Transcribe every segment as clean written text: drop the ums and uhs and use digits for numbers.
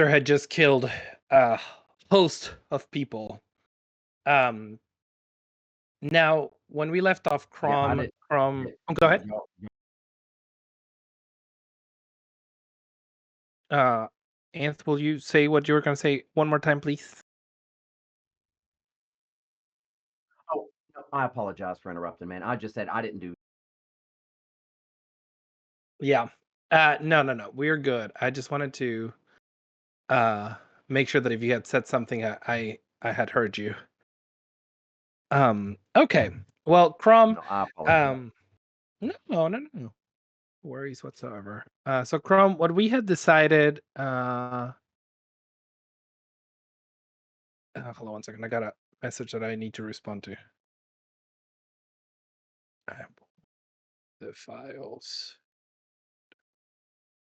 had just killed a host of people. Um, Now, when we left off, Yeah, I Crom, didn't. Crom, Yeah, oh, go ahead. y'all, Uh, Anth, will you say what you were going to say one more time, please? oh, no, I apologize for interrupting, man. I just said I didn't do. Yeah. No. We're good. I just wanted to uh make sure that if you had said something, I had heard you. Okay. Well, Crom, I apologize. um, no worries whatsoever. So Crom, what we had decided, hold on one second. I got a message that I need to respond to. I have the files.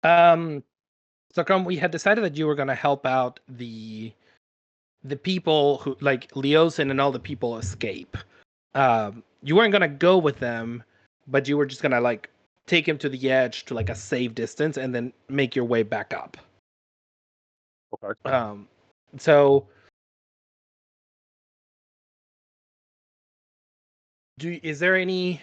Um, so Crom, we had decided that you were going to help out the people who like Leosin and all the people escape. You weren't going to go with them, but you were just going to like take him to the edge to like a safe distance and then make your way back up. Okay. So is there any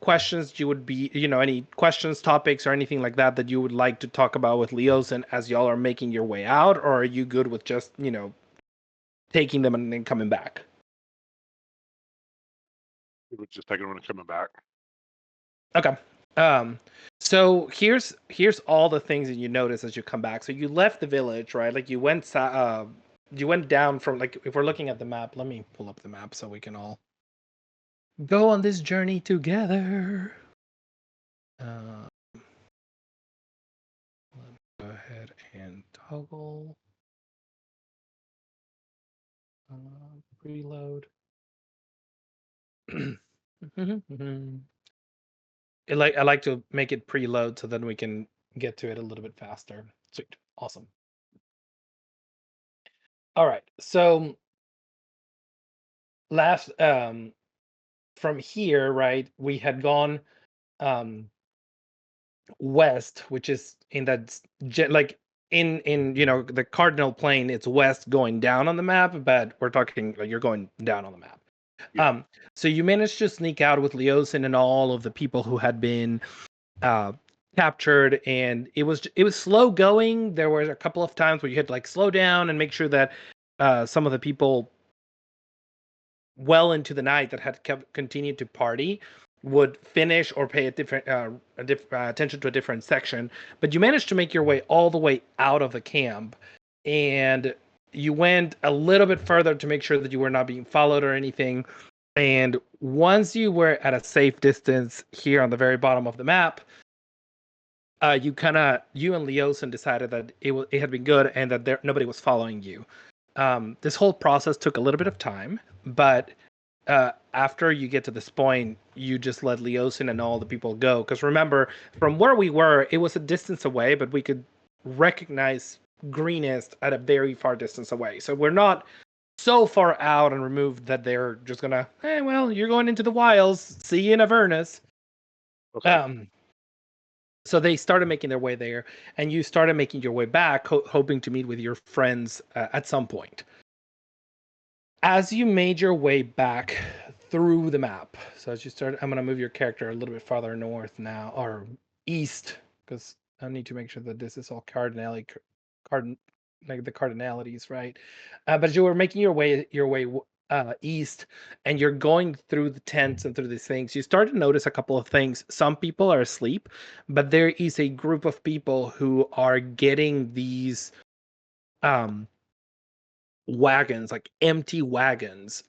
questions you would be, any questions, topics, or anything like that that you would like to talk about with Leosin as y'all are making your way out, or are you good with just, taking them and then coming back? We would just take it when it's coming back. Okay. So here's all the things that you notice as you come back. So you left the village, right? Like you went down from, like, if we're looking at the map, let me pull up the map so we can all go on this journey together. Let me go ahead and toggle preload. I like to make it preload so then we can get to it a little bit faster. Sweet. Awesome. All right. So last from here, right, we had gone um west, which is in that like in the cardinal plane, it's west going down on the map, but we're talking like you're going down on the map. Yeah. So you managed to sneak out with Leosin and all of the people who had been uh captured, and it was slow going. There were a couple of times where you had to like slow down and make sure that some of the people well into the night that had continued to party would finish or pay a different attention to a different section. But you managed to make your way all the way out of the camp, and you went a little bit further to make sure that you were not being followed or anything. And once you were at a safe distance here on the very bottom of the map, you and Leosin decided that it had been good and that nobody was following you. This whole process took a little bit of time, but after you get to this point, you just let Leosin and all the people go. Because remember, from where we were, it was a distance away, but we could recognize Greenest at a very far distance away. So we're not so far out and removed that they're just gonna, well, you're going into the wilds. See you in Avernus. Okay. So they started making their way there, and you started making your way back, hoping to meet with your friends at some point. As you made your way back through the map, so as you started, I'm going to move your character a little bit farther north now, or east, because I need to make sure that this is all card like the cardinalities, right? But as you were making your way east, and you're going through the tents and through these things, you start to notice a couple of things. Some people are asleep, but there is a group of people who are getting these um wagons, like empty wagons,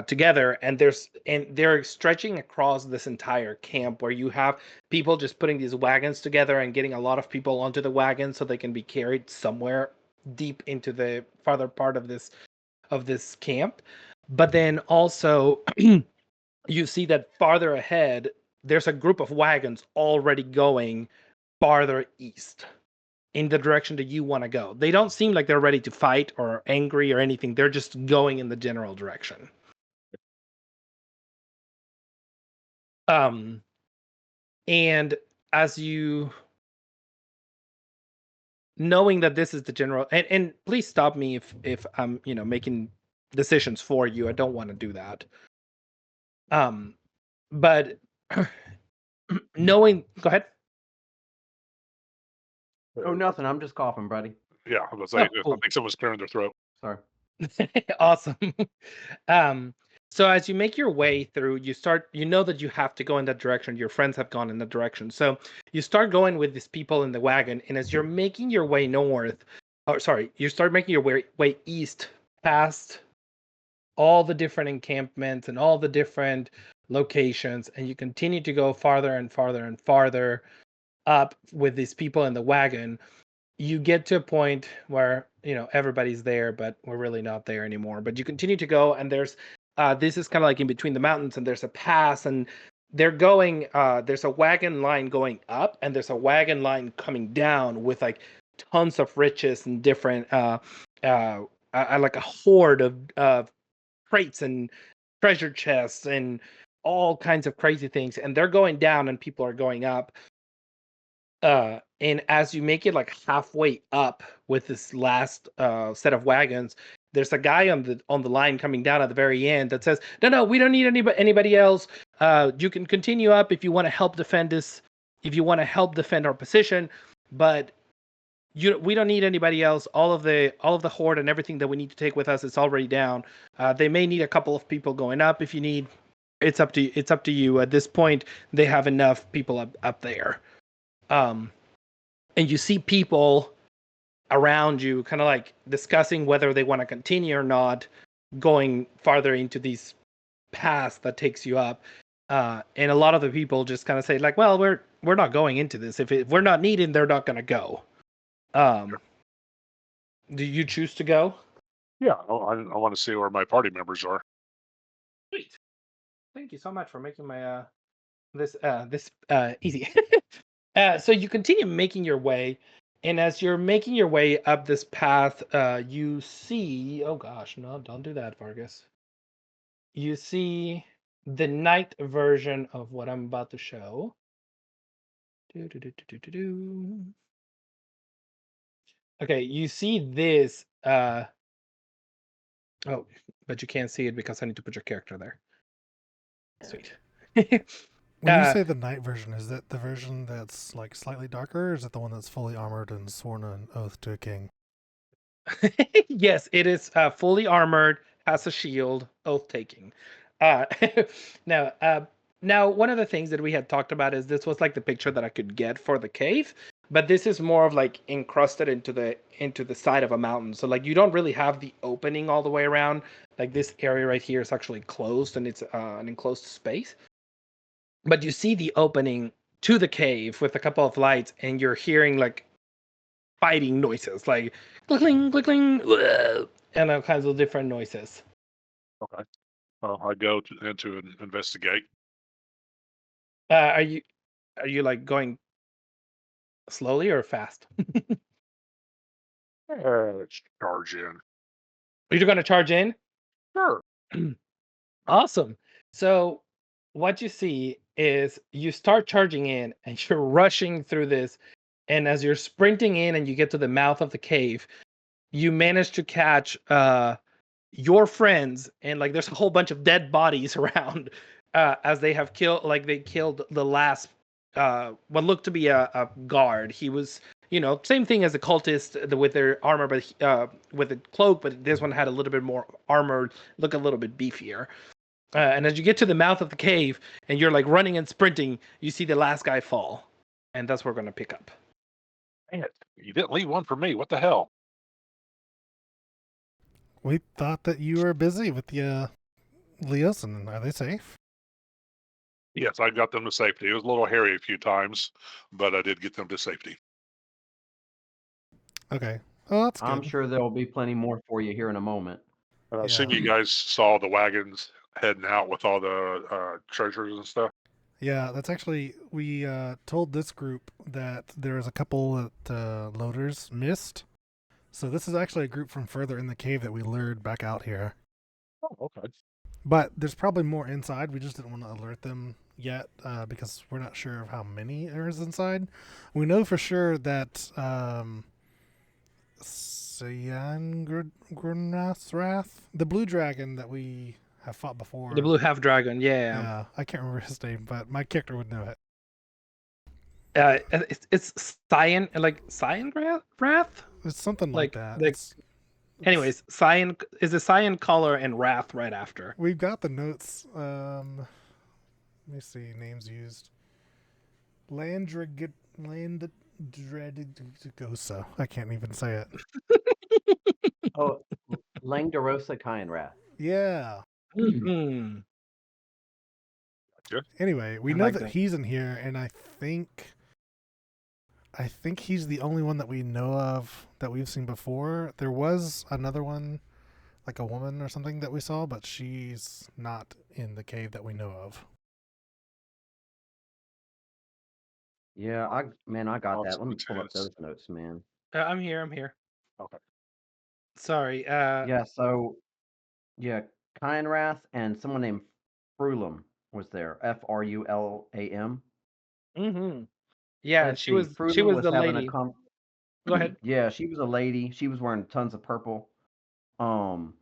together, and they're stretching across this entire camp, where you have people just putting these wagons together and getting a lot of people onto the wagons so they can be carried somewhere deep into the farther part of this camp. But then also you see that farther ahead there's a group of wagons already going farther east in the direction that you want to go. They don't seem like they're ready to fight or angry or anything. They're just going in the general direction. Um, and as you knowing that this is the general, and please stop me if I'm making decisions for you. I don't want to do that. But knowing, go ahead. Oh, nothing. I'm just coughing, buddy. Yeah, I was like, Oh, I cool. think someone's clearing their throat. Sorry. Awesome. So as you make your way through, you know that you have to go in that direction. Your friends have gone in that direction. So you start going with these people in the wagon, and as you're making your way north, you start making your way east past all the different encampments and all the different locations, and you continue to go farther and farther and farther up with these people in the wagon. You get to a point where everybody's there, but we're really not there anymore. But you continue to go, and this is kind of like in between the mountains, and there's a pass, and they're going there's a wagon line going up, and there's a wagon line coming down with like tons of riches and different like a hoard of crates and treasure chests and all kinds of crazy things, and they're going down and people are going up. And as you make it like halfway up with this last set of wagons, there's a guy on the line coming down at the very end that says, "No, we don't need anybody else. You can continue up if you want to help defend this, if you want to help defend our position, but we don't need anybody else. All of the hoard and everything that we need to take with us is already down. They may need a couple of people going up if you need. It's up to you. At this point, they have enough people up there." And you see people around you kind of like discussing whether they want to continue or not, going farther into these paths that takes you up. And a lot of the people just kind of say like, well, we're not going into this. If we're not needed, they're not going to go. Do you choose to go? Yeah, I want to see where my party members are. Sweet. Thank you so much for making my this easy. So you continue making your way, and as you're making your way up this path, you see, oh gosh, no, don't do that, Vargas. You see the night version of what I'm about to show. Okay, you see this. Oh, but you can't see it because I need to put your character there. Sweet. When you say the night version, is that the version that's like slightly darker, or is it the one that's fully armored and sworn an oath to a king? Yes, it is fully armored, has a shield, oath taking. Uh, now, now, one of the things that we had talked about is this was like the picture that I could get for the cave, but this is more of like encrusted into the side of a mountain. So like you don't really have the opening all the way around. Like this area right here is actually closed and it's an enclosed space. But you see the opening to the cave with a couple of lights, and you're hearing like fighting noises, like clickling, clickling, and all kinds of different noises. Okay. Well, I go in to investigate. Are you like going slowly or fast? Let's charge in. Are you going to charge in? Sure. Awesome. So what you see is you start charging in and you're rushing through this. And as you're sprinting in and you get to the mouth of the cave, you manage to catch your friends, and like there's a whole bunch of dead bodies around as they killed the last what looked to be a guard. He was same thing as the cultist with their armor, but with a cloak, but this one had a little bit more armor, look a little bit beefier. And as you get to the mouth of the cave and you're like running and sprinting, you see the last guy fall, and that's where we're going to pick up. Dang it. You didn't leave one for me. What the hell? We thought that you were busy with the Leosin. Are they safe? Yes, I got them to safety. It was a little hairy a few times, but I did get them to safety. Okay. Oh, that's good. I'm sure there'll be plenty more for you here in a moment. I assume you guys saw the wagons heading out with all the treasures and stuff. Yeah, that's actually, we told this group that there's a couple that loaders missed. So this is actually a group from further in the cave that we lured back out here. Oh, okay. But there's probably more inside. We just didn't want to alert them yet because we're not sure of how many there is inside. We know for sure that Wrath, the blue dragon that we have fought before. The blue half dragon, yeah. Yeah, I can't remember his name, but my character would know it. It's Cyan, like Cyan Wrath? It's something like that. Anyways, Cyan is a Cyan color and Wrath right after. We've got the notes. Let me see names used. Landragosa. I can't even say it. Oh, Langdorosa Kyanrath. Yeah. Mm. Anyway, we I know like that that. he's in here, and I think he's the only one that we know of that we've seen before. There was another one, like a woman or something that we saw, but she's not in the cave that we know of. Yeah, I got that. Let me pull up Intense. those notes, man. I'm here. Okay. Sorry. Yeah, so Kyanrath and someone named Frulam was there. Frulam. Mm-hmm. Yeah, Let's she see. was Frulam was the having a lady. Go ahead. Yeah, she was a lady. She was wearing tons of purple. And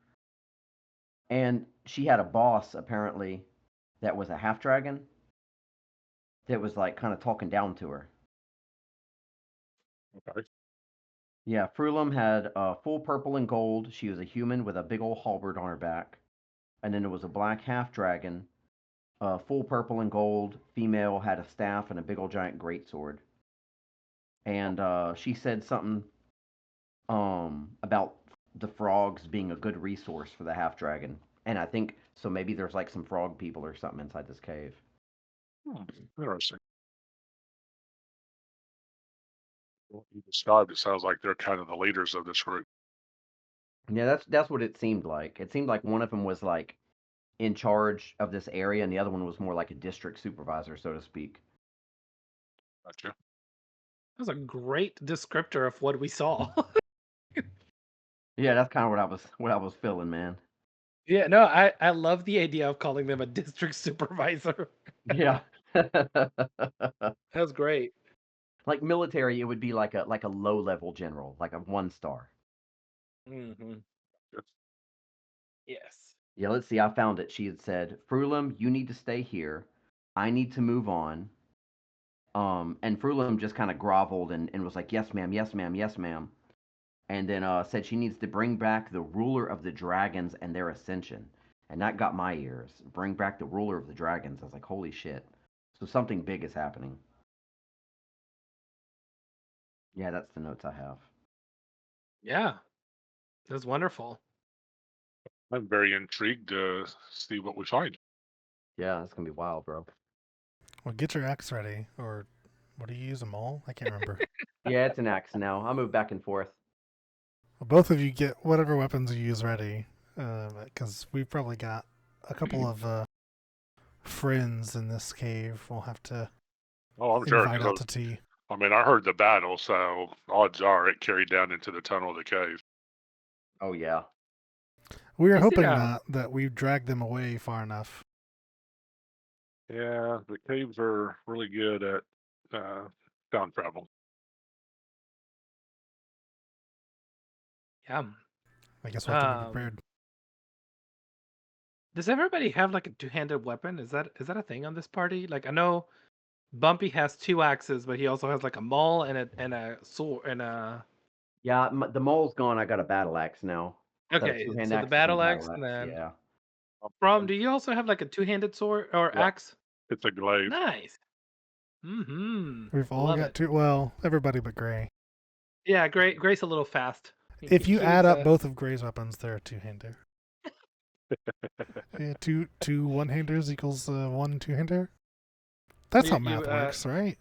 she had a boss apparently that was a half dragon that was like kind of talking down to her. Okay. Yeah, Frulam had full purple and gold. She was a human with a big old halberd on her back. And then there was a black half dragon, full purple and gold. Female had a staff and a big old giant greatsword. And she said something about the frogs being a good resource for the half dragon. And I think so. Maybe there's like some frog people or something inside this cave. Interesting. What you described, it sounds like they're kind of the leaders of this group. Yeah, that's what it seemed like. It seemed like one of them was like in charge of this area, and the other one was more like a district supervisor, so to speak. Gotcha. That was a great descriptor of what we saw. Yeah, that's kind of what I was feeling, man. Yeah, no, I love the idea of calling them a district supervisor. Yeah. That was great. Like military, it would be like a low level general, like a 1-star. Mm-hmm. Good. Yes. Yeah, let's see. I found it. She had said, "Frulam, you need to stay here. I need to move on." And Frulam just kind of groveled and was like, "Yes, ma'am. Yes, ma'am. Yes, ma'am." And then said she needs to bring back the ruler of the dragons and their ascension. And that got my ears. Bring back the ruler of the dragons. I was like, holy shit. So something big is happening. Yeah, that's the notes I have. Yeah. That was wonderful. I'm very intrigued to see what we find. Yeah, that's going to be wild, bro. Well, get your axe ready, or what do you use, a maul? I can't remember. Yeah, it's an axe now. I move back and forth. Well, both of you get whatever weapons you use ready, because we've probably got a couple of friends in this cave. We'll have to Oh, I'm sure. invite out to tea. I mean, I heard the battle, so odds are it carried down into the tunnel of the cave. Oh, yeah. We were Is it, hoping that we've dragged them away far enough. Yeah, the caves are really good at sound travel. Yeah. I guess we'll have to be prepared. Does everybody have like a two-handed weapon? Is that a thing on this party? Like I know Bumpy has 2 axes, but he also has like a maul and a sword and a. Yeah, the mole's gone. I got a battle axe now. Okay, so the battle axe and then. Yeah. Brom, do you also have like a two-handed sword or Yeah. axe? It's a glaive. Nice. Mm-hmm. We've all Love got it. two. Well, everybody but Gray. Yeah, Gray's a little fast. If you He's, add up both of Gray's weapons, they're a two-hander. Yeah, two one-handers equals 1 two-hander. That's how math works, right?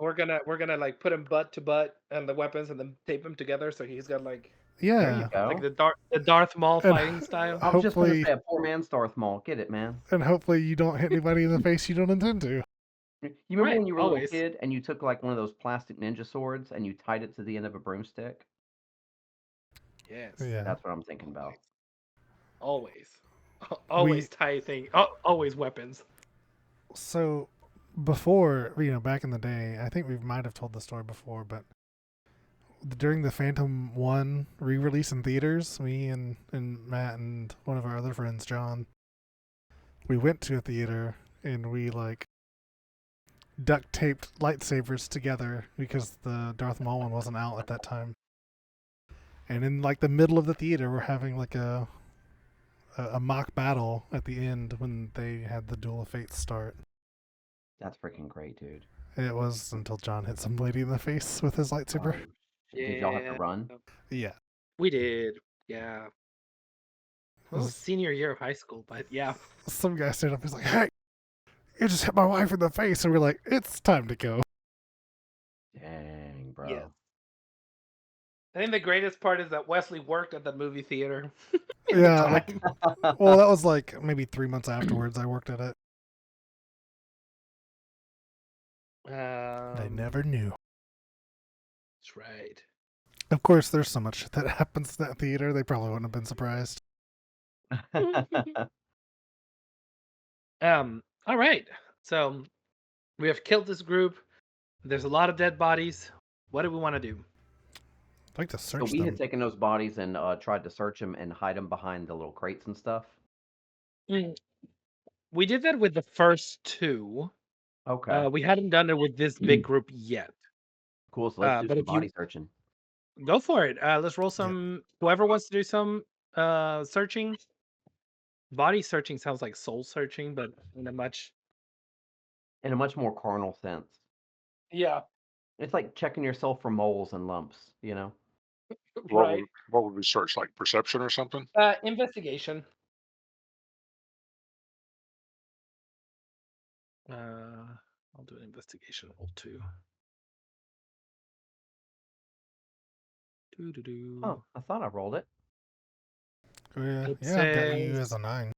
we're gonna like put him butt to butt and the weapons and then tape them together so he's got like There Yeah, you go. like the Darth Maul And- fighting style. I was just going to hopefully- say a poor man's Darth Maul. Get it, man. and hopefully you don't hit anybody in the face you don't intend to. You remember Right, when you were a always. little kid and you took like one of those plastic ninja swords and you tied it to the end of a broomstick? Yes. Yeah. That's what I'm thinking about. Always. Always tie thing. Always weapons. So before, back in the day, I think we might have told the story before, but during the Phantom 1 re-release in theaters, me and Matt and one of our other friends, John, we went to a theater and we like duct taped lightsabers together because the Darth Maul one wasn't out at that time. And in like the middle of the theater, we're having like a mock battle at the end when they had the Duel of Fates start. That's freaking great, dude. It was until John hit some lady in the face with his lightsaber. Oh, shit. Did y'all have to run? Yeah. We did. Yeah. Well, Was- senior year of high school, but yeah. Some guy stood up. He's like, "Hey, you just hit my wife in the face," and we're like, "It's time to go." Dang, bro. Yeah. I think the greatest part is that Wesley worked at the movie theater. Yeah, like, well, that was like maybe 3 months afterwards. I worked at it. They never knew. That's right. Of course, there's so much shit that happens in that theater. They probably wouldn't have been surprised. All right. So we have killed this group. There's a lot of dead bodies. What do we want to do? I'd like to So search we them. had taken those bodies and tried to search them and hide them behind the little crates and stuff. We did that with the first two. Okay. We hadn't done it with this big group yet. Cool. So let's do but some if you- body searching. Go for it. Let's roll some. Whoever wants to do some searching. Body searching sounds like soul searching, but in a much. In a much more carnal sense. Yeah. It's like checking yourself for moles and lumps, you know? Right. What would we search? Like perception or something? Investigation. I'll do an investigation roll too. Doo-doo-doo. Oh, I thought I rolled it. Yeah, It I've got you says- as a 9.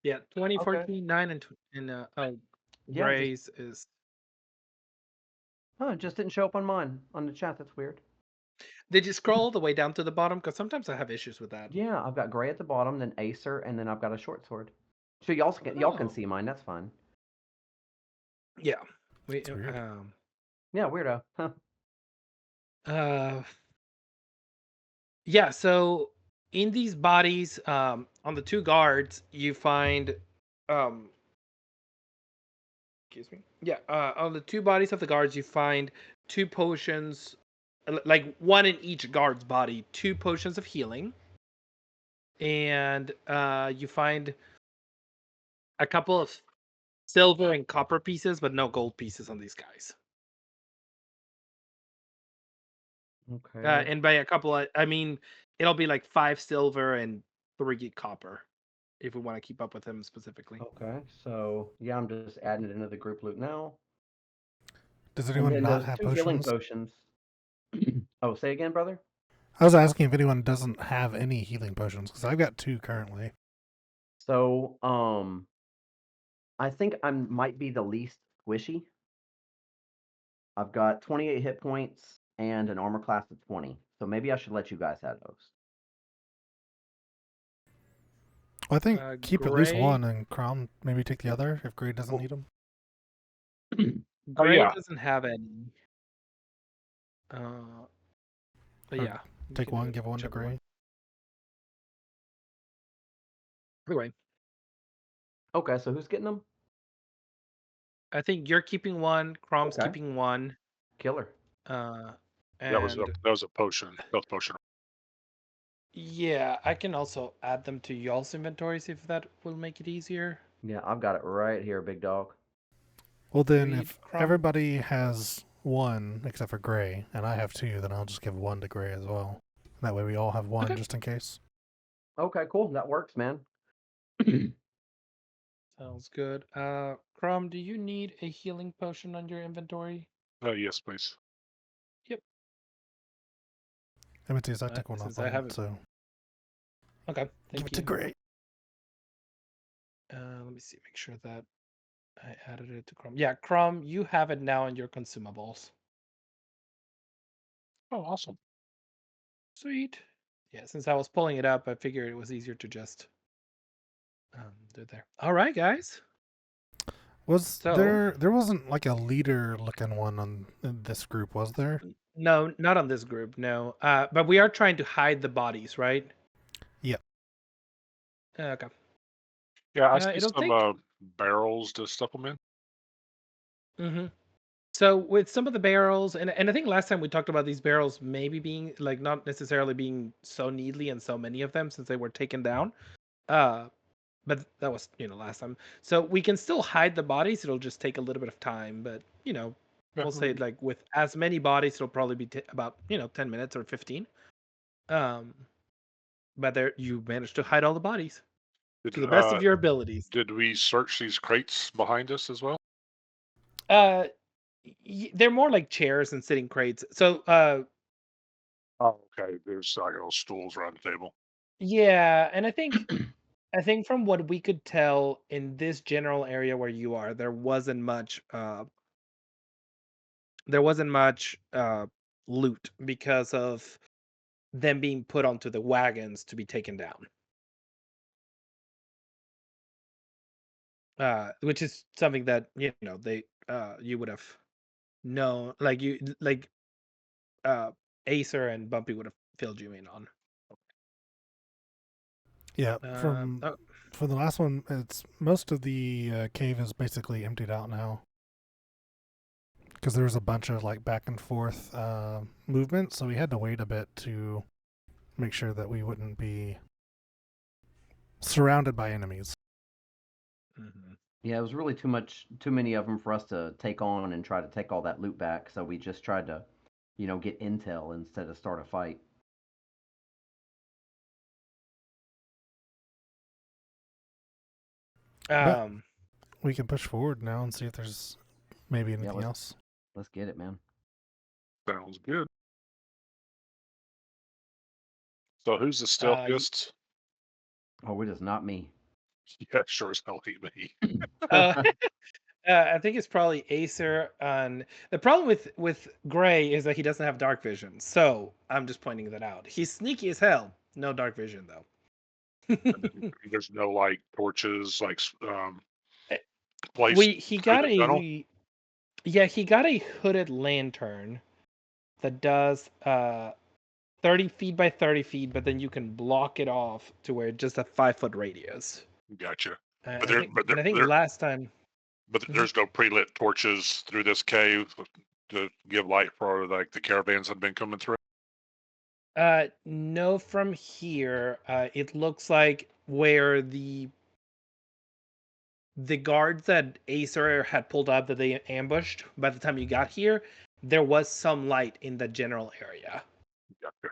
Yeah, 20, Okay. 14, 9, and Yeah, Gray's is. Oh, it just didn't show up on mine on the chat. That's weird. Did you scroll all the way down to the bottom? Because sometimes I have issues with that. Yeah, I've got gray at the bottom, then Acer, and then I've got a short sword. So y'all can Oh. see mine. That's fine. Yeah. That's weird. Yeah, weirdo. Huh. Yeah, so in these bodies, on the two guards, you find excuse me. Yeah, on the two bodies of the guards, you find 2 potions, like one in each guard's body, 2 potions of healing. And you find a couple of silver and copper pieces, but no gold pieces on these guys. Okay. And by a couple, I mean it'll be like 5 silver and 3 copper, if we want to keep up with him specifically. Okay. So yeah, I'm just adding it into the group loot now. Does And anyone then not those have 2 healing potions? potions. Oh, say again, brother. I was asking if anyone doesn't have any healing potions, because I've got 2 currently. So, I think I might be the least squishy. I've got 28 hit points and an armor class of 20. So maybe I should let you guys have those. Well, I think keep at least Gray- one, and Crom maybe take the other if Gray doesn't Well- need them. Gray yeah. doesn't have any. But Or yeah, you Take can do one, it, give one to whichever Gray. Anyway, Okay, so who's getting them? I think you're keeping one. Crom's Okay. keeping one. Killer. And That was a potion, health potion. yeah, I can also add them to y'all's inventories if that will make it easier. Yeah, I've got it right here, big dog. Well, then, Read if Crom. everybody has one except for Gray, and I have 2, then I'll just give one to Gray as well. That way we all have one Okay. just in case. Okay, cool. That works, man. Sounds good. Crom, do you need a healing potion on your inventory? Yes, please. Amities, I took one off since I mine, haven't- so Okay, give thank it you. to Gray. Let me see, make sure that I added it to Crom. Yeah, Crom, you have it now in your consumables. Oh, awesome. Sweet. Yeah, since I was pulling it up, I figured it was easier to just do it there. All right, guys. Was So- there wasn't like a leader looking one on in this group, was there? No, not on this group. No, but we are trying to hide the bodies, right? Yep. Okay. Yeah, I see It'll some take. barrels to stuff them in. Hmm. So with some of the barrels, and I think last time we talked about these barrels maybe being like not necessarily being so neatly and so many of them since they were taken down. Uh, but that was last time. So we can still hide the bodies. It'll just take a little bit of time, but Yeah, we'll say like with as many bodies, it'll probably be about 10 minutes or 15. Um, but there you managed to hide all the bodies Did, to the best of your abilities. did we search these crates behind us as well? Uh, they're more like chairs and sitting crates. So Oh, okay. There's like little stools around the table. yeah, and I think from what we could tell in this general area where you are, there wasn't much loot because of them being put onto the wagons to be taken down. Which is something that they you would have known, like uh Acer and Bumpy would have filled you in on. Yeah. Um, oh, For the last one, it's most of the cave is basically emptied out now because there was a bunch of like back and forth movement, so we had to wait a bit to make sure that we wouldn't be surrounded by enemies. mhm. Yeah, it was really too many of them for us to take on and try to take all that loot back. So we just tried to, get intel instead of start a fight. But Um, we can push forward now and see if there's maybe anything let's- else. Let's get it, man. Sounds good. So who's the y- stealthiest? Oh, it is not me. Yeah, sure as hell ain't me. uh, I think it's probably Acer. And the problem with Gray is that he doesn't have dark vision. So I'm just pointing that out. He's sneaky as hell. No dark vision though. There's no like torches like Eh, placed we he through got the tunnel. he got a hooded lantern that does 30 feet by 30 feet, but then you can block it off to where it's just a 5 foot radius. Gotcha. I But there, think, but there, and I think there, last time. but Mhm. there's no pre-lit torches through this cave to give light for like the caravans that have been coming through. No, from here, it looks like where the guards that Acer had pulled up that they ambushed by the time you got here, there was some light in the general area. Gotcha.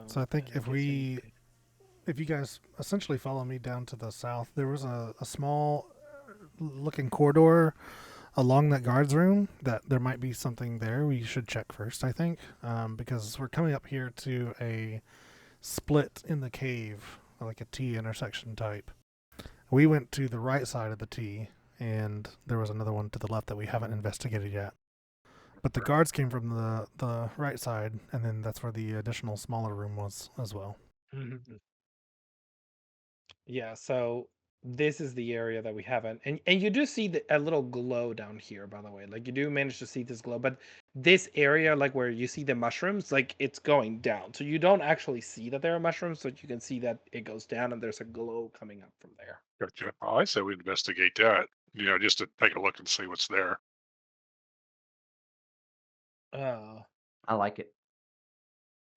So I think guess anything. if you guys essentially follow me down to the south, there was a small looking corridor along that guard's room that there might be something there. We should check first, I think, because we're coming up here to a split in the cave, like a T intersection type. We went to the right side of the T, and there was another one to the left that we haven't investigated yet. But the guards came from the right side, and then that's where the additional smaller room was as well. Mhm. Yeah, so this is the area that we haven't, and you do see a little glow down here, by the way. Like you do manage to see this glow, but this area, like where you see the mushrooms, like it's going down, so you don't actually see that there are mushrooms, but you can see that it goes down and there's a glow coming up from there. Gotcha. Oh, I say we investigate that. Just to take a look and see what's there. Uh, I like it.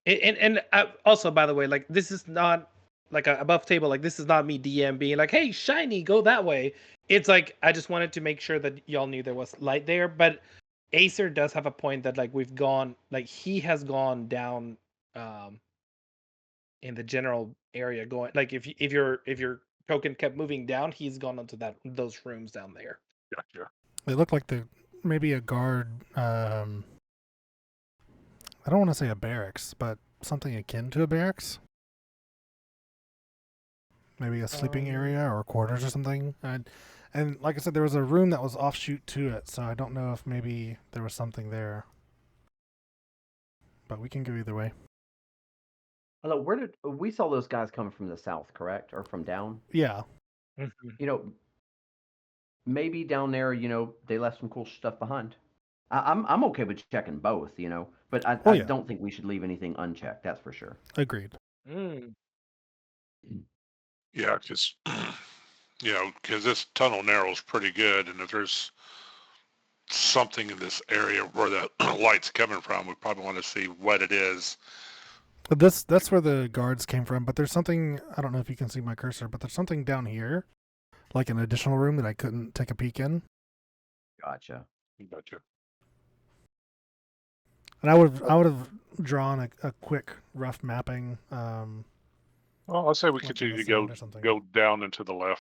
and also, by the way, like this is not like a above table. Like this is not me DM being like, "Hey, shiny, go that way." It's like I just wanted to make sure that y'all knew there was light there. But Acer does have a point that like he has gone down um in the general area. Going like if your token kept moving down, he's gone onto those rooms down there. Gotcha. They look like maybe a guard. I don't want to say a barracks, but something akin to a barracks. Maybe a sleeping area or quarters or something. And like I said, there was a room that was offshoot to it, so I don't know if maybe there was something there. But we can go either way. Hello, where did we saw those guys coming from the south, correct, or from down? Yeah. Mhm. Maybe down there, they left some cool stuff behind. I'm okay with checking both, you know, but I, Oh, I yeah. don't think we should leave anything unchecked. That's for sure. Agreed. Mm. Yeah, because because this tunnel narrows pretty good, and if there's something in this area where the light's coming from, we probably want to see what it is. But that's where the guards came from. But there's something, I don't know if you can see my cursor, but there's something down here, like an additional room that I couldn't take a peek in. Gotcha. Gotcha. And I would have drawn a quick rough mapping. Well, I'll say we Like in continue the to sand or something. go down and to the left.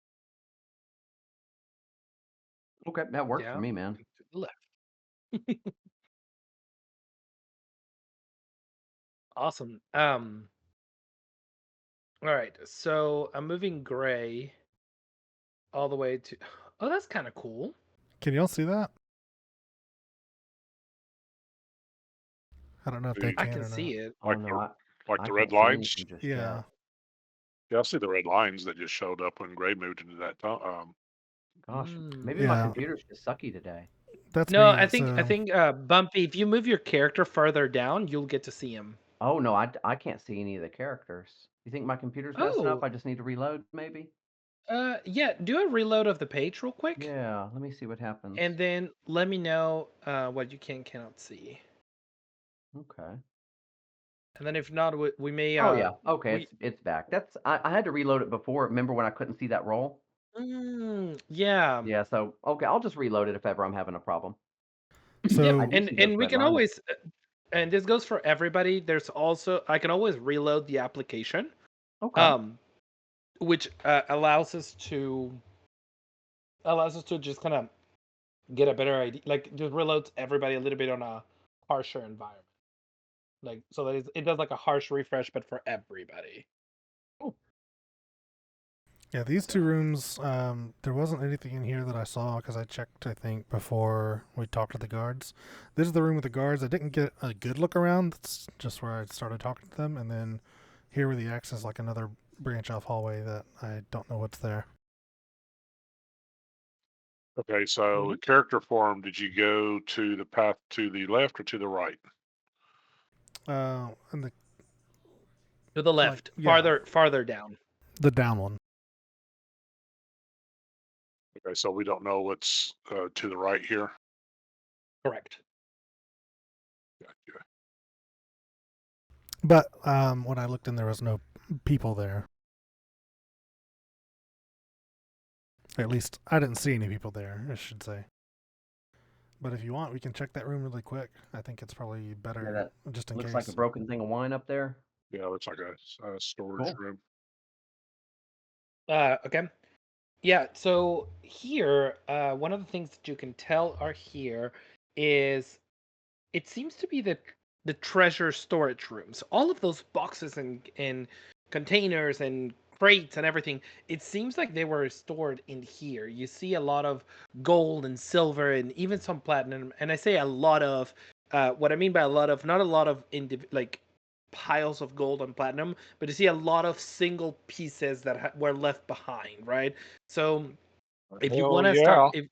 Okay, that works for Down me, man. and to the left. Awesome. All right. So I'm moving Gray all the way to. Oh, that's kind of cool. Can y'all see that? I don't know if they See, I can can or see not. it. Oh like no, like I the can't red see lines. anything just Yeah. yet. Yeah, I see the red lines that just showed up when Gray moved into that. Gosh, Mm. maybe my Yeah. computer's just sucky today. That's No, me. I think So Bumpy, if you move your character further down, you'll get to see him. Oh no, I can't see any of the characters. You think my computer's messing up? Oh, I just need to reload, maybe? yeah. Do a reload of the page real quick, Yeah, let me see what happens. and then let me know what you cannot see. Okay. And then if not, we may Oh yeah, okay, we it's back. I had to reload it before. Remember when I couldn't see that roll? yeah. Yeah, so okay, I'll just reload it if ever I'm having a problem. so I do see those And we red can lines. always and this goes for everybody. There's also I can always reload the application, Okay. which allows us to just kind of get a better idea. Like just reloads everybody a little bit on a harsher environment. Like so that it does like a harsh refresh, but for everybody. yeah, these two rooms, there wasn't anything in here that I saw because I checked, I think, before we talked to the guards. This is the room with the guards. I didn't get a good look around. That's just where I started talking to them. And then here where the X is like another branch off hallway that I don't know what's there. Okay, so character form, did you go to the path to the left or to the right? And To the left, yeah. farther down. The down one. Okay, so we don't know what's to the right here. Correct. Gotcha. But when I looked in, there was no people there. At least I didn't see any people there, I should say. But if you want, we can check that room really quick. I think it's probably better Yeah, that just in looks case. like a broken thing of wine up there. Yeah, it looks like a storage Cool. room. Okay. Yeah, so here, one of the things that you can tell are here is it seems to be the treasure storage rooms. All of those boxes and containers and crates and everything, it seems like they were stored in here. You see a lot of gold and silver and even some platinum. And I say a lot of, what I mean by a lot of, not a lot of like piles of gold and platinum, but you see a lot of single pieces that were left behind, right? So if you want to start, if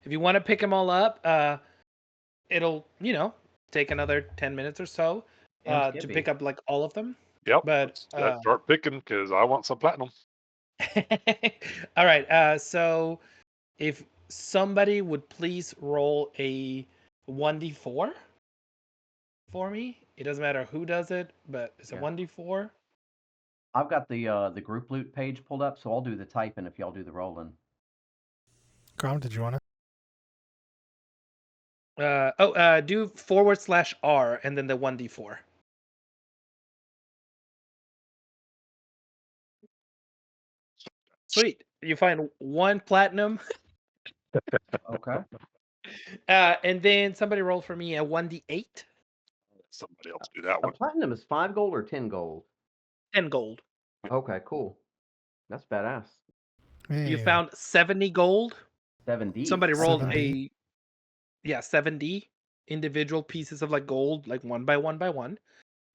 you want to pick them all up, it'll take another 10 minutes or so And to Skippy. pick up like all of them. Yep. But Let's start picking because I want some platinum. all right. So if somebody would please roll a 1d4 for me, it doesn't matter who does it, but it's a Yeah. 1d4. I've got the group loot page pulled up, so I'll do the typing if y'all do the rolling. Grom, did you want to? Do /R and then the 1d4. Sweet. You find one platinum. Okay. And then somebody roll for me a 1d8. Somebody else do that A one. platinum is 5 gold or 10 gold? 10 gold. Okay, cool. That's badass. You Hey, found 70 gold. 7D. Somebody rolled 7D? 70 individual pieces of like gold, like one by one by one.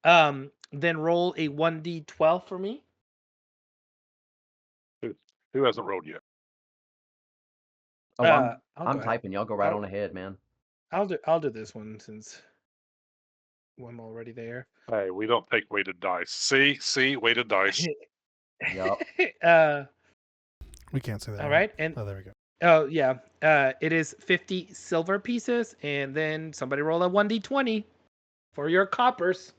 Then roll a 1d12 for me. Who hasn't rolled yet? Oh, I'll I'm go ahead. typing. Y'all go right on ahead, man. I'll do this one since I'm already there. Hey, we don't take weighted dice. See, weighted dice. Yep. We can't see that. All right? right, and Oh, there we go. oh yeah, it is 50 silver pieces, and then somebody roll a 1d20 for your coppers.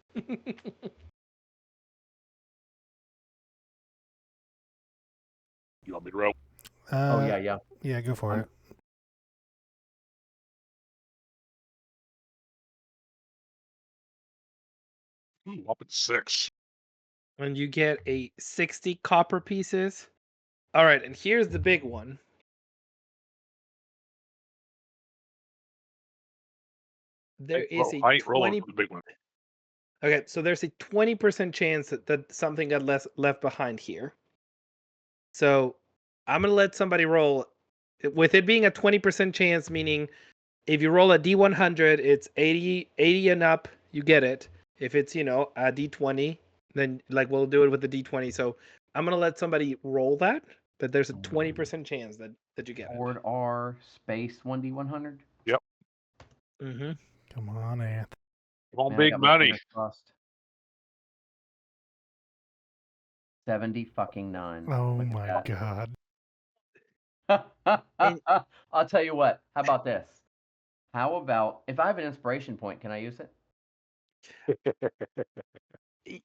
You want me to roll? Oh yeah. Yeah, go for it. Up at 6. And you get a 60 copper pieces. All right, and here's the big one. There is a I ain't rolling 20. for the big one. Okay, so there's a 20% chance that something got left behind here. So I'm gonna let somebody roll. With it being a 20% chance, meaning if you roll a D100, it's 80 and up, you get it. If it's, a D20, then like we'll do it with the D20. So I'm gonna let somebody roll that, but there's a 20% chance that you get it. Hoard R space 1D100. Yep. Mm-hmm. Come on, Anth. Come on, Man, I big got my money. fingers crossed. 70 fucking 9. Oh Look my at god. that. I'll tell you what. How about this? How about if I have an inspiration point, can I use it?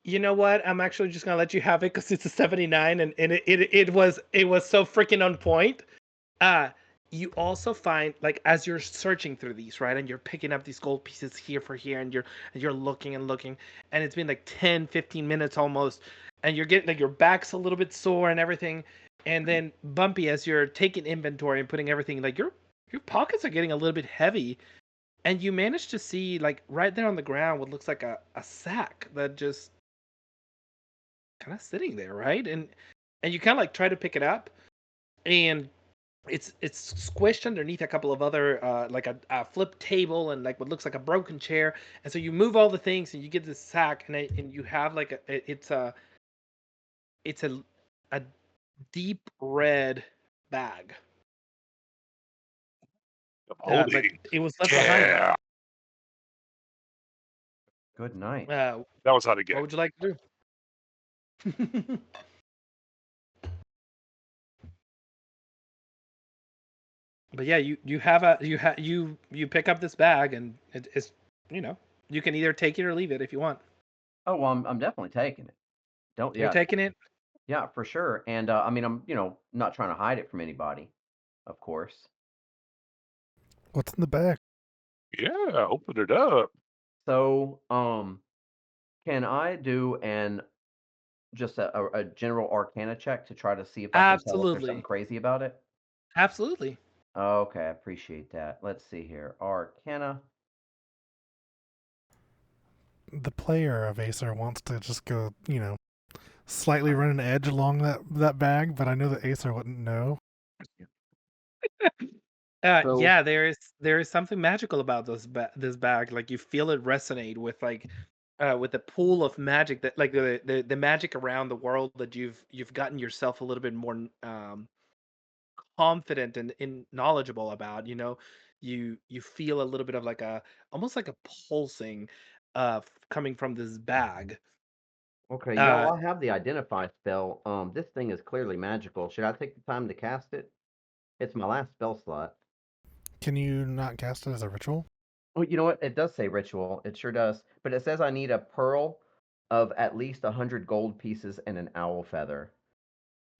You know what? I'm actually just gonna let you have it because it's a 79, and it was so freaking on point. You also find, like, as you're searching through these, right, and you're picking up these gold pieces here for here, and you're looking and looking, and it's been like 10, 15 minutes almost, and you're getting like your back's a little bit sore and everything, and then Bumpy, as you're taking inventory and putting everything, like your pockets are getting a little bit heavy, and you manage to see, like, right there on the ground what looks like a sack that just kind of sitting there, right, and you kind of like try to pick it up, and it's squished underneath a couple of other like a flip table and like what looks like a broken chair, and so you move all the things and you get this sack, and you have like it's a deep red bag, Holding. but it was left behind. Yeah. Good night. That was how to What get. would you like to do? But yeah, you pick up this bag, and it's you can either take it or leave it if you want. Oh well, I'm definitely taking it. Don't You're yeah taking it. yeah for sure. And I mean I'm not trying to hide it from anybody, of course. What's in the bag? Yeah, open it up. So can I do just a general Arcana check to try to see if I can tell if there's something Absolutely, crazy about it? absolutely. Okay, I appreciate that. Let's see here. Arcana. The player of Acer wants to just go, slightly run an edge along that bag, but I know that Acer wouldn't know. So Yeah, there is something magical about this bag. Like you feel it resonate with with the pool of magic that like the magic around the world that you've gotten yourself a little bit more confident and knowledgeable about. You feel a little bit of like a almost like a pulsing coming from this bag. okay, Uh, y'all, I have the identify spell. This thing is clearly magical. Should I take the time to cast it? It's my last spell slot. Can you not cast it as a ritual? Oh, you know what? It does say ritual. It sure does. But it says I need a pearl of at least 100 gold pieces and an owl feather.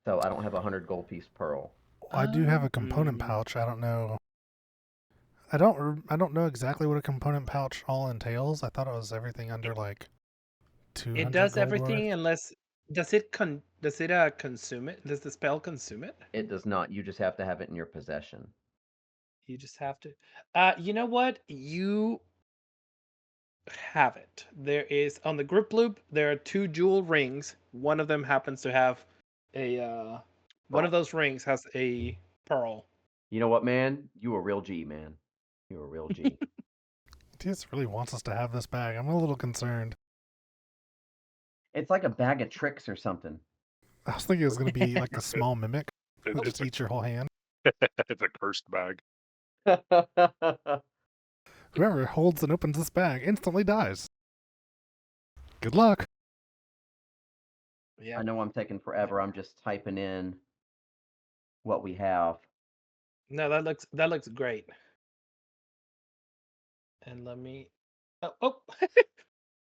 So I don't have a 100 gold piece pearl. I do have a component mm. pouch. I don't know. I don't know exactly what a component pouch all entails. I thought it was everything under like 200 It does gold everything worth. unless does it consume it? Does the spell consume it? It does not. You just have to have it in your possession. You just have to. You know what? You have it. There is on the grip loop. There are two jewel rings. One of them happens to have a. One of those rings has a pearl. You know what, man? You a real G, man. You a real G. TS really wants us to have this bag. I'm a little concerned. It's like a bag of tricks or something. I was thinking it was going to be like a small mimic that It's just eats your whole hand. it's a cursed bag. Whoever holds and opens this bag instantly dies. Good luck. Yeah. I know I'm taking forever. I'm just typing in what we have. No, that looks great. And let me. Oh.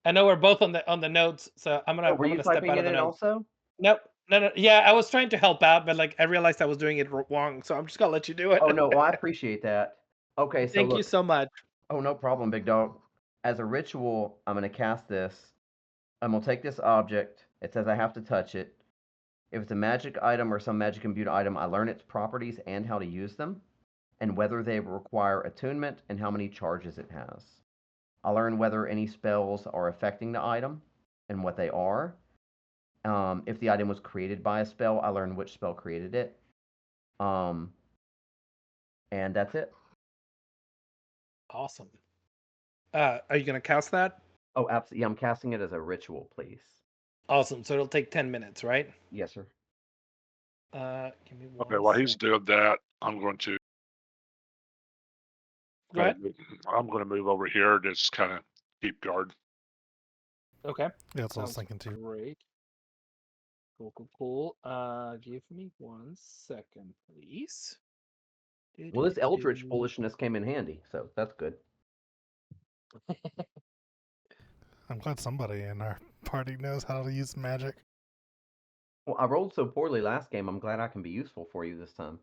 I know we're both on the notes, so I'm Oh, were you gonna step typing out of it the in notes. also? Nope. No. Yeah, I was trying to help out, but like I realized I was doing it wrong, so I'm just gonna let you do it. Oh no, well, I appreciate that. Okay, so Thank you look. so much. Oh, no problem, big dog. As a ritual, I'm gonna cast this. I'm gonna take this object. It says I have to touch it. If it's a magic item or some magic imbued item, I learn its properties and how to use them, and whether they require attunement and how many charges it has. I learn whether any spells are affecting the item and what they are. If the item was created by a spell, I learn which spell created it. And that's it. Awesome. Are you gonna cast that? Oh, absolutely. Yeah, I'm casting it as a ritual, please. Awesome. So it'll take 10 minutes, right? Yes, sir. Give me Okay, one while he's sec. doing that, I'm going to Go ahead. move over here to just kind of keep guard. Okay. Yeah, that's what I was Sounds thinking too. great. Cool. Give me 1 second, please. Well, this Eldritch foolishness came in handy, so that's good. I'm glad somebody in our party knows how to use magic. Well, I rolled so poorly last game. I'm glad I can be useful for you this time.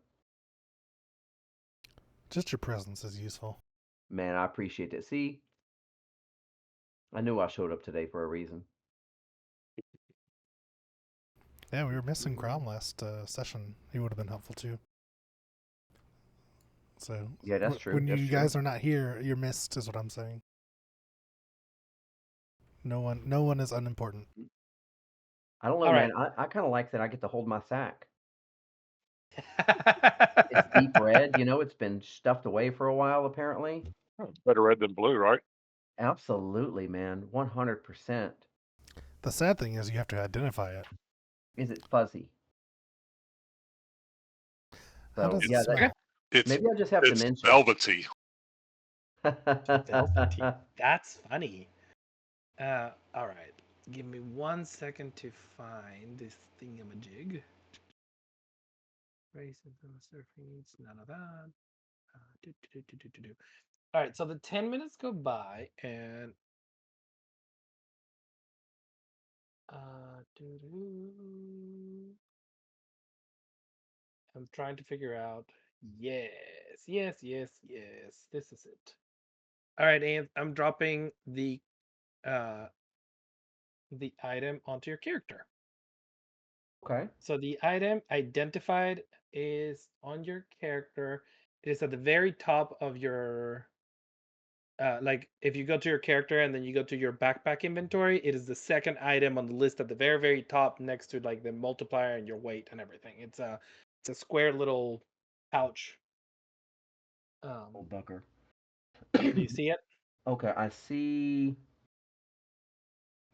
Just your presence is useful. Man, I appreciate it. See, I knew I showed up today for a reason. Yeah, we were missing Crom last session. He would have been helpful too. So Yeah, that's true. when That's you true. guys are not here, you're missed, is what I'm saying. No one is unimportant. I don't know, All man. right. I kind of like that I get to hold my sack. It's deep red, it's been stuffed away for a while, apparently. Better red than blue, right? Absolutely, man. 100%. The sad thing is you have to identify it. Is it fuzzy? How So, does it yeah, smell? It's maybe I just have to it's mention. velvety. Velvety. That's funny. All right. Give me 1 second to find this thingamajig. Races and surfings, none of that. All right, so the 10 minutes go by, and I'm trying to figure out. Yes. This is it. All right, and I'm dropping the item onto your character. Okay. So the item identified is on your character. It is at the very top of your like if you go to your character and then you go to your backpack inventory, it is the second item on the list at the very top next to like the multiplier and your weight and everything. It's a square little pouch. Old bucker. Do you see it? Okay, I see.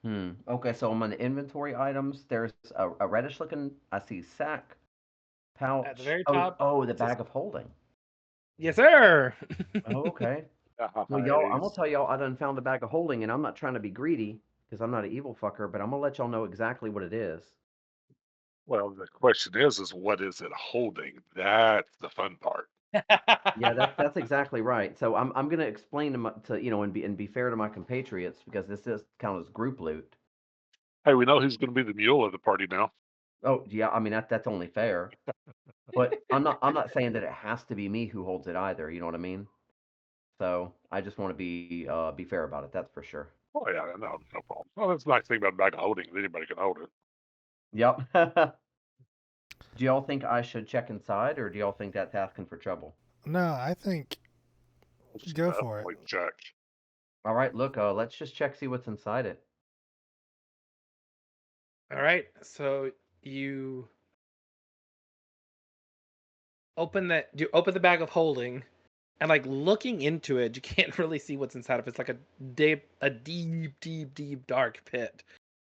Okay, so I'm on the inventory items. There's a reddish looking. I see sack, At the pouch. very Oh, top. the It's a, bag of holding. yes, sir. Oh, okay. Well, y'all, I'm gonna Nice. tell y'all I done found a bag of holding, and I'm not trying to be greedy because I'm not an evil fucker, but I'm gonna let y'all know exactly what it is. Well, the question is what is it holding? That's the fun part. Yeah, that's exactly right. So I'm gonna explain and be fair to my compatriots because this does count as group loot. Hey, we know who's going to be the mule of the party now. Oh yeah, I mean that's only fair. But I'm not saying that it has to be me who holds it either. You know what I mean? So I just want to be fair about it. That's for sure. Oh yeah, no problem. Well, that's the nice thing about a bag of holding. Anybody can hold it. Yep. Do y'all think I should check inside, or do y'all think that's asking for trouble? No, I think go for it. Definitely check. All right, look, let's just check, see what's inside it. All right, so you open the bag of holding, and like looking into it, you can't really see what's inside of it. It's like a deep dark pit,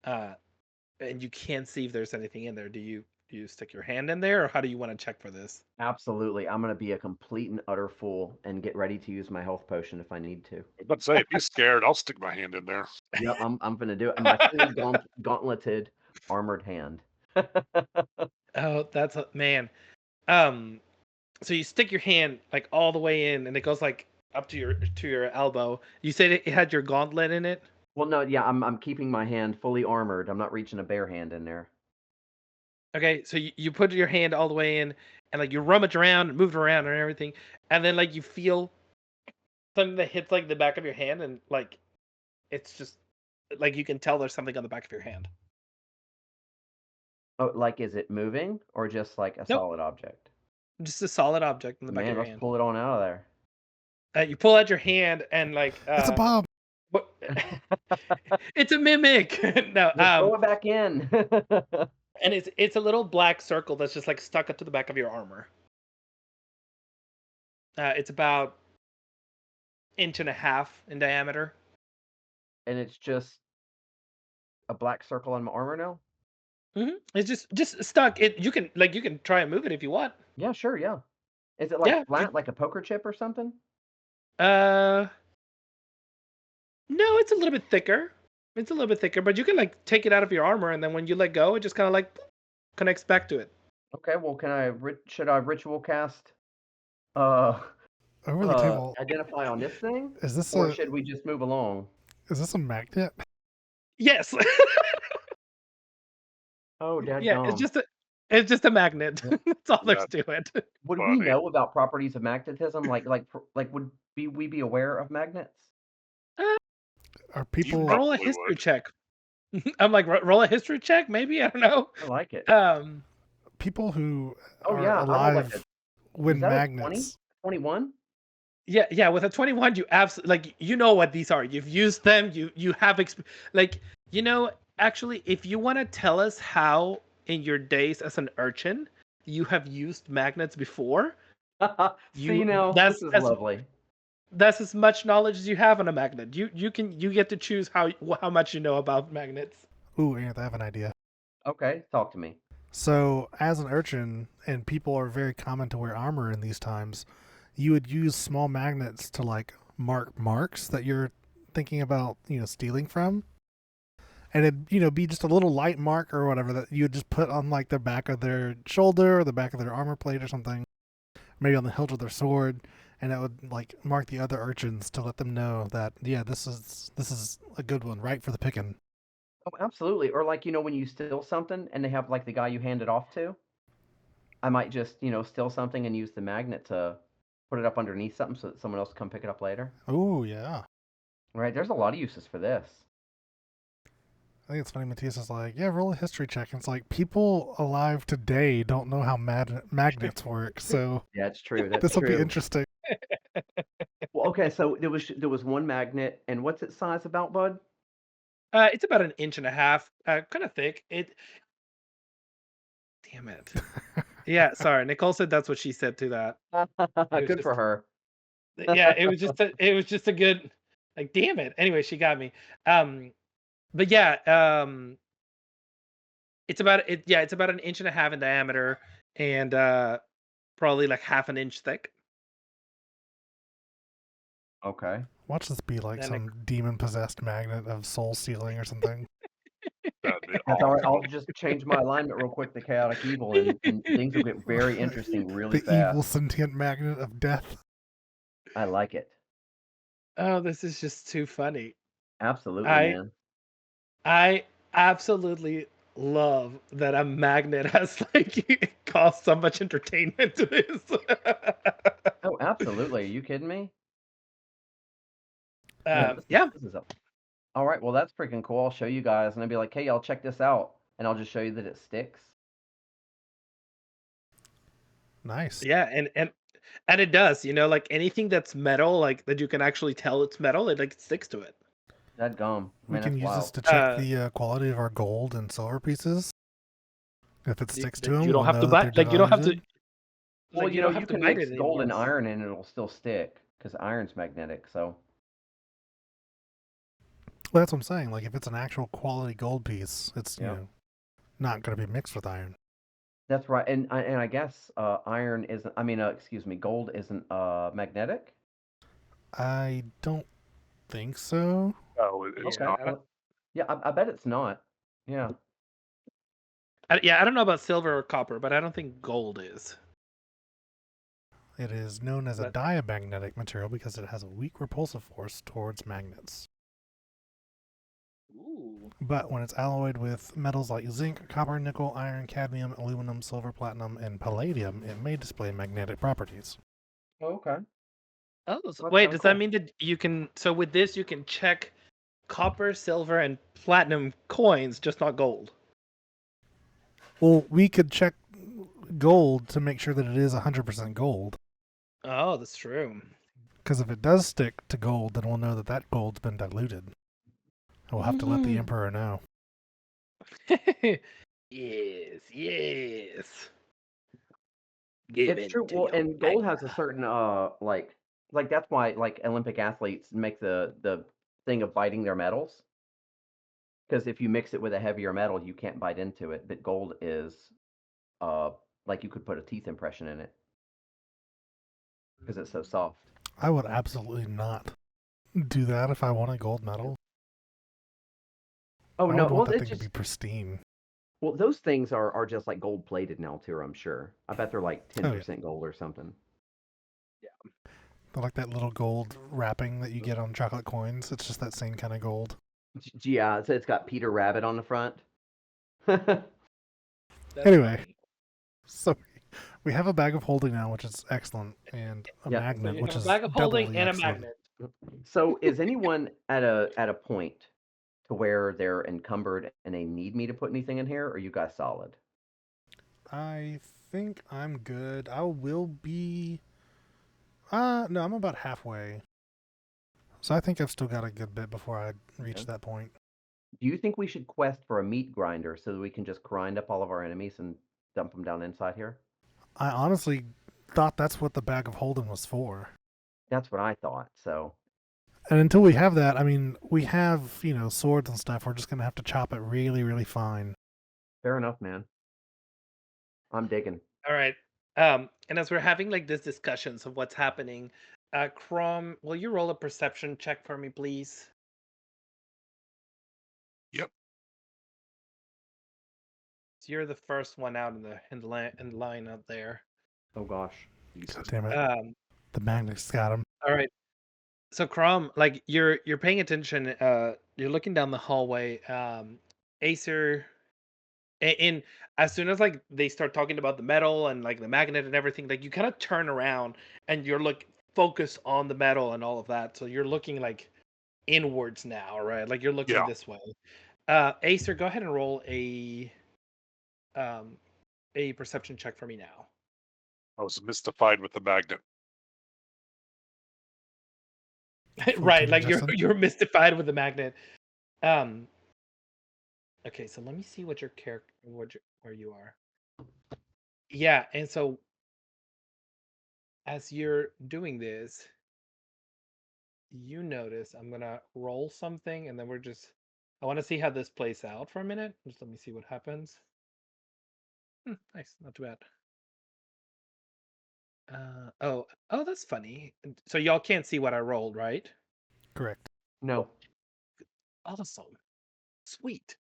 and you can't see if there's anything in there. Do you you stick your hand in there, or how do you want to check for this? Absolutely. I'm going to be a complete and utter fool and get ready to use my health potion if I need to. I was about to say, if he's scared, I'll stick my hand in there. Yep, I'm going to do it. And my fully gauntleted, armored hand. Oh, that's a man. Um, so you stick your hand like all the way in, and it goes like up to your elbow. You said it had your gauntlet in it. Well, no, yeah, I'm keeping my hand fully armored. I'm not reaching a bare hand in there. Okay, so you put your hand all the way in, and like you rummage around and move it around and everything, and then like you feel something that hits like the back of your hand, and like it's just like you can tell there's something on the back of your hand. Oh, like, is it moving or just like a Nope, solid object? just a solid object in the back Man, of your let's hand. pull it on out of there. You pull out your hand, and like It's a bomb. what? It's a mimic. No, Just throw it back in. and it's a little black circle that's just like stuck up to the back of your armor. It's about 1.5 inches in diameter. And it's just a black circle on my armor now? It's just stuck. You can try and move it if you want. Yeah, sure, yeah. Is it like Yeah. flat, like a poker chip or something? No, it's a little bit thicker. It's a little bit thicker, but you can like take it out of your armor, and then when you let go, it just kind of like connects back to it. Okay, well, should I ritual cast Over the table. identify on this thing? Is this Or a should we just move along? magnet? Yes. Oh, Yeah, dadgum. it's just a magnet. Yeah. That's all there's That's to it. Would we funny. know about properties of magnetism? Would we be aware of magnets? Are You people Roll a probably history would. check. I'm like, roll a history check, maybe? I don't know. I like it. people who Oh, are yeah, I rolled like alive is when that a 20? magnets? 21? Yeah. With a 21, you absolutely like you know what these are. You've used them. You have like actually, if you want to tell us how in your days as an urchin you have used magnets before, See, now, that's this is lovely. that's as much knowledge as you have on a magnet. You get to choose how much you know about magnets. Ooh, Anth, I have an idea. Okay, talk to me. So, as an urchin, and people are very common to wear armor in these times, you would use small magnets to like mark marks that you're thinking about, stealing from. And it'd, be just a little light mark or whatever that you would just put on like the back of their shoulder or the back of their armor plate or something, maybe on the hilt of their sword, and it would like mark the other urchins to let them know that this is a good one, right for the picking. Oh, absolutely. Or like, when you steal something and they have like the guy you hand it off to, I might just, steal something and use the magnet to put it up underneath something so that someone else can come pick it up later. Oh yeah. Right, there's a lot of uses for this. I think it's funny. Matthias like, yeah, roll a history check. And it's like people alive today don't know how magnets work, so Yeah, it's true. That's this will be true. interesting. Well, okay, so there was one magnet, and what's its size about, bud? It's about 1.5 inches, kind of thick. Damn it. Yeah, sorry. Nicole said that's what she said to that. was Good for just- her. Yeah, it was just a good like damn it. Anyway, she got me. But yeah, it's about 1.5 inches in diameter and probably like 1/2 inch thick. Okay. Watch this be like And some demon possessed magnet of soul stealing or something. That'd be That's all right. I'll awesome. just change my alignment real quick to chaotic evil, and things will get very interesting really The fast. evil sentient magnet of death. I like it. Oh, this is just too funny. Absolutely, I man. I absolutely love that a magnet has like caused so much entertainment to this. Oh, absolutely. Are you kidding me? Man, Yeah. this is all right. Well, that's freaking cool. I'll show you guys, and I'll be like, "Hey, y'all, check this out," and I'll just show you that it sticks. Nice. Yeah, and it does, like anything that's metal, like that you can actually tell it's metal, it like sticks to it. That gum, We man, can that's use wild. this to check the quality of our gold and silver pieces. If it sticks to them, You don't we'll have to know buy that they're like you don't have to deposited. Well, like you don't have you to can bite mix it gold and anymore. iron in, and it'll still stick because iron's magnetic. So Well, that's what I'm saying. Like if it's an actual quality gold piece, it's Yeah. not going to be mixed with iron. That's right, and I guess iron isn't. I mean, excuse me, gold isn't magnetic. I don't think so. Oh, it's Okay, not. yeah, I bet it's not. Yeah, Yeah, I don't know about silver or copper, but I don't think gold is. It is known as a But diamagnetic material because it has a weak repulsive force towards magnets. ooh. But when it's alloyed with metals like zinc, copper, nickel, iron, cadmium, aluminum, silver, platinum, and palladium, it may display magnetic properties. okay. Oh, That's wait, kinda does cool. that mean that you can? So with this, you can check copper, silver, and platinum coins, just not gold. Well, we could check gold to make sure that it is 100% gold. Oh, that's true. Because if it does stick to gold, then we'll know that that gold's been diluted. We'll have to let the emperor know. Yes, yes. It's true. Well, and gold has a certain like that's why like Olympic athletes make the thing of biting their metals because if you mix it with a heavier metal, you can't bite into it. But gold is uh like you could put a teeth impression in it because it's so soft. I would absolutely not do that if I want a gold medal. Oh I no, would well want that it's thing to be just pristine. well those things are just like gold plated now too. I'm sure. I bet they're like Oh, yeah. 10% gold or something. They're like that little gold wrapping that you get on chocolate coins. It's just that same kind of gold. Yeah, it's got Peter Rabbit on the front. That's Anyway. funny. So we have a bag of holding now, which is excellent, and a Yeah. So magnet, you which have a is bag of holding doubly and a excellent. magnet. So is anyone at a point to where they're encumbered and they need me to put anything in here, or are you guys solid? I think I'm good. I will be. No, I'm about halfway. So I think I've still got a good bit before I reach Okay. that point. Do you think we should quest for a meat grinder so that we can just grind up all of our enemies and dump them down inside here? I honestly thought that's what the bag of holding was for. That's what I thought. So And until we have that, I mean, we have, swords and stuff. We're just going to have to chop it really, really fine. fair enough, man. I'm digging. All right. And as we're having like this discussions of what's happening, Crom, will you roll a perception check for me, please? Yep. So you're the first one out in the line out there. Oh gosh. God damn it. Um, The magnet's got him. all right. So Crom, like you're paying attention. You're looking down the hallway. Acer, and as soon as like they start talking about the metal and like the magnet and everything, like you kind of turn around and you're like focused on the metal and all of that. So you're looking like inwards now, right? Like you're looking Yeah. this way. Acer, go ahead and roll a perception check for me now. I was mystified with the magnet. Right, 14, like Justin. you're mystified with the magnet. Um okay, so let me see what your character where you are. Yeah, and so as you're doing this, you notice I'm gonna roll something and then I want to see how this plays out for a minute. Just let me see what happens. Nice, not too bad. Oh, that's funny. So y'all can't see what I rolled, right? Correct. No. Awesome. Sweet.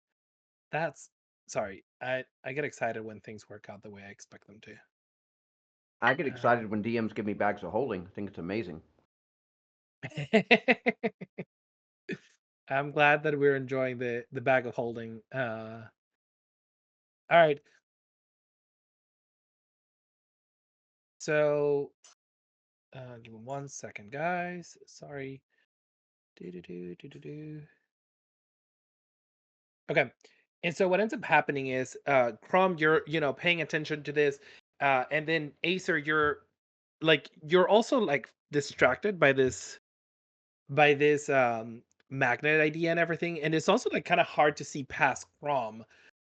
That's sorry. I get excited when things work out the way I expect them to. I get excited when DMs give me bags of holding. I think it's amazing. I'm glad that we're enjoying the bag of holding. All right. So, give me 1 second, guys. Sorry. Do. Okay. And so what ends up happening is, Crom, you're paying attention to this, and then Acer, you're also like distracted by this magnet idea and everything, and it's also like kind of hard to see past Crom.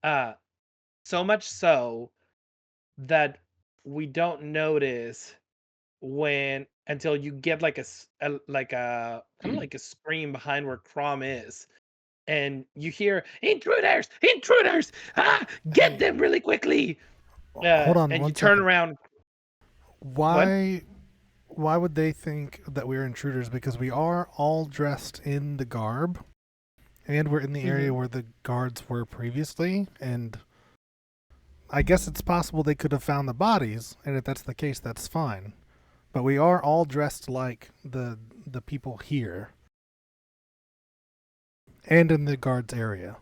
Uh, so much so that we don't notice when until you get like like a kind of like a scream behind where Crom is, and you hear intruders, intruders! Ah, get them really quickly! Hold on and you one turn second. around. Why would they think that we're intruders? Because we are all dressed in the garb, and we're in the area where the guards were previously, and I guess it's possible they could have found the bodies, and if that's the case, that's fine. But we are all dressed like the people here, and in the guards area.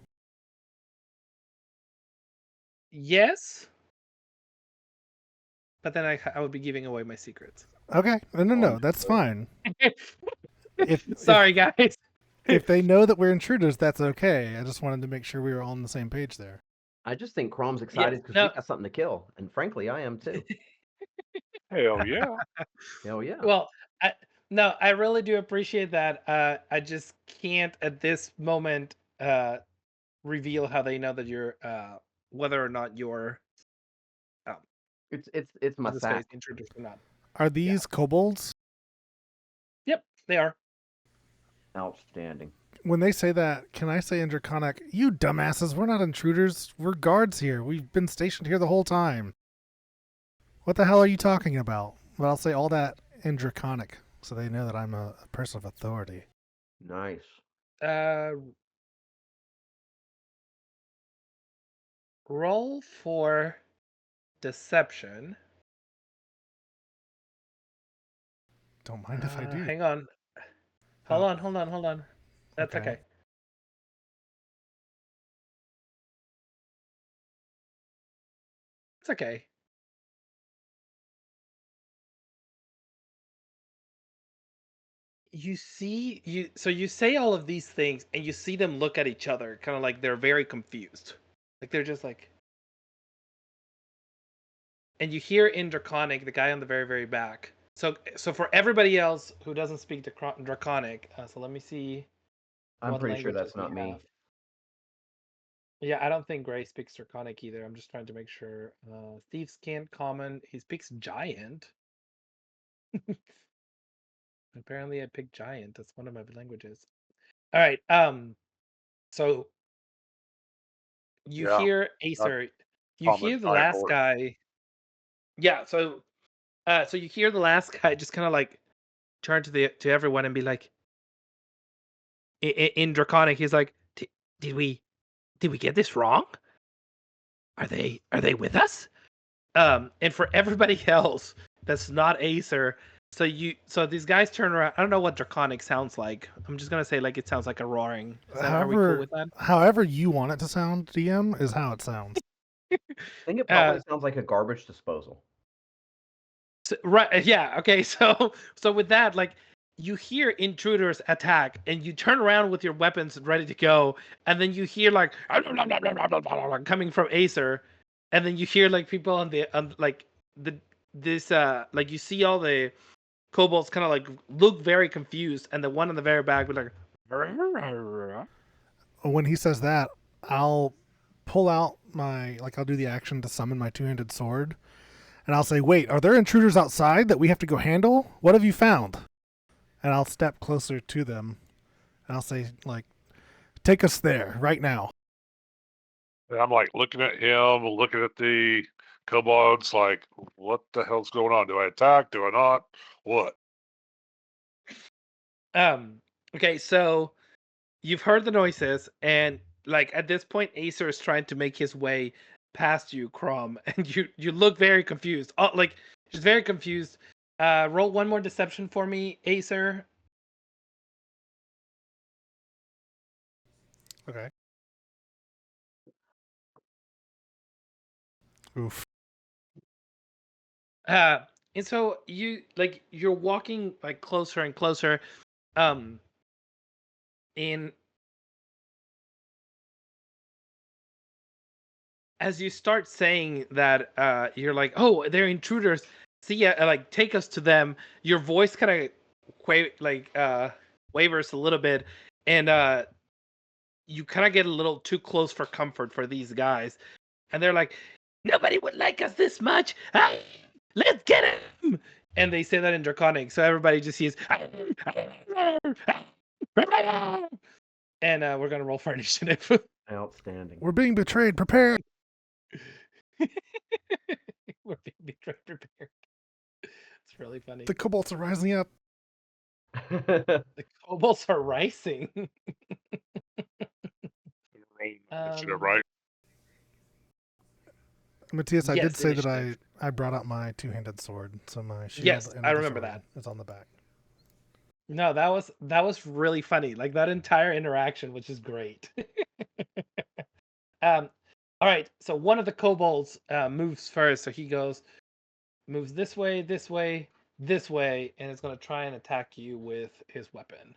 Yes, but then I would be giving away my secrets. Okay, no, that's fine. Sorry, guys. If they know that we're intruders, that's okay. I just wanted to make sure we were all on the same page there. I just think Crom's excited because we got something to kill, and frankly, I am too. Hell yeah. Hell yeah. Well, I really do appreciate that. I just can't at this moment reveal how they know that you're whether or not you're It's my sack. intruders or not. Are these kobolds? Yep, they are. Outstanding. When they say that, can I say in Draconic, you dumbasses, we're not intruders, we're guards here. We've been stationed here the whole time. What the hell are you talking about? But I'll say all that in Draconic, so they know that I'm a person of authority. Nice. Roll for deception. Don't mind if I do. Hang on. Hold on. That's okay. It's okay. You say all of these things and you see them look at each other kind of like they're very confused. Like they're just like, and you hear in Draconic, the guy on the very, very back. So for everybody else who doesn't speak Draconic, so let me see. I'm pretty sure that's not me. Yeah, I don't think Gray speaks Draconic either. I'm just trying to make sure. Thieves can't common. He speaks Giant. Apparently I picked Giant. That's one of my languages. All right. So you hear Acer. You hear the last guy. Yeah, so you hear the last guy just kind of like turn to everyone and be like, in Draconic, he's like, did we get this wrong? Are they with us? And for everybody else that's not Acer, so these guys turn around. I don't know what Draconic sounds like. I'm just gonna say like it sounds like a roaring. Are we cool with that? However you want it to sound, DM, is how it sounds. I think it probably sounds like a garbage disposal. So, right? Yeah. Okay. So with that, like you hear intruders attack, and you turn around with your weapons ready to go, and then you hear like coming from Acer, and then you hear like people on like you see all the kobolds kind of like look very confused, and the one on the very back would like. When he says that, I'll pull out I'll do the action to summon my two-handed sword, and I'll say, wait, are there intruders outside that we have to go handle? What have you found? And I'll step closer to them, and I'll say, like, take us there right now. And I'm like looking at him, looking at the kobolds, like, what the hell's going on? Do I attack? Do I not? What? Okay, so you've heard the noises, and like at this point, Acer is trying to make his way past you, Crom, and you look very confused. Oh, like just very confused. Roll one more deception for me, Acer. Okay. Oof. And so you're walking like closer and closer, in as you start saying that, you're like, oh, they're intruders. See ya, like take us to them. Your voice kind of wavers a little bit, and you kind of get a little too close for comfort for these guys, and they're like, nobody would like us this much. Ah, let's get him. And they say that in Draconic, so everybody just sees. And we're gonna roll for initiative. Outstanding. We're being betrayed. Prepare. We're being betrayed prepared. It's really funny. The kobolds are rising up. The kobolds are rising. Initiative, right? Matthias, I did Yes, say that initiative. I brought out my two-handed sword, so my shield Yes, and I the remember sword that. is on the back. No, that was really funny. Like that entire interaction, which is great. All right. So one of the kobolds moves first. So he moves this way, this way, this way, and is going to try and attack you with his weapon.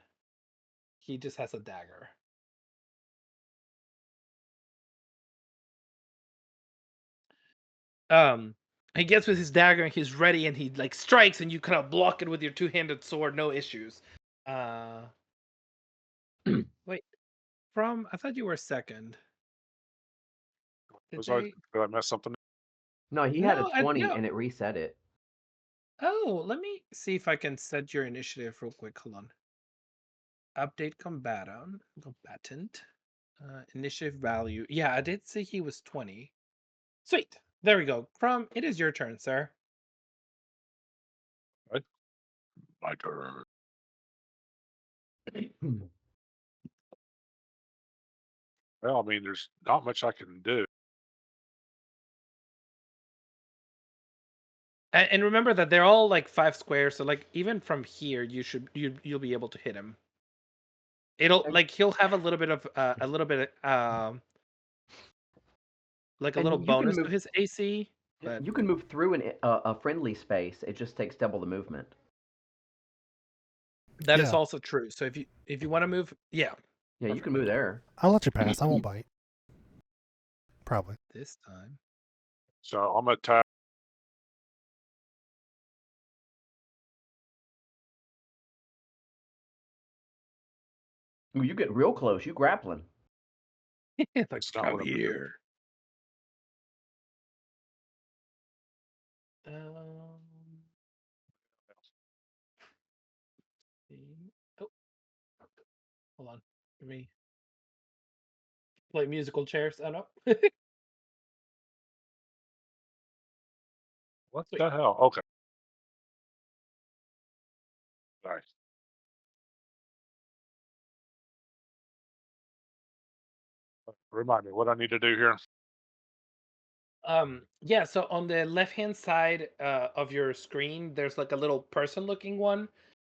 He just has a dagger. He gets with his dagger and he's ready, and he like strikes, and you kind of block it with your two-handed sword, no issues. Wait, I thought you were second. Did I mess something? No, he had a No, 20 no. and it reset it. Oh, let me see if I can set your initiative real quick. Hold on. Update combatant. Initiative value. Yeah, I did see he was 20. Sweet. There we go. Crum, it is your turn, sir. My turn. Well, I mean, there's not much I can do. And remember that they're all like 5 squares, so like even from here you'll be able to hit him. It'll like he'll have a little bit of like a And little you can bonus to move. his AC, but You can move through a friendly space. It just takes double the movement. that is Yeah. also true. So if you want to move, yeah. Yeah, you can move there. I'll let you pass. I won't bite. Probably. This time. So I'm gonna attack. Ooh, you get real close. You grappling. Like, It's not come what I'm gonna do. here. Oh, hold on. Let me play musical chairs. Oh no. What Sweet. the hell? Okay. Nice. Remind me what I need to do here. Yeah, so on the left-hand side of your screen, there's like a little person-looking one.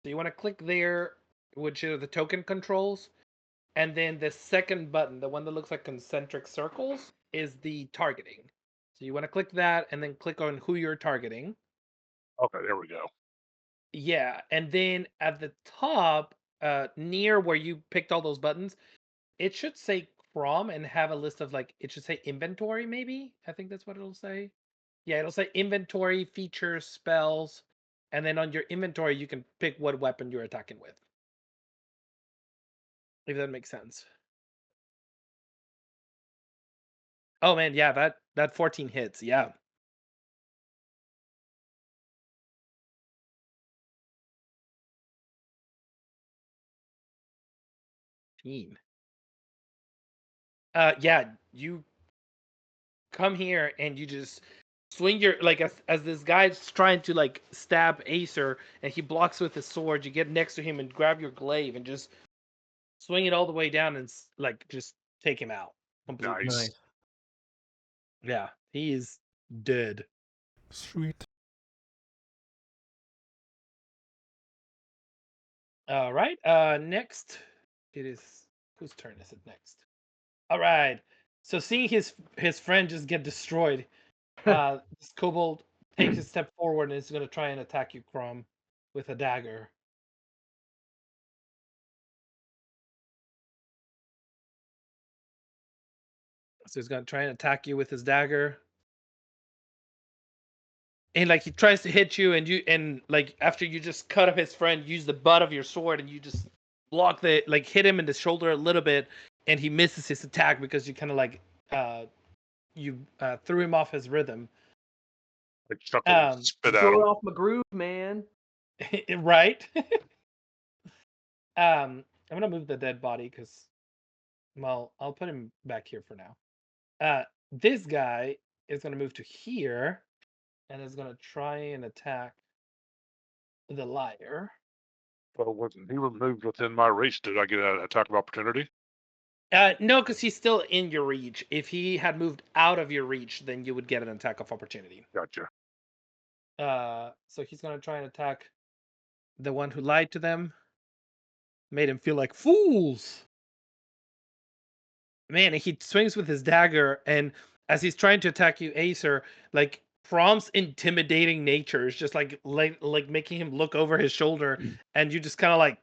So you want to click there, which are the token controls, and then the second button, the one that looks like concentric circles, is the targeting. So you want to click that and then click on who you're targeting. Okay, there we go. Yeah, and then at the top, near where you picked all those buttons, it should say Chrome and have a list of like it should say inventory, maybe. I think that's what it'll say. Yeah, it'll say inventory, features, spells, and then on your inventory you can pick what weapon you're attacking with. If that makes sense. Oh man, yeah, that 14 hits, yeah. Yeah, you come here and you just swing your like as this guy's trying to like stab Acer and he blocks with his sword, you get next to him and grab your glaive and just swing it all the way down and like just take him out completely. Nice. Nice. Yeah, he is dead. Sweet. All right. Next, it is whose turn is it next? All right. So seeing his friend just get destroyed, this kobold takes a step forward and is going to try and attack you, Crom, with a dagger. So he's going to try and attack you with his dagger. And like he tries to hit you, and like after you just cut up his friend, use the butt of your sword and you just block hit him in the shoulder a little bit, and he misses his attack because you kind of like you threw him off his rhythm. Like chuckle, spit at him. Throw off my groove, man. Right. I'm gonna move the dead body because, well, I'll put him back here for now. This guy is gonna move to here, and is gonna try and attack the liar. Well, wasn't he removed within my reach? Did I get an attack of opportunity? No, because he's still in your reach. If he had moved out of your reach, then you would get an attack of opportunity. Gotcha. So he's gonna try and attack the one who lied to them, made him feel like fools. Man, and he swings with his dagger, and as he's trying to attack you, Acer, like From's intimidating nature is just like making him look over his shoulder, and you just kind of like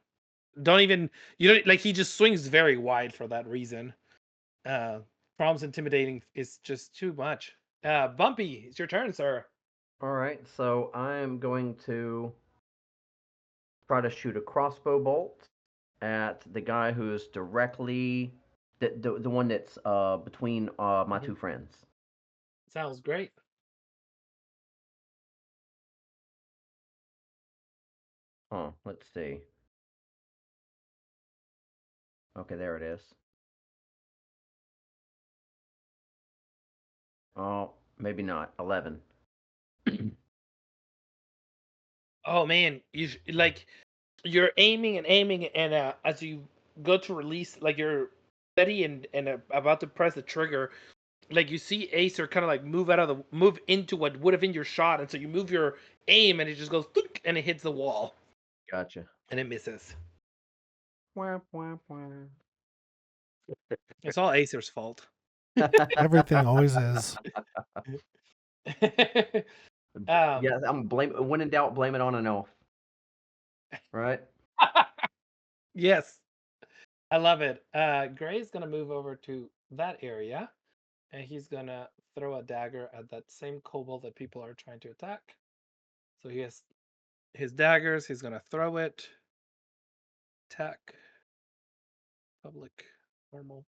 don't even you don't like he just swings very wide for that reason. From's intimidating is just too much. Bumpy, it's your turn, sir. All right, so I'm going to try to shoot a crossbow bolt at the guy who's directly the one that's between my two friends. Sounds great. Let's see. Okay, there it is. Oh, maybe not. 11. Oh man, like you're aiming and aiming, and as you go to release, like you're steady and about to press the trigger, like you see Acer kind of like move into what would have been your shot, and so you move your aim, and it just goes thunk, and it hits the wall, Gotcha. and it misses. Wah, wah, wah. It's all Acer's fault. Everything always is. Yeah, I'm when in doubt, blame it on an elf. Right? Yes, I love it. Gray's gonna move over to that area, and he's gonna throw a dagger at that same kobold that people are trying to attack. So he has his daggers. He's gonna throw it. Attack. Public. Normal.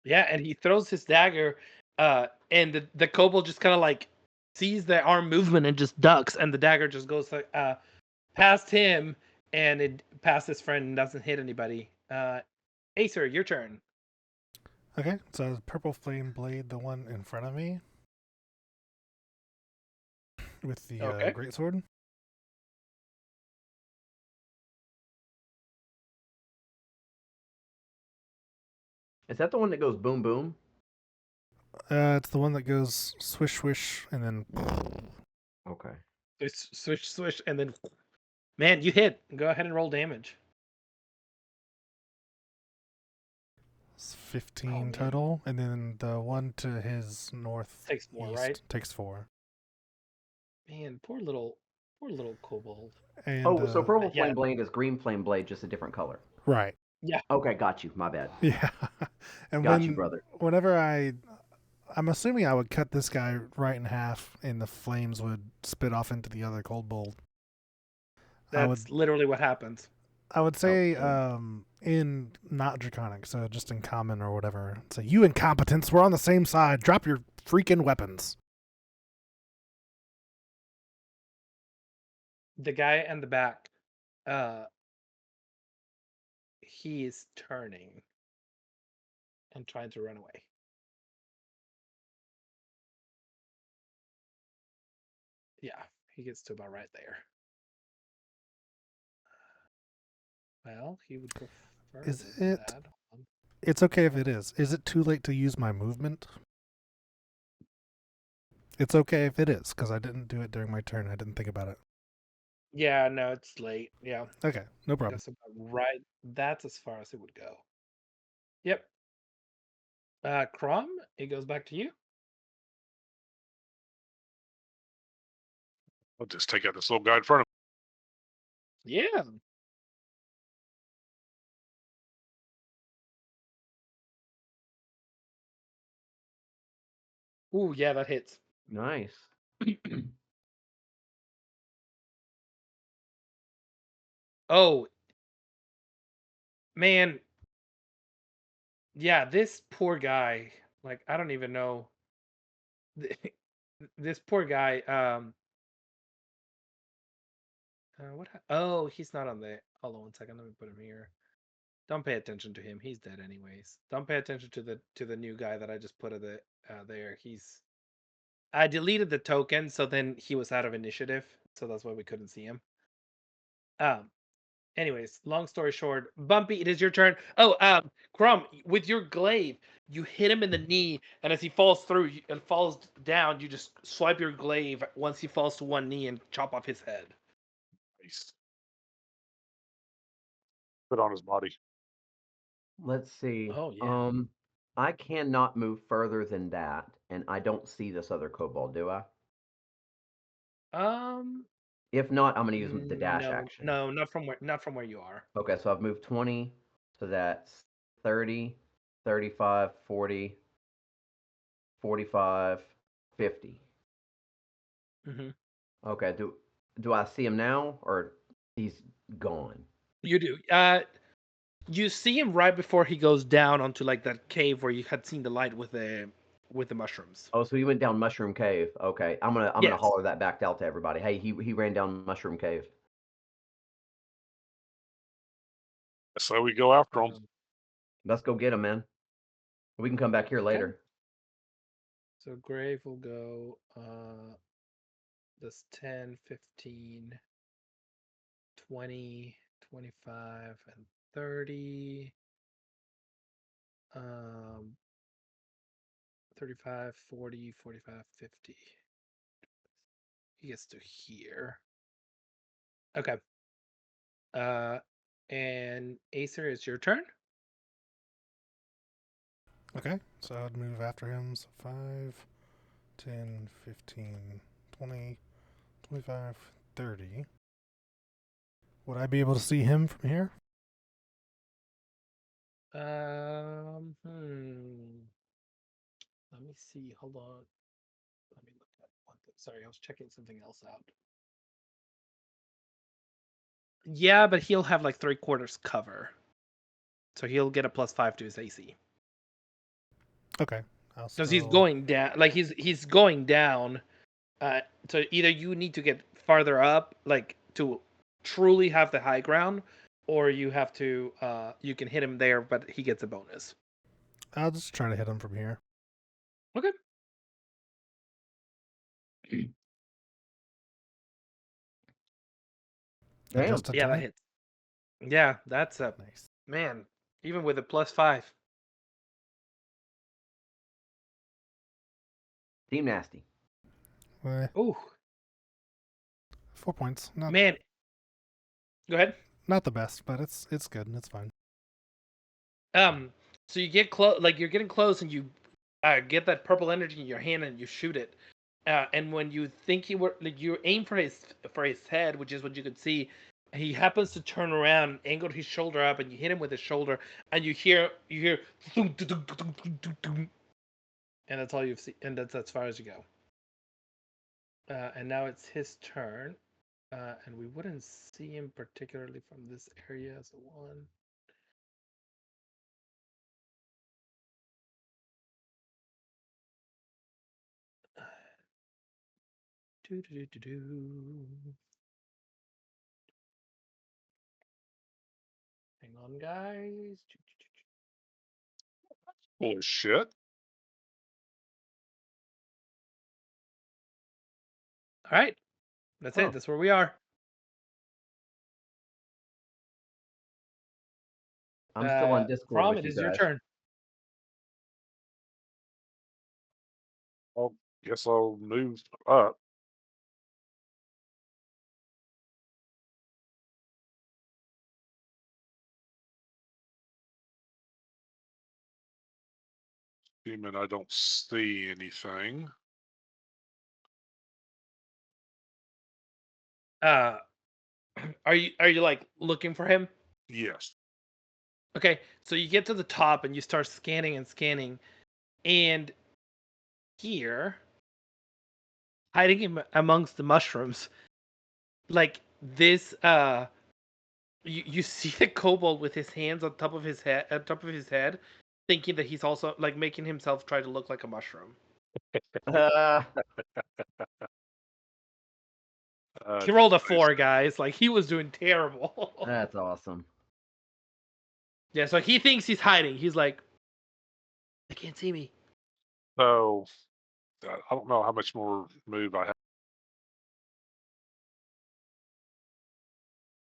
Yeah, and he throws his dagger, and the kobold just kind of like sees the arm movement and just ducks, and the dagger just goes past him, and it past his friend and doesn't hit anybody. Acer, your turn. Okay, so purple flame blade, the one in front of me, with the Okay. greatsword. Is that the one that goes boom boom? It's the one that goes swish swish and then Okay. Swish, swish, and then, man, you hit. Go ahead and roll damage. it's 15 man. total, and then the one to his north Takes more, east right? takes 4. Man, poor little kobold. And, Oh, so purple yeah. flame blade is green flame blade, just a different color. right. Okay, got you. My bad. Yeah. And Got you, brother. whenever I'm assuming I would cut this guy right in half, and the flames would spit off into the other cold bolt. That's literally what happens. I would say Okay. in not draconic, so just in common or whatever. So you incompetents, we're on the same side. Drop your freaking weapons. The guy in the back, he is turning and trying to run away. Yeah, he gets to about right there. Well, he would prefer Is to do it- that. It's okay if it is. Is it too late to use my movement? It's okay if it is, because I didn't do it during my turn. I didn't think about it. Yeah, no, it's late. Yeah, Okay, no problem. that's about right. That's as far as it would go. Yep. Crom, it goes back to you. I'll just take out this little guy in front of Yeah. Ooh, yeah, that hits. Nice. Oh, man. Yeah, this poor guy. Like, I don't even know. This poor guy. What? Oh, he's not on the. Hold on one second. Let me put him here. Don't pay attention to him. He's dead anyways. Don't pay attention to the new guy that I just put there. I deleted the token, so then he was out of initiative, so that's why we couldn't see him. Anyways, long story short, Bumpy, it is your turn. Oh, Crumb, with your glaive, you hit him in the knee, and as he falls through and falls down, you just swipe your glaive once he falls to one knee and chop off his head. Nice. Put on his body. Let's see. Oh, yeah. I cannot move further than that, and I don't see this other kobold, do I? If not, I'm going to use the dash action. No, not from where you are. Okay, so I've moved 20, so that's 30, 35, 40, 45, 50. Mm-hmm. Okay, do I see him now, or he's gone? You do. You see him right before he goes down onto like that cave where you had seen the light with the mushrooms. Oh, so he went down Mushroom Cave. Okay, I'm gonna Yes. holler that back out to everybody. Hey, he ran down Mushroom Cave. So we go after him. Let's go get him, man. We can come back here later. So Grave will go this 10, 15, 20, 25, and 30. 35, 40, 45, 50. He gets to here. Okay. And Acer, it's your turn. Okay, so I'd move after him. So 5, 10, 15, 20, 25, 30. Would I be able to see him from here? Let me see. Hold on. Let me look at one thing. Sorry, I was checking something else out. Yeah, but he'll have like 3/4 cover. So he'll get a +5 to his AC. Okay. Because he's going down. Like he's going down. So either you need to get farther up, like to truly have the high ground, or you have to you can hit him there, but he gets a bonus. I'll just try to hit him from here. Okay. Damn. Just a Yeah, 20? that hits. Yeah, that's a Nice. man. Even with a +5. Team Nasty. Ooh, 4 points. Not, man. Go ahead. not the best, but it's good. It's fine. So you get close, like you're getting close, and you get that purple energy in your hand, and you shoot it. And when you think you aim for his head, which is what you could see, he happens to turn around, and angle his shoulder up, and you hit him with his shoulder, and you hear, thum, thum, thum, thum, thum, thum. And that's all you've seen, and that's as far as you go. And now it's his turn, and we wouldn't see him particularly from this area as a one. Hang on, guys. Holy shit. All right. That's it. That's where we are. I'm still on Discord Crom, with it you is your guys. turn. Well, guess I'll move up. Assuming I don't see anything. Are you like looking for him? Yes. Okay, so you get to the top and you start scanning and scanning, and here, hiding him amongst the mushrooms, like this, you see the kobold with his hands on top of his head, thinking that he's also like making himself try to look like a mushroom. He rolled a 4, guys. Like he was doing terrible. That's awesome. Yeah, so he thinks he's hiding. He's like, they can't see me. So I don't know how much more move I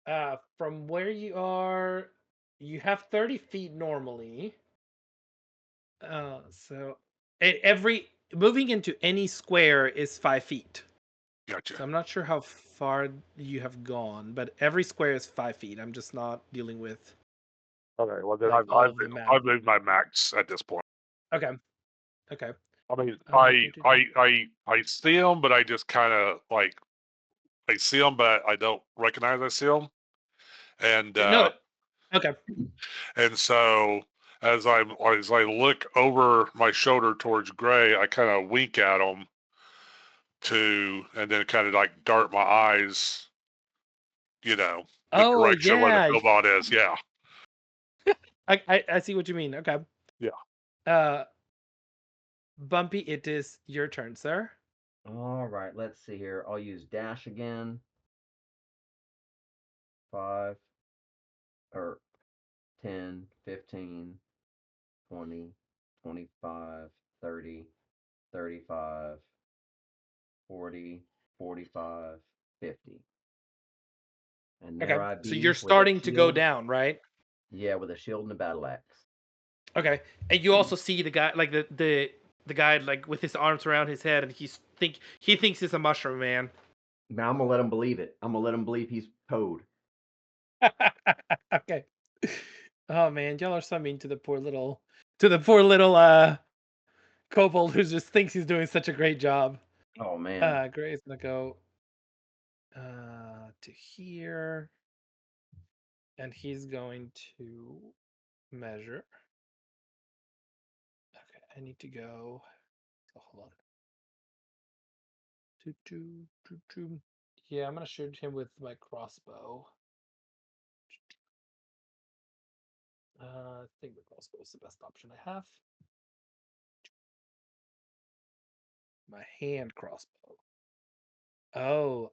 have. From where you are, you have 30 feet normally. So every moving into any square is 5 feet. Gotcha. So I'm not sure how far you have gone, but every square is 5 feet. I'm just not dealing with Okay, well then like all of the map. I've moved my max at this point. Okay. Okay. I mean, do, do, do. I see them, but I just kind of like I see them, but I don't recognize I see them, and No. Okay. and so as I look over my shoulder towards Gray, I kind of wink at him and then kind of like dart my eyes, the Oh direction where the yeah. cobalt is. Yeah, I see what you mean. Okay. yeah. Uh Bumpy, it is your turn, sir. All right, let's see here. I'll use dash again. 5 or 10, 15, 20, 25, 30, 35, 40, 45, 50. And there Okay. I So be you're with a starting to go shield. down, right? Yeah, with a shield and a battle axe. Okay. And you also see the guy like the guy like with his arms around his head and he thinks it's a mushroom man. Now I'm gonna let him believe it. I'm gonna let him believe he's Toad. Okay. Oh man, y'all are so mean to the poor little kobold who just thinks he's doing such a great job. Oh man. Gray's gonna go to here. And he's going to measure. Okay, I need to go. Oh, hold on. Yeah, I'm gonna shoot him with my crossbow. I think the crossbow is the best option I have. My hand crossbow. Oh.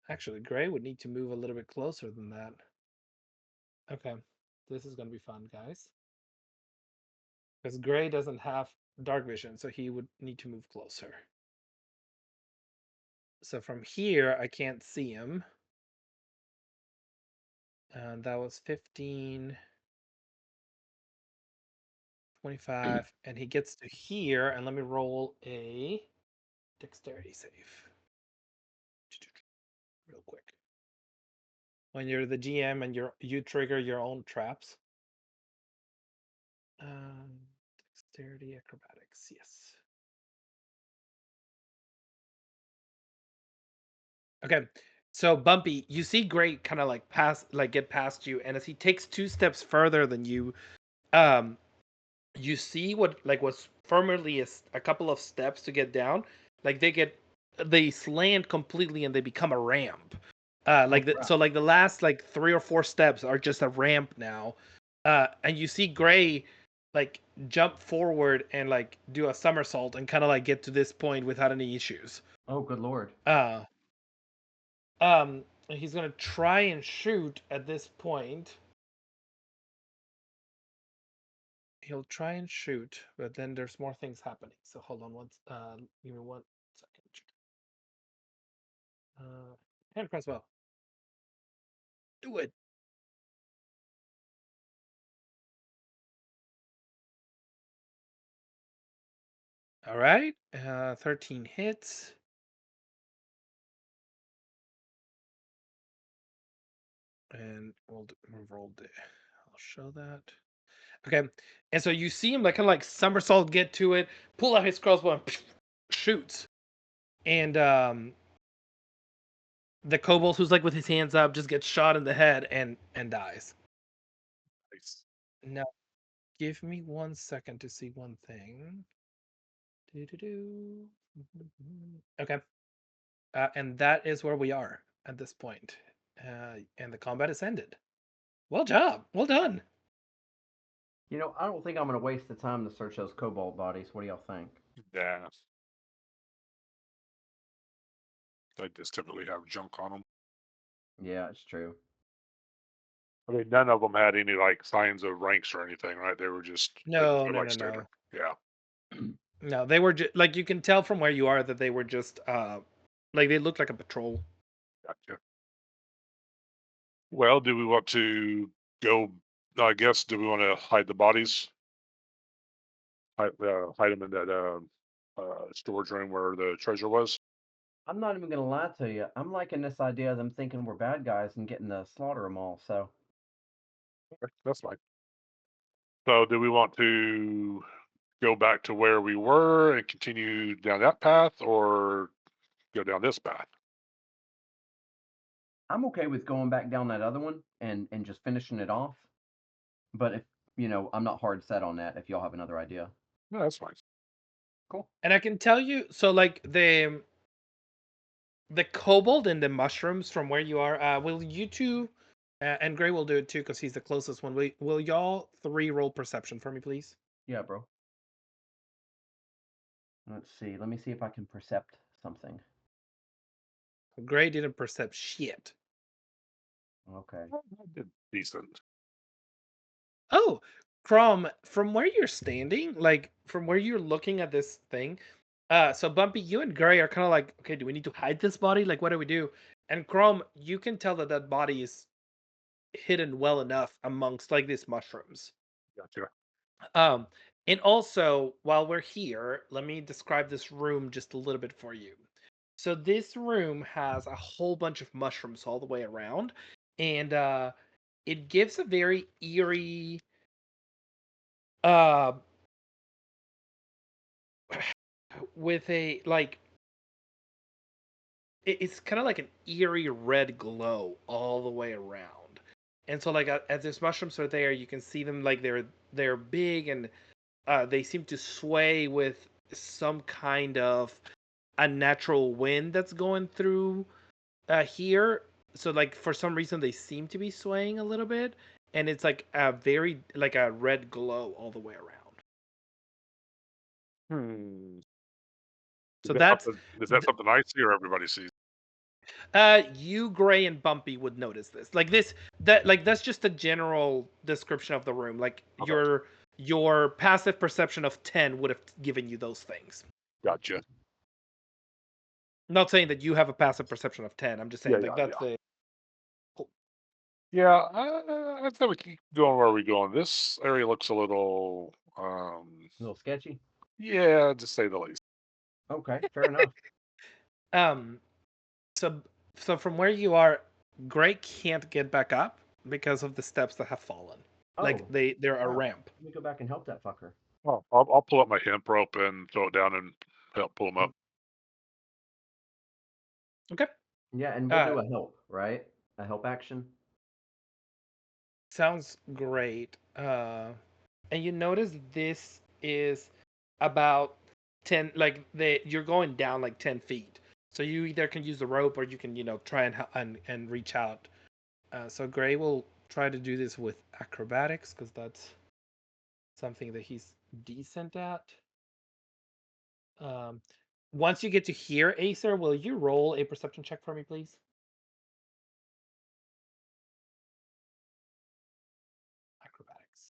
Actually, Gray would need to move a little bit closer than that. Okay. This is gonna be fun, guys. Because Gray doesn't have dark vision, so he would need to move closer. So from here, I can't see him. And that was 15, 25, and he gets to here, and let me roll a dexterity save. Real quick. When you're the GM and you trigger your own traps. Dexterity, acrobatics, yes. Okay, so Bumpy, you see Gray kind of like get past you, and as he takes 2 steps further than you, you see what was formerly a couple of steps to get down, like they slant completely and they become a ramp. So like the last like 3 or 4 steps are just a ramp now. And you see Gray like jump forward and like do a somersault and kind of like get to this point without any issues. Oh, good lord. He's gonna try and shoot at this point. He'll try and shoot, but then there's more things happening. So hold on give me 1 second. Hand crossbow. Do it. All right. 13 hits. And we'll roll it. I'll show that. Okay. And so you see him like kind of like somersault, get to it, pull out his crossbow and shoots. And the kobold who's like with his hands up just gets shot in the head and dies. Nice. Now, give me 1 second to see one thing. Okay. And that is where we are at this point. And the combat is ended. Well job. Well done. I don't think I'm gonna waste the time to search those cobalt bodies. What do y'all think? Yeah. They just typically have junk on them. Yeah, it's true. I mean, none of them had any like signs of ranks or anything, right? They just No, were no, like no, standard. no. Yeah. No, they were just like you can tell from where you are that they were just like they looked like a patrol. Gotcha. Well, do we want to go? I guess do we want to hide the bodies? Hide them in that storage room where the treasure was. I'm not even gonna lie to you. I'm liking this idea of them thinking we're bad guys and getting to slaughter them all. So Okay, that's fine. So, do we want to go back to where we were and continue down that path, or go down this path? I'm okay with going back down that other one and just finishing it off. But if I'm not hard set on that. If y'all have another idea, No, that's fine. cool. And I can tell you, so like the kobold and the mushrooms from where you are, will you two, and Gray will do it too because he's the closest one. Will y'all three roll perception for me, please? Yeah, bro. Let's see. Let me see if I can percept something. Gray didn't perceive shit. Okay. I did decent. Oh, from where you're standing, like from where you're looking at this thing, so Bumpy, you and Gray are kind of like, okay, do we need to hide this body? Like, what do we do? And Chrome, you can tell that that body is hidden well enough amongst like these mushrooms. Gotcha. Um, and also, while we're here, let me describe this room just a little bit for you. So this room has a whole bunch of mushrooms all the way around, and it gives a very eerie uh with a like it's kind of like an eerie red glow all the way around. And so like as these mushrooms are there, you can see them like they're big and they seem to sway with some kind of unnatural wind that's going through here. So like for some reason they seem to be swaying a little bit, and it's like a very like a red glow all the way around. Hmm. So that's Is that something I see or everybody sees? you, Gray, and Bumpy would notice this. Like this, that like that's just a general description of the room. Like Okay. your passive perception of 10 would have given you those things. Gotcha. I'm not saying that you have a passive perception of 10. I'm just saying Yeah, like yeah, that's yeah. the Yeah, I think we keep going where we're going. This area looks a little, A little sketchy. yeah, to say the least. Okay, fair enough. um so so from where you are, Gray can't get back up because of the steps that have fallen. Like Oh, they're a crap. ramp. Let me go back and help that fucker. Oh, I'll pull up my hemp rope and throw it down and help pull them up. Okay. Yeah, and we'll do a help, right? A help action. Sounds great. And you notice this is about 10, like you're going down like 10 feet. So you either can use the rope or you can, try and reach out. So Gray will try to do this with acrobatics because that's something that he's decent at. Um, Once you get to here, Acer, will you roll a perception check for me, please? Acrobatics.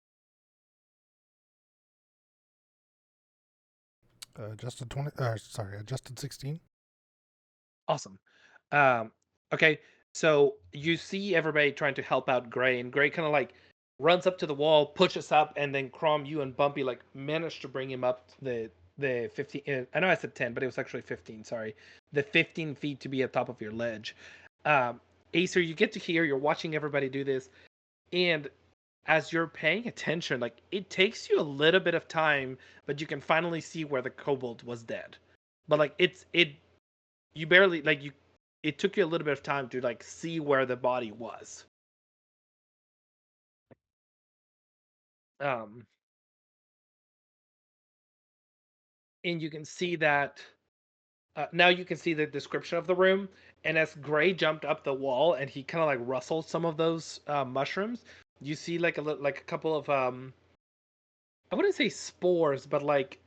Adjusted 20. Sorry, adjusted 16. Awesome. Um, okay, so you see everybody trying to help out Gray, and Gray kind of like runs up to the wall, pushes up, and then Crom, you and Bumpy like manage to bring him up to the 15. I know I said 10, but it was actually 15. Sorry, the 15 feet to be at top of your ledge. Um, Acer, you get to hear. You're watching everybody do this, and as you're paying attention, like it takes you a little bit of time, but you can finally see where the kobold was dead. But like it you barely like you it took you a little bit of time to like see where the body was. um and you can see that now you can see the description of the room, and as Gray jumped up the wall and he kind of like rustled some of those mushrooms, you see like like a couple of I wouldn't say spores, but like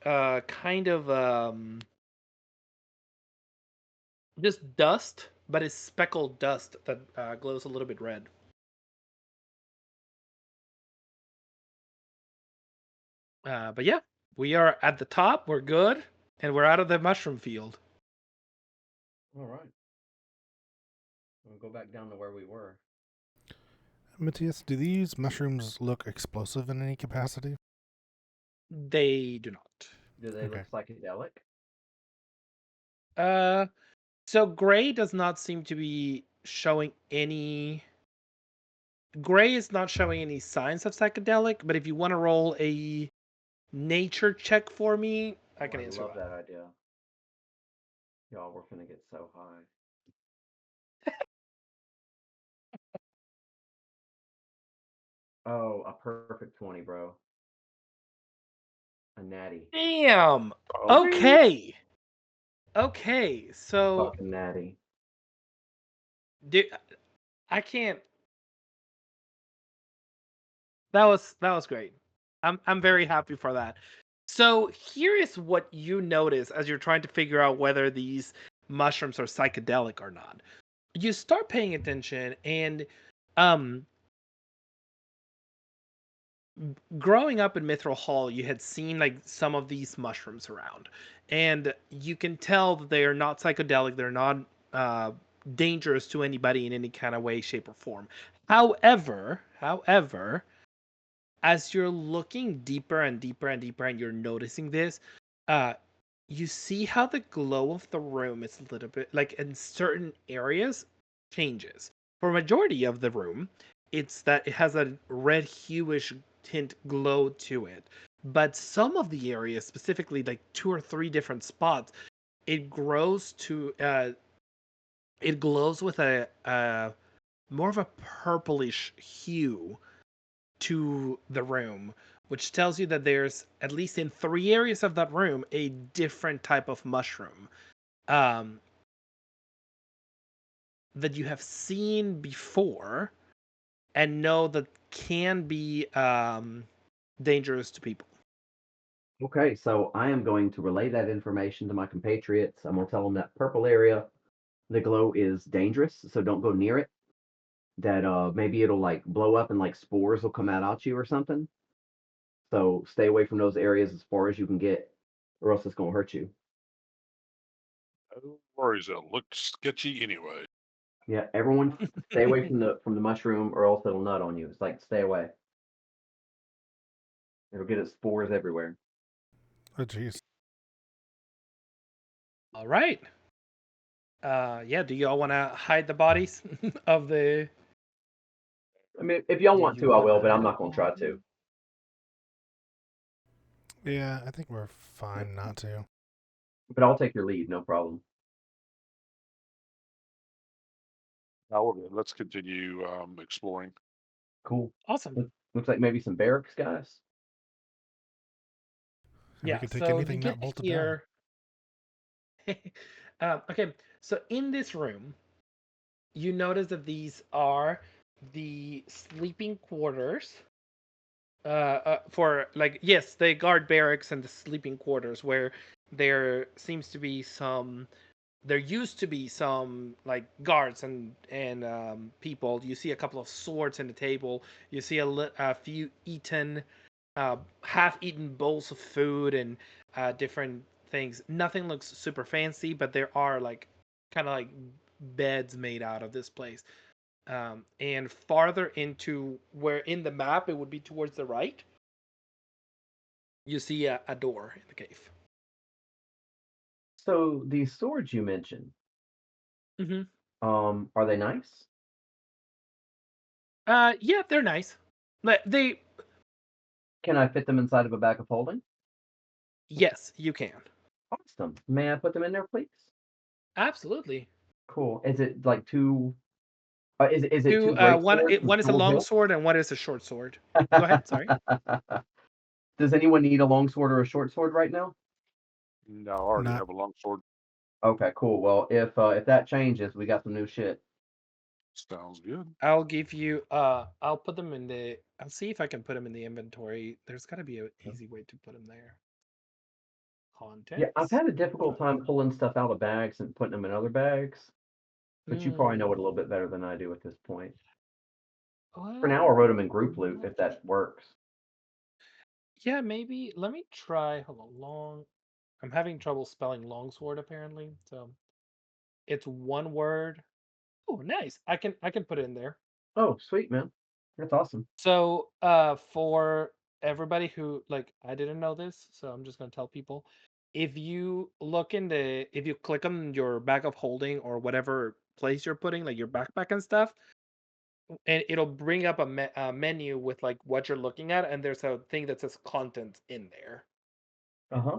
kind of Just dust, but it's speckled dust that glows a little bit red. But yeah, we are at the top. We're good, and we're out of the mushroom field. All right. We'll go back down to where we were. Matthias, do these mushrooms look explosive in any capacity? They do not. Do they Okay. look psychedelic? So Gray does not seem to be showing any. Gray is not showing any signs of psychedelic, but if you want to roll a nature check for me, I can answer love that. that idea. Y'all, we're finna get so high. Oh, a perfect 20, bro. A natty. Damn. Oh, Okay. Okay. So, Fucking natty. dude, I can't. That was great. I'm very happy for that. So here is what you notice as you're trying to figure out whether these mushrooms are psychedelic or not. You start paying attention, and um growing up in Mithril Hall, you had seen like some of these mushrooms around, and you can tell that they are not psychedelic. They're not uh, dangerous to anybody in any kind of way, shape, or form. However, as you're looking deeper and deeper and deeper, and you're noticing this, uh, you see how the glow of the room is a little bit like in certain areas changes. For a majority of the room, it's that it has a red hueish tint glow to it. But some of the areas, specifically like 2 or 3 different spots, it grows to it glows with a more of a purplish hue to the room, which tells you that there's, at least in 3 areas of that room, a different type of mushroom um, that you have seen before and know that can be dangerous to people. Okay, so I am going to relay that information to my compatriots. I'm gonna tell them that purple area, the glow is dangerous, so don't go near it. That maybe it'll like blow up and like spores will come out at you or something. So stay away from those areas as far as you can get, or else it's gonna hurt you. no worries. It looked sketchy anyway. Yeah, everyone stay away from the mushroom, or else it'll nut on you. It's like stay away. It'll get its spores everywhere. Oh, jeez. All right. Yeah, do y'all want to hide the bodies of the. I mean, if y'all Do want you to, I want will, but to I'm hide not the gonna try to. bodies? Yeah, I think we're fine not to. But I'll take your lead, no problem. Now we're good. Let's continue exploring. Cool. Awesome. Looks like maybe some barracks guys. And we Yeah, can take so you anything get not bolted down. here. Okay, so in this room, you notice that these are the sleeping quarters for, like, yes, they guard barracks and the sleeping quarters, where there seems to be some there used to be some like guards and people. You see a couple of swords in the table. You see a few half-eaten bowls of food and different things. Nothing looks super fancy, but there are like kind of like beds made out of this place. And farther into where in the map it would be towards the right, you see a door in the cave. So these swords you mentioned, Mm-hmm. are they nice? Yeah, they're nice. But Can I fit them inside of a bag of holding? yes, you can. Awesome. May I put them in there, please? Absolutely. Cool. Is it like two? Is it two Two, great one swords with one is a dual long hilts? sword and one is a short sword. Go ahead. Sorry. Does anyone need a long sword or a short sword right now? No, I already Not have a long sword. Okay, cool. Well, if that changes, we got some new shit. Sounds good. I'll give you. I'll put them in the. I'll see if I can put them in the inventory. There's got to be an easy way to put them there. contents. Yeah, I've had a difficult time pulling stuff out of bags and putting them in other bags, but you probably know it a little bit better than I do at this point. For now, I wrote them in group loot, if that works. Yeah, maybe. Let me try. Hold on, long. I'm having trouble spelling longsword apparently. So it's one word. Oh, nice. I can put it in there. Oh, sweet, man. That's awesome. So for everybody who like I didn't know this, so I'm just gonna tell people. If you if you click on your bag of holding or whatever place you're putting, like your backpack and stuff, and it'll bring up a menu with like what you're looking at, and there's a thing that says contents in there. Uh-huh.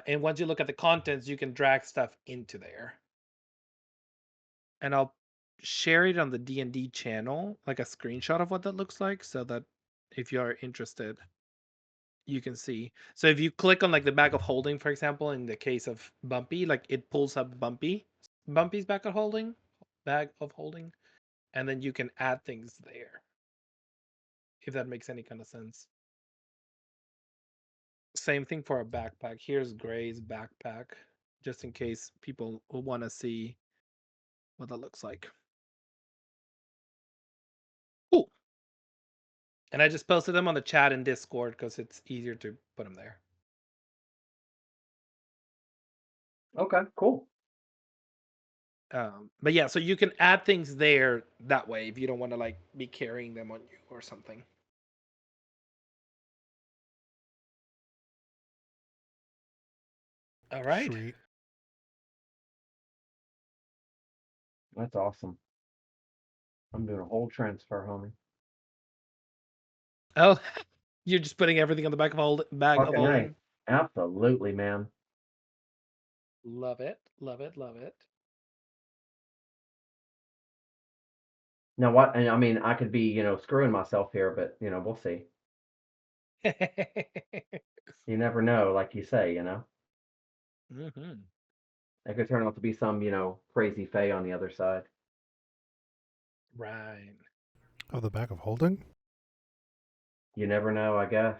And once you look at the contents, you can drag stuff into there. And I'll share it on the D&D channel, like a screenshot of what that looks like, so that if you are interested, you can see. So if you click on like the bag of holding, for example, in the case of Bumpy, like it pulls up Bumpy's bag of holding, and then you can add things there. If that makes any kind of sense. Same thing for a backpack. Here's Gray's backpack, just in case people will want to see what that looks like. Cool. And I just posted them on the chat in Discord because it's easier to put them there. Okay, cool. But yeah, so you can add things there that way if you don't want to like be carrying them on you or something. All right. Sweet. That's awesome. I'm doing a whole transfer, homie. Oh, you're just putting everything on the back of bag of Fucking holding. A. Absolutely, man. Love it, love it, love it. Now what? And I mean, I could be, screwing myself here, but we'll see. You never know, like you say, Mm-hmm. It could turn out to be some, crazy fae on the other side. Right. Of the bag of holding? You never know, I guess.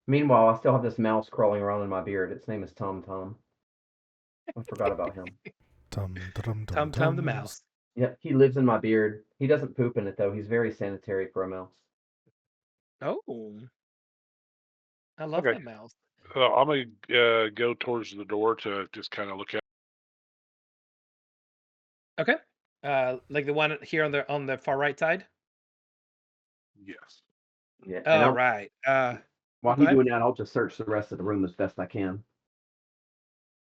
Meanwhile, I still have this mouse crawling around in my beard. Its name is Tom Tom. I forgot about him. Tum Tum the mouse. Yeah, he lives in my beard. He doesn't poop in it though. He's very sanitary for a mouse. Oh, I love Okay. that mouse. I'm gonna go towards the door to just kind of look at. Okay. Like the one here on the far right side. Yes. Yeah. Oh, And right. while go he's ahead. doing that, I'll just search the rest of the room as best I can.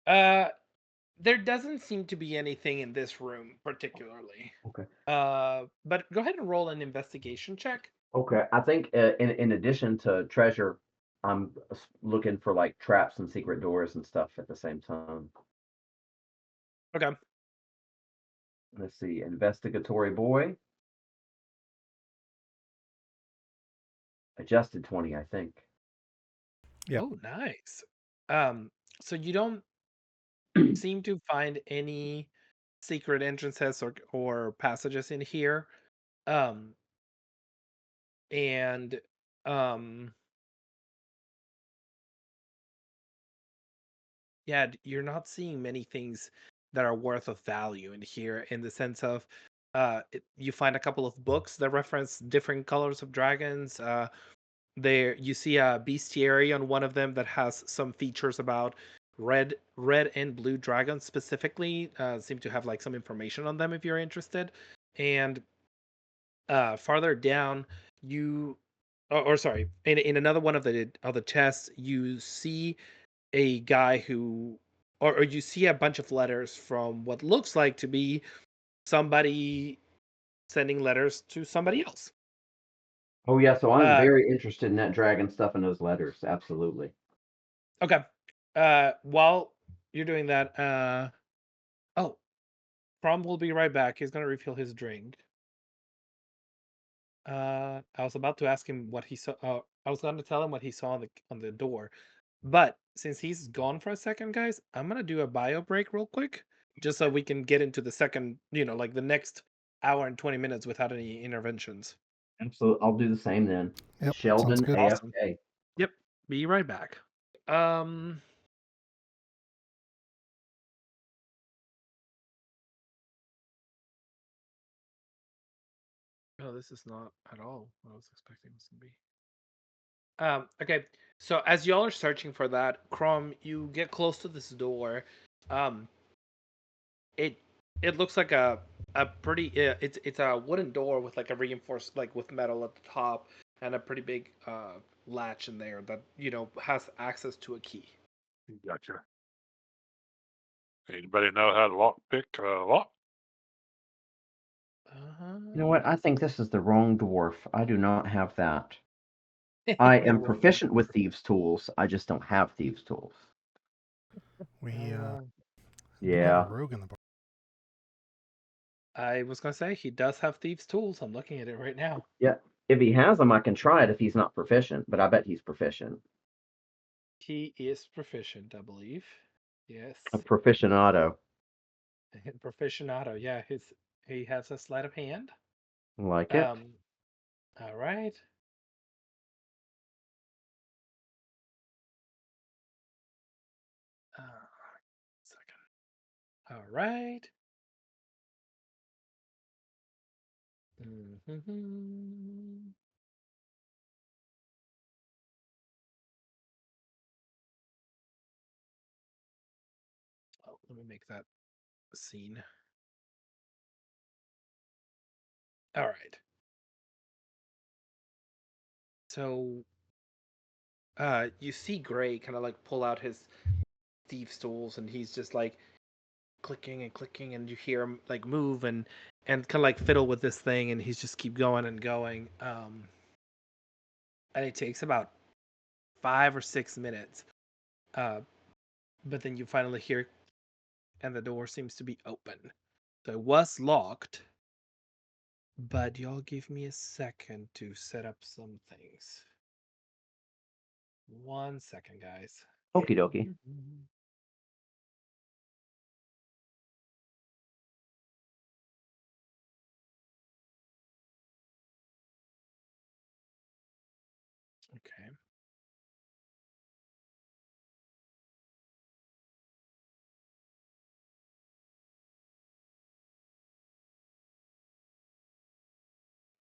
There doesn't seem to be anything in this room particularly. Okay. But go ahead and roll an investigation check. Okay. I think in addition to treasure, I'm looking for like traps and secret doors and stuff at the same time. Okay. Let's see. Investigatory boy. Adjusted 20, I think. Yep. Oh, nice. So you don't seem to find any secret entrances or passages in here. And yeah, you're not seeing many things that are worth of value in here in the sense of you find a couple of books that reference different colors of dragons. There you see a bestiary on one of them that has some features about red and blue dragons specifically. Seem to have like some information on them if you're interested. And farther down, or sorry, in another one of the chests, you see a guy who, or you see a bunch of letters from what looks like to be somebody sending letters to somebody else. Oh yeah, so I'm very interested in that dragon stuff and those letters. Absolutely. Okay. While you're doing that, oh, Prom will be right back. He's gonna refill his drink. I was about to ask him what he saw. I was going to tell him what he saw on the door, but since he's gone for a second, guys, I'm gonna do a bio break real quick, just so we can get into the second, like the next hour and 20 minutes without any interventions. Absolutely. I'll do the same then. Yep. Sounds Sheldon good. Awesome. AFK. Yep. Be right back. Um. No, this is not at all what I was expecting this to be. Okay, so as y'all are searching for that, Chrome, you get close to this door. Um, it it looks like a pretty it's a wooden door with like a reinforced like with metal at the top and a pretty big latch in there that has access to a key. Gotcha. Anybody know how to lock pick a lock? You know what? I think this is the wrong dwarf. I do not have that. Uh, I You're am welcome. proficient with thieves' tools. I just don't have thieves' tools. We do have Yeah. a rogue in the bar. I was gonna say he does have thieves' tools. I'm looking at it right now. Yeah. If he has them, I can try it if he's not proficient, but I bet he's proficient. He is proficient, I believe. Yes, A proficienado. proficientato. Yeah, he has a sleight of hand. Like it. All right. Second. All right. Mm-hmm. Oh, let me make that scene. All right. So, you see Gray kind of like pull out his thieves' tools, and he's just like clicking and clicking, and you hear him like move and kind of like fiddle with this thing, and he's just keep going and going. And it takes about 5 or 6 minutes. But then you finally hear, and the door seems to be open. So it was locked, but y'all give me a second to set up some things. 1 second, guys. Okie dokie. Okay.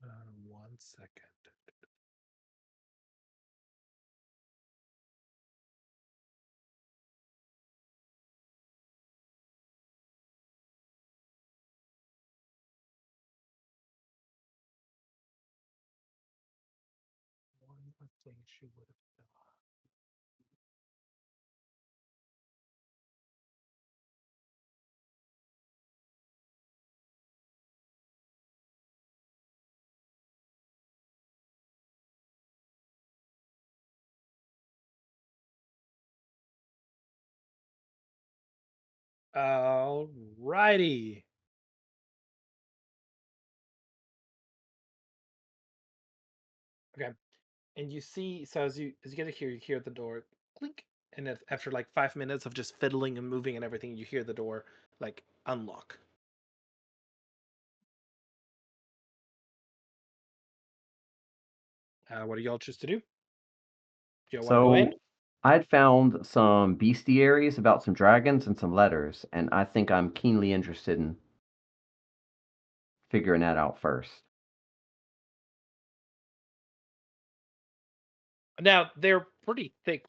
Uh, 1 second. One thing she would have done. Alrighty. Okay. And you see, so as you get to hear, you hear the door clink, and after like 5 minutes of just fiddling and moving and everything, you hear the door like unlock. What do y'all choose to do? Do y'all want to go in? So I'd found some bestiaries about some dragons and some letters, and I think I'm keenly interested in figuring that out first. Now they're pretty thick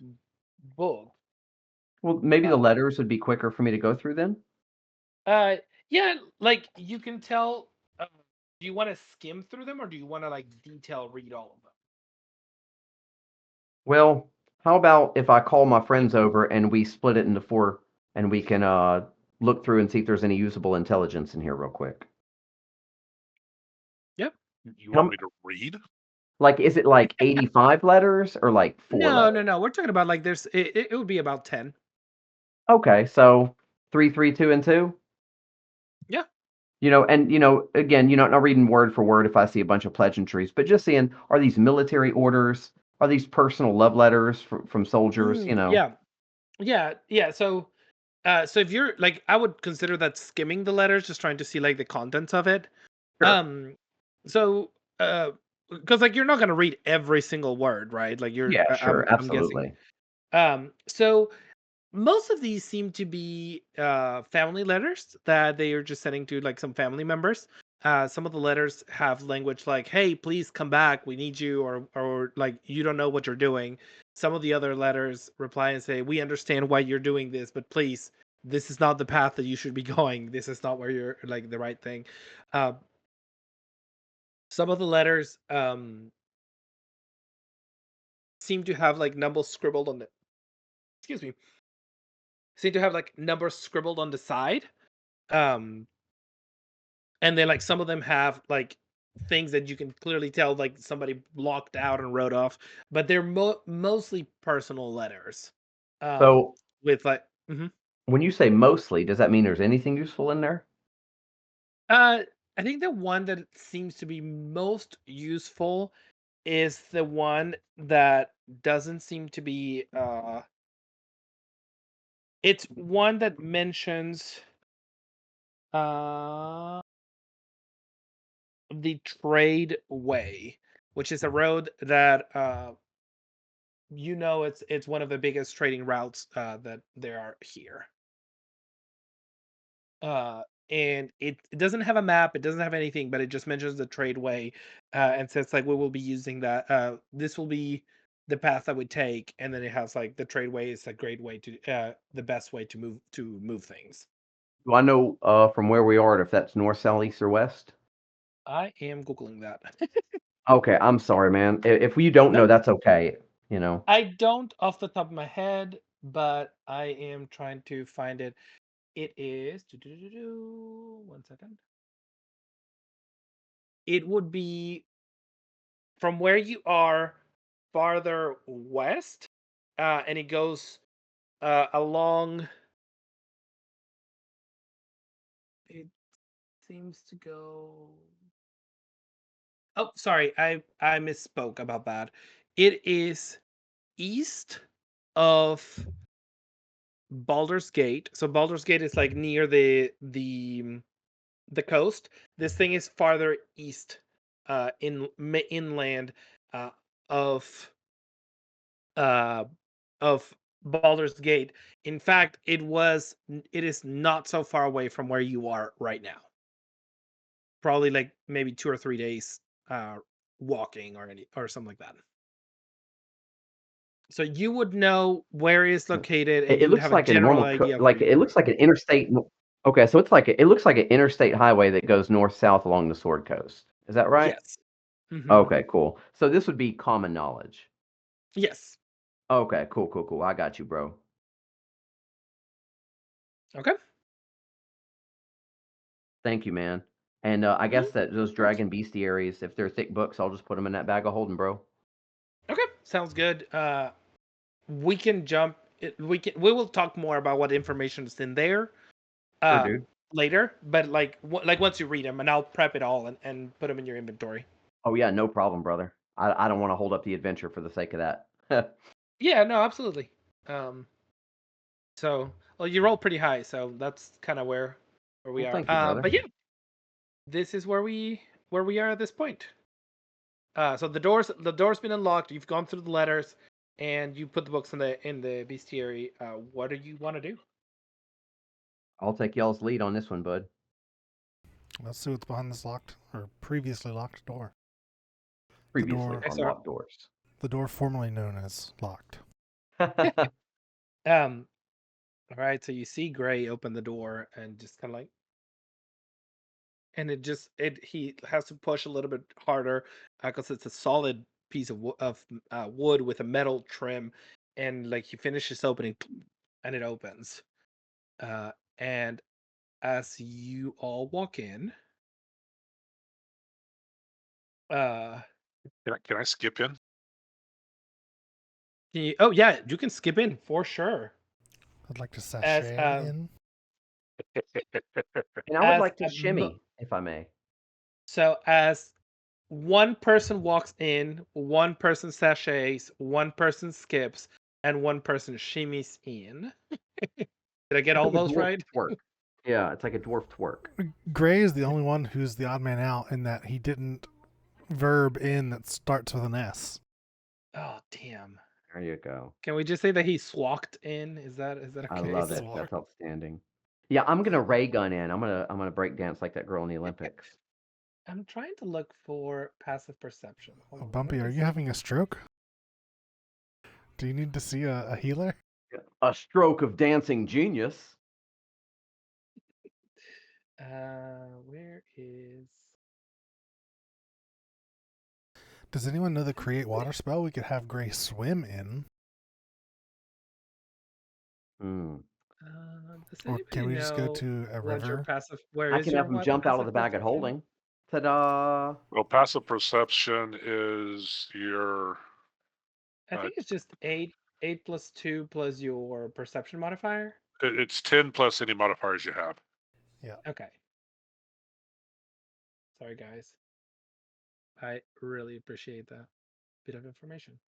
books. Well, maybe the Uh, letters would be quicker for me to go through then. uh, yeah, like you can tell. Do you want to skim through them, or do you want to like detail read all of them? Well, how about if I call my friends over and we split it into four and we can look through and see if there's any usable intelligence in here real quick. Yep. You How want m- me to read? Like, is it like 85 letters or like 4 No, letters? no, no. We're talking about like it would be about 10. Okay, so 3, 3, 2, and 2. Yeah. Again, not reading word for word if I see a bunch of pleasantries, but just seeing, are these military orders? Are these personal love letters from soldiers? Yeah. Yeah. So if you're like, I would consider that skimming the letters, just trying to see like the contents of it. Sure. Um, so because like you're not gonna read every single word, right? Like you're, Yeah, sure, I'm guessing. absolutely. So most of these seem to be family letters that they are just sending to like some family members. Some of the letters have language like, "Hey, please come back. We need you," or like, "You don't know what you're doing." Some of the other letters reply and say, "We understand why you're doing this, but please, this is not the path that you should be going. This is not where you're like the right thing." Uh, some of the letters seem to have like numbers scribbled on the. Excuse me. Seem to have like numbers scribbled on the side. Um, and then like some of them have like things that you can clearly tell like somebody blocked out and wrote off, but they're mostly personal letters. Um, So with like, mhm. when you say mostly, does that mean there's anything useful in there? uh, I think the one that seems to be most useful is the one that doesn't seem to be. It's one that mentions uh the trade way, which is a road that it's one of the biggest trading routes that there are here. Uh, and it doesn't have a map, it doesn't have anything, but it just mentions the trade way and says like we will be using that. This will be the path that we take, and then it has like the trade way is a great way to the best way to move things. Do I know from where we are if that's north, south, east, or west? I am googling that. Okay, I'm sorry, man. If you don't know, No, that's okay. You know. I don't off the top of my head, but I am trying to find it. It is 1 second. It would be from where you are farther west, and it goes along. It seems to go. Oh, sorry, I misspoke about that. It is east of Baldur's Gate. So Baldur's Gate is like near the coast. This thing is farther east, inland, uh, of uh, of Baldur's Gate. In fact, it is not so far away from where you are right now. Probably like maybe 2 or 3 days walking or something like that. So you would know where it's located, and It you would looks have a like a general normal, idea of where like you it are. looks like an interstate. Okay, so it looks like an interstate highway that goes north south along the Sword Coast. Is that right? Yes. Hmm. Okay, cool. So this would be common knowledge. Yes. Okay, cool. I got you, bro. Okay. Thank you, man. And I Mhm, guess that those of course. dragon bestiaries, if they're thick books, I'll just put them in that bag of holding, bro. Okay. Sounds good. We can jump. We will talk more about what information is in there Sure, uh dude. later, but like once you read them, and I'll prep it all and put them in your inventory. Oh yeah, no problem, brother. I don't want to hold up the adventure for the sake of that. Yeah, no, absolutely. Um, so well, you roll pretty high, so that's kind of where we Well, are. thank you, brother. But yeah, this is where we are at this point. So the door's been unlocked. You've gone through the letters, and you put the books in the bestiary. What do you want to do? I'll take y'all's lead on this one, bud. Let's see what's behind this locked or previously locked door. The Previously door, Okay, so unlocked doors. the door formerly known as locked. all right. So you see Gray open the door and just kind of like, and he has to push a little bit harder because it's a solid piece of wood with a metal trim, and like he finishes opening, and it opens. Uh, and as you all walk in, uh, Can I skip in? oh yeah, you can skip in for sure. I'd like to As sashay in. And I would as like to a shimmy, if I may. so as one person walks in, one person sachets, one person skips, and one person shimmies in. Did I get It's all like a those dwarf right? twerk. Yeah, it's like a dwarf twerk. Gray is the only one who's the odd man out in that he didn't verb in that starts with an S. Oh damn! There you go. Can we just say that he swalked in? Is that I okay? love it. Swallow. That's outstanding. Yeah, I'm gonna ray gun in. I'm gonna break dance like that girl in the Olympics. I'm trying to look for passive perception. Hold Oh, on, Bumpy, where are is you it? having a stroke? Do you need to see a healer? A stroke of dancing genius. Where is? Does anyone know the create water spell we could have Gray swim in? Hmm. Does Or can anybody we just go know to a what your river? passive? Where I is can your have him jump out of passive the bag at perception? holding. Ta-da! Well, passive perception is your I think it's just 8 plus 2 plus your perception modifier. it's 10 plus any modifiers you have. Yeah. Okay. Sorry, guys. I really appreciate that bit of information.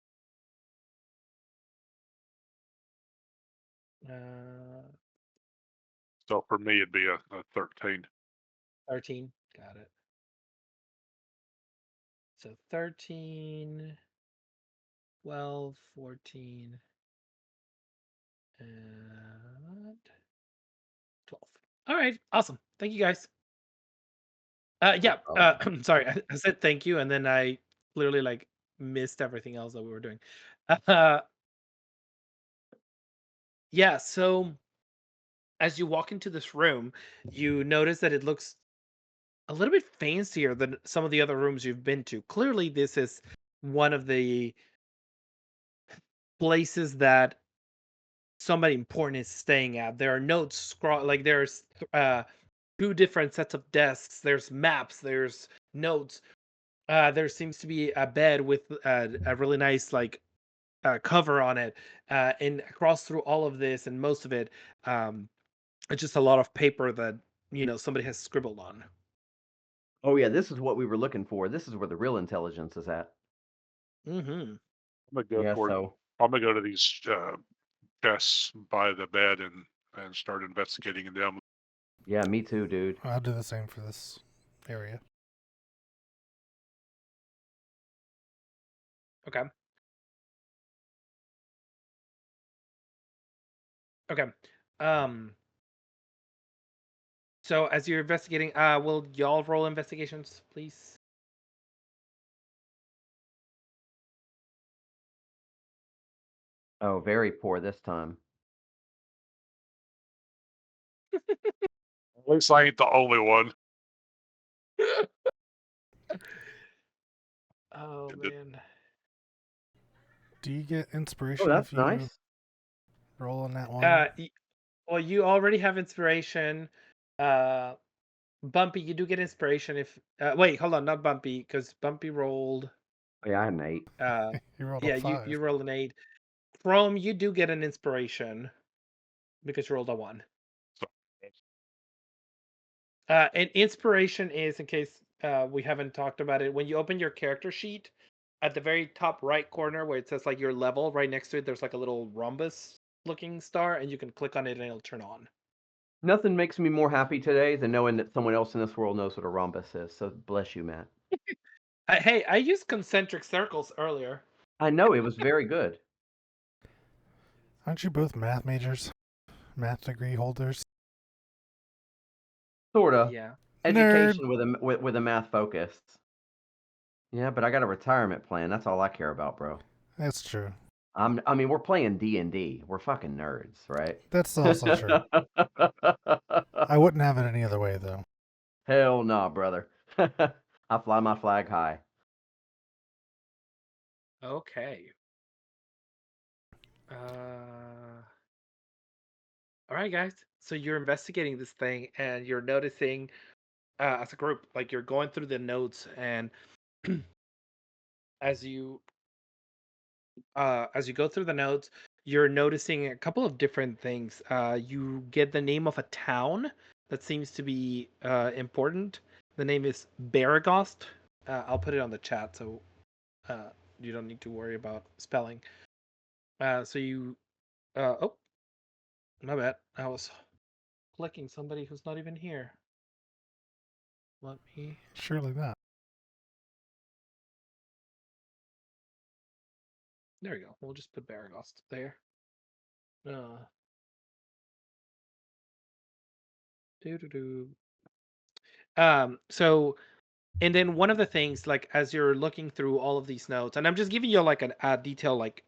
So for me, it'd be a 13. 13. Got it. So 13, 12, 14, and 12. All right. Awesome. Thank you, guys. Yeah. problem. Sorry. I said thank you, and then I literally like missed everything else that we were doing. Yeah. So as you walk into this room, you notice that it looks a little bit fancier than some of the other rooms you've been to. Clearly, this is one of the places that somebody important is staying at. There are notes scroll like there's two different sets of desks. There's maps. There's notes. There seems to be a bed with a really nice like cover on it. And across through all of this and most of it, it's just a lot of paper that somebody has scribbled on. Oh yeah, this is what we were looking for. This is where the real intelligence is at. Mm-hmm. I'm gonna go Yeah, toward. so I'm gonna go to these chests by the bed and start investigating them. yeah, me too, dude. I'll do the same for this area. Okay. Okay. Um. So as you're investigating, will y'all roll investigations, please? Oh, very poor this time. At least I ain't the only one. Oh And man. Do you get Oh, inspiration that's if you nice. roll on that one? Well, you already have inspiration. Uh, Bumpy, you do get inspiration if. Wait, hold on, not Bumpy, because Bumpy rolled. Oh, yeah, I had an 8. You rolled Yeah, a 5. you rolled an 8. Chrome, you do get an inspiration because you rolled a 1. so, And inspiration is, in case we haven't talked about it, when you open your character sheet, at the very top right corner where it says like your level, right next to it, there's like a little rhombus looking star, and you can click on it and it'll turn on. Nothing makes me more happy today than knowing that someone else in this world knows what a rhombus is. So bless you, Matt. Hey, I used concentric circles earlier. I know it was very good. Aren't you both math majors? Math degree holders? Sorta. Yeah. Education with a math focus. Yeah, but I got a retirement plan. That's all I care about, bro. That's true. I mean, we're playing D&D. We're fucking nerds, right? That's also true. I wouldn't have it any other way, though. Hell nah, brother. I fly my flag high. Okay. All right, guys. So you're investigating this thing, and you're noticing, as a group, like you're going through the notes, and as you go through the notes, you're noticing a couple of different things. You get the name of a town that seems to be important. The name is Baragost. I'll put it on the chat so you don't need to worry about spelling. So you, oh, my bad. I was clicking somebody who's not even here. Let me. Surely not. There we go. We'll just put Baragost there. So, and then one of the things, like as you're looking through all of these notes, and I'm just giving you like a detail, like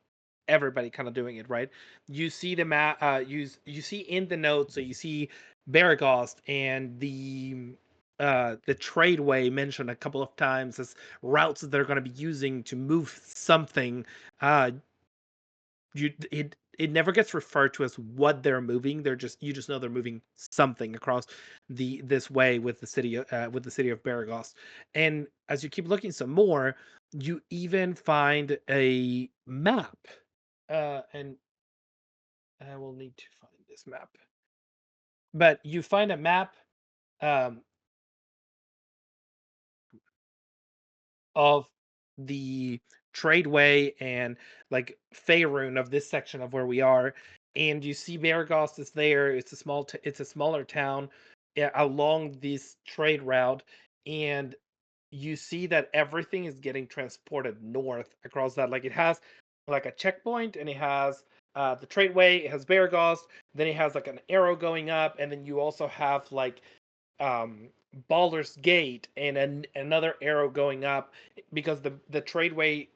everybody kind of doing it, right? You see the map. You see in the notes, so you see Baragost and the tradeway mentioned a couple of times as routes that they're going to be using to move something. It never gets referred to as what they're moving. You just know they're moving something across this way with the city of Baragost. And as you keep looking some more, you even find a map. And I will need to find this map. But you find a map of the tradeway and like Faerun of this section of where we are, and you see Baragost is there. It's a smaller town along this trade route, and you see that everything is getting transported north across that. Like it has like a checkpoint, and it has the tradeway. It has Baragost. Then it has like an arrow going up, and then you also have like Baldur's Gate and another arrow going up because the tradeway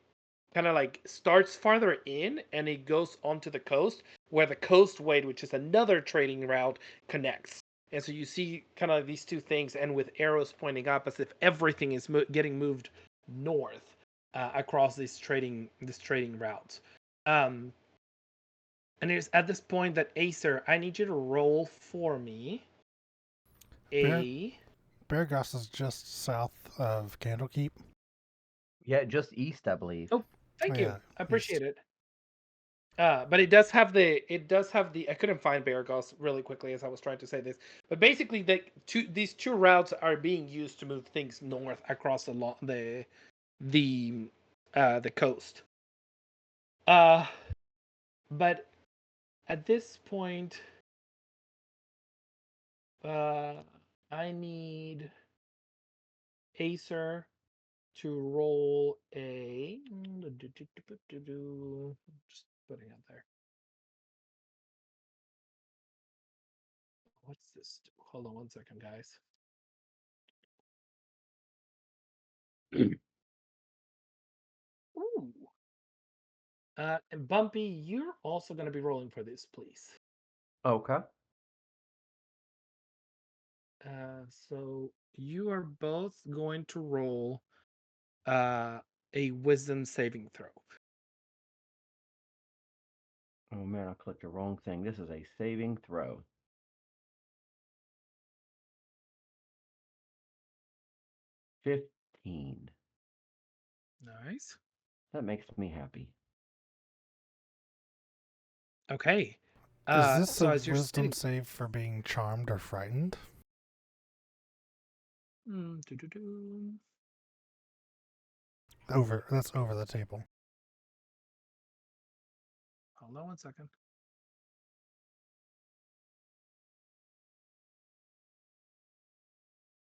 kind of like starts farther in and it goes onto the coast where the coastway, which is another trading route, connects. And so you see kind of these two things, and with arrows pointing up as if everything is getting moved north across these trading routes. And it's at this point that Acer, I need you to roll for me Baragost is just south of Candlekeep. Yeah, just east, I believe. Oh, thank you. Yeah, I appreciate it. But it does have the I couldn't find Baragost really quickly as I was trying to say this. But basically these two routes are being used to move things north across the coast. But at this point I need Acer to roll a just putting it there. What's this? Hold on one second, guys. Ooh. And Bumpy, you're also going to be rolling for this, please. Okay. So you are both going to roll a wisdom saving throw. Oh man, I clicked the wrong thing. This is a saving throw. 15. Nice. That makes me happy. Okay. Is this so a as you're wisdom save for being charmed or frightened? That's over the table. Hold on one second.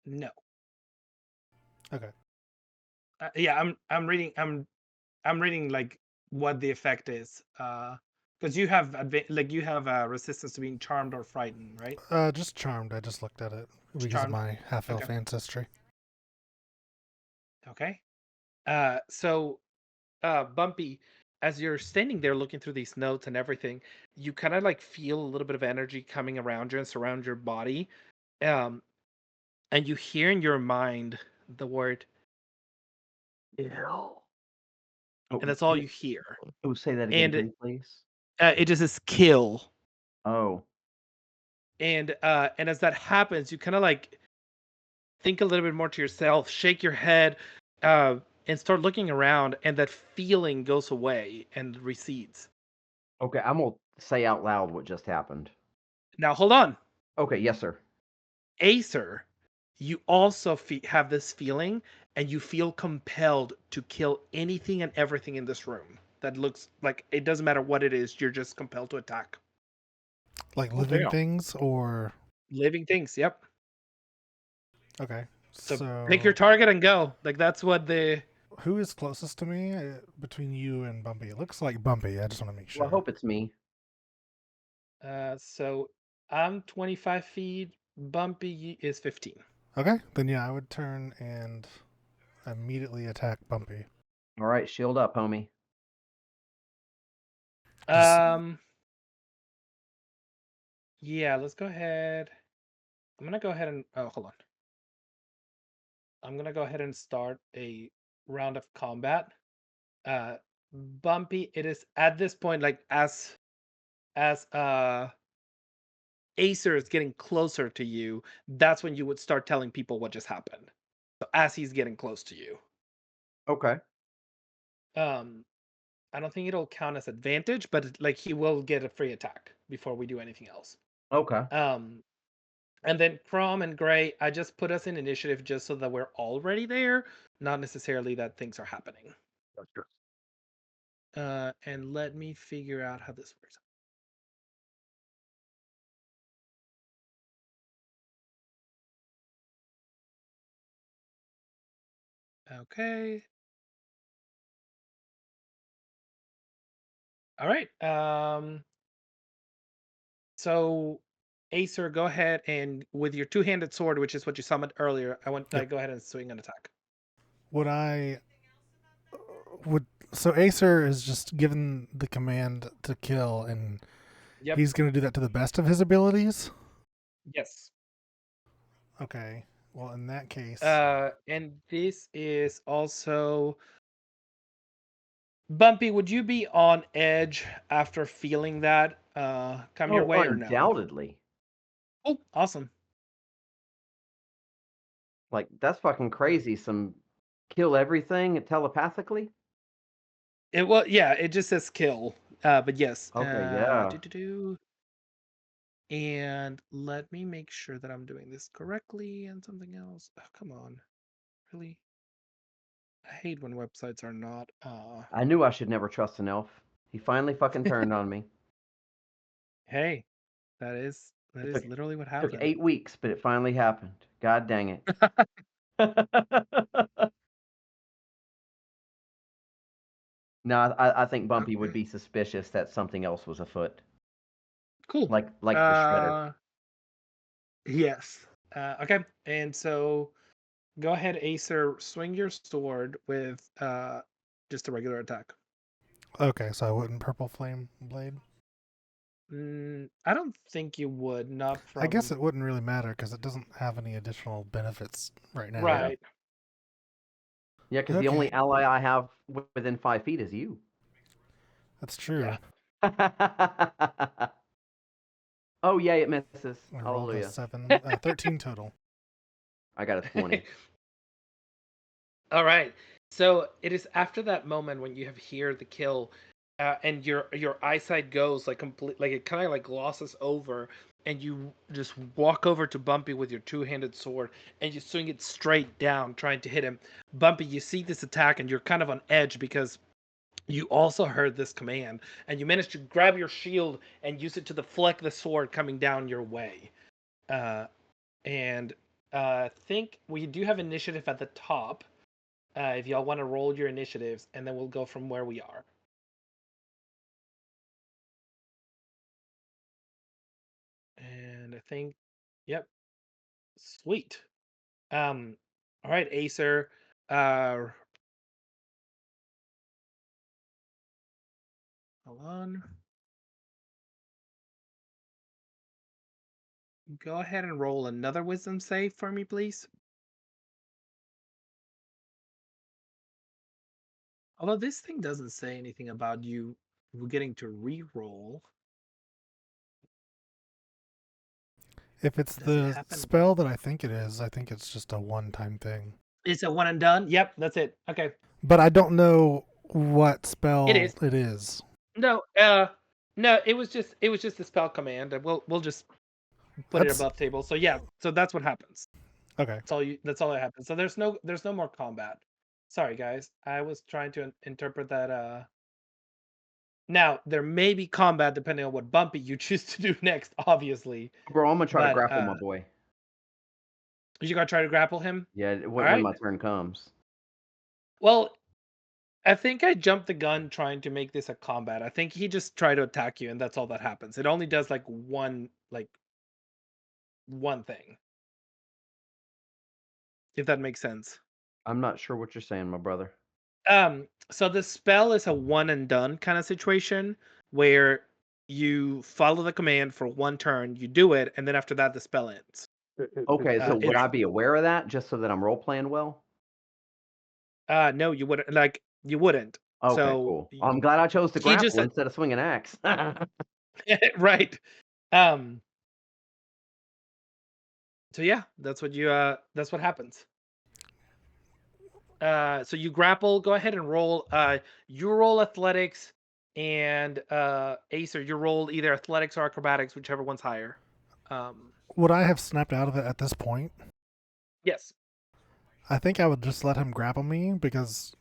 No. Okay. Yeah, I'm reading like what the effect is. Because you have you have resistance to being charmed or frightened, right? Just charmed. I just looked at it because Charmed? of my half-elf Okay. ancestry. Okay. So Bumpy, as you're standing there looking through these notes and everything, you kind of like feel a little bit of energy coming around you and surround your body. And you hear in your mind the word "kill," Oh, and that's all you hear. Oh, say that again, And pretty please. it just says "kill." Oh. And as that happens, you kind of like think a little bit more to yourself, shake your head, and start looking around, and that feeling goes away and recedes. Okay, I'm gonna say out loud what just happened. Now hold on. Okay, yes, sir. Acer, you also have this feeling, and you feel compelled to kill anything and everything in this room that looks like it doesn't matter what it is. You're just compelled to attack. Like Oh, living damn. things or... Living things. Yep. Okay. So So pick your target and go. Like that's what the who is closest to me between you and Bumpy? It looks like Bumpy. I just want to make Well, sure. I hope it's me. So I'm 25 feet. Bumpy is 15. Okay, then yeah, I would turn and immediately attack Bumpy. All right, shield up, homie. Just- Yeah, let's go ahead. I'm gonna go ahead and hold on. I'm gonna go ahead and start a round of combat. Bumpy, it is at this point, like as Acer is getting closer to you, that's when you would start telling people what just happened. So as he's getting close to you. Okay. I don't think it'll count as advantage, but like he will get a free attack before we do anything else. Okay. And then Crom and Gray, I just put us in initiative just so that we're already there, not necessarily that things are happening. Gotcha. And let me figure out how this works. Okay. All right. So Acer, go ahead and with your two-handed sword, which is what you summoned earlier, I want to go ahead and swing an attack. So Acer is just given the command to kill, and he's going to do that to the best of his abilities? Yes. Okay. Well, in that case... And this is also... Bumpy, would you be on edge after feeling that come your way or no? Undoubtedly. Oh, awesome. Like, that's fucking crazy. Some kill everything telepathically? It just says kill. But yes. Okay, yeah. And let me make sure that I'm doing this correctly and something else. Oh, come on. Really? I hate when websites are not I knew I should never trust an elf. He finally fucking turned on me. Hey, that is literally what happened. Took 8 weeks, but it finally happened. God dang it. No, I think Bumpy would be suspicious that something else was afoot. Cool. Like the shredder. Yes. Okay. And so go ahead, Acer, swing your sword with just a regular attack. Okay, so I wouldn't purple flame blade? I don't think you would. Not from... I guess it wouldn't really matter because it doesn't have any additional benefits right now. Right. Yeah, because the only ally I have within 5 feet is you. That's true. Yeah. Oh, yeah, it misses. I rolled Hallelujah. a 13 total. I got a 20. All right. So it is after that moment when you have hear the kill, and your eyesight goes like complete, like it kind of like glosses over, and you just walk over to Bumpy with your two-handed sword, and you swing it straight down, trying to hit him. Bumpy, you see this attack, and you're kind of on edge because you also heard this command, and you managed to grab your shield and use it to deflect the sword coming down your way. And I think we do have initiative at the top. If y'all want to roll your initiatives, and then we'll go from where we are. And I think, yep, sweet. All right, Acer. Hold on. Go ahead and roll another wisdom save for me, please. Although this thing doesn't say anything about you getting to re-roll. If it's the spell that I think it is, I think it's just a one-time thing. It's a one and done? Yep, that's it. Okay. But I don't know what spell it is. No, no, it was just the spell command, and we'll just put it above table. So yeah, so that's what happens. Okay. That's all that happens. So there's no more combat. Sorry guys. I was trying to interpret that now there may be combat depending on what Bumpy you choose to do next, obviously. Bro, I'm gonna try to grapple my boy. You gonna try to grapple him? Yeah, when my turn comes. Well, I think I jumped the gun trying to make this a combat. I think he just tried to attack you, and that's all that happens. It only does like one thing, if that makes sense. I'm not sure what you're saying, my brother. So the spell is a one and done kind of situation where you follow the command for one turn, you do it, and then after that the spell ends. Okay, so would it's I be aware of that just so that I'm role playing well? no, you wouldn't you wouldn't. Okay, So cool. I'm glad I chose to he just grapple instead of swing an axe. right. So yeah, that's what happens. So you grapple, go ahead and roll. You roll athletics, and Acer, you roll either athletics or acrobatics, whichever one's higher. Would I have snapped out of it at this point? Yes. I think I would just let him grapple me because,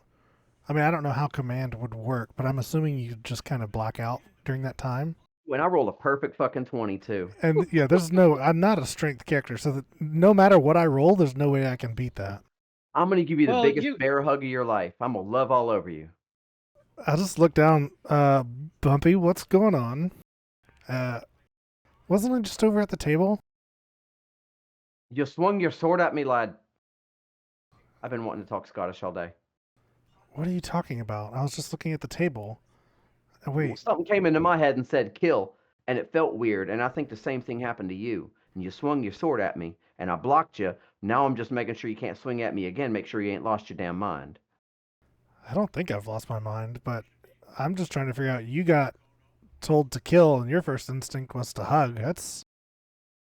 I mean, I don't know how command would work, but I'm assuming you just kind of black out during that time. When I rolled a perfect fucking 22. And yeah, I'm not a strength character, so that no matter what I roll, there's no way I can beat that. I'm gonna give you the Well, biggest bear hug of your life. I'm gonna love all over you. I just look down, Bumpy, what's going on? Wasn't I just over at the table? You swung your sword at me, lad. I've been wanting to talk Scottish all day. What are you talking about? I was just looking at the table. Wait, Something came into my head and said kill, and it felt weird, and I think the same thing happened to you. And you swung your sword at me, and I blocked you. Now I'm just making sure you can't swing at me again. Make sure you ain't lost your damn mind. I don't think I've lost my mind, but I'm just trying to figure out, you got told to kill and your first instinct was to hug. That's...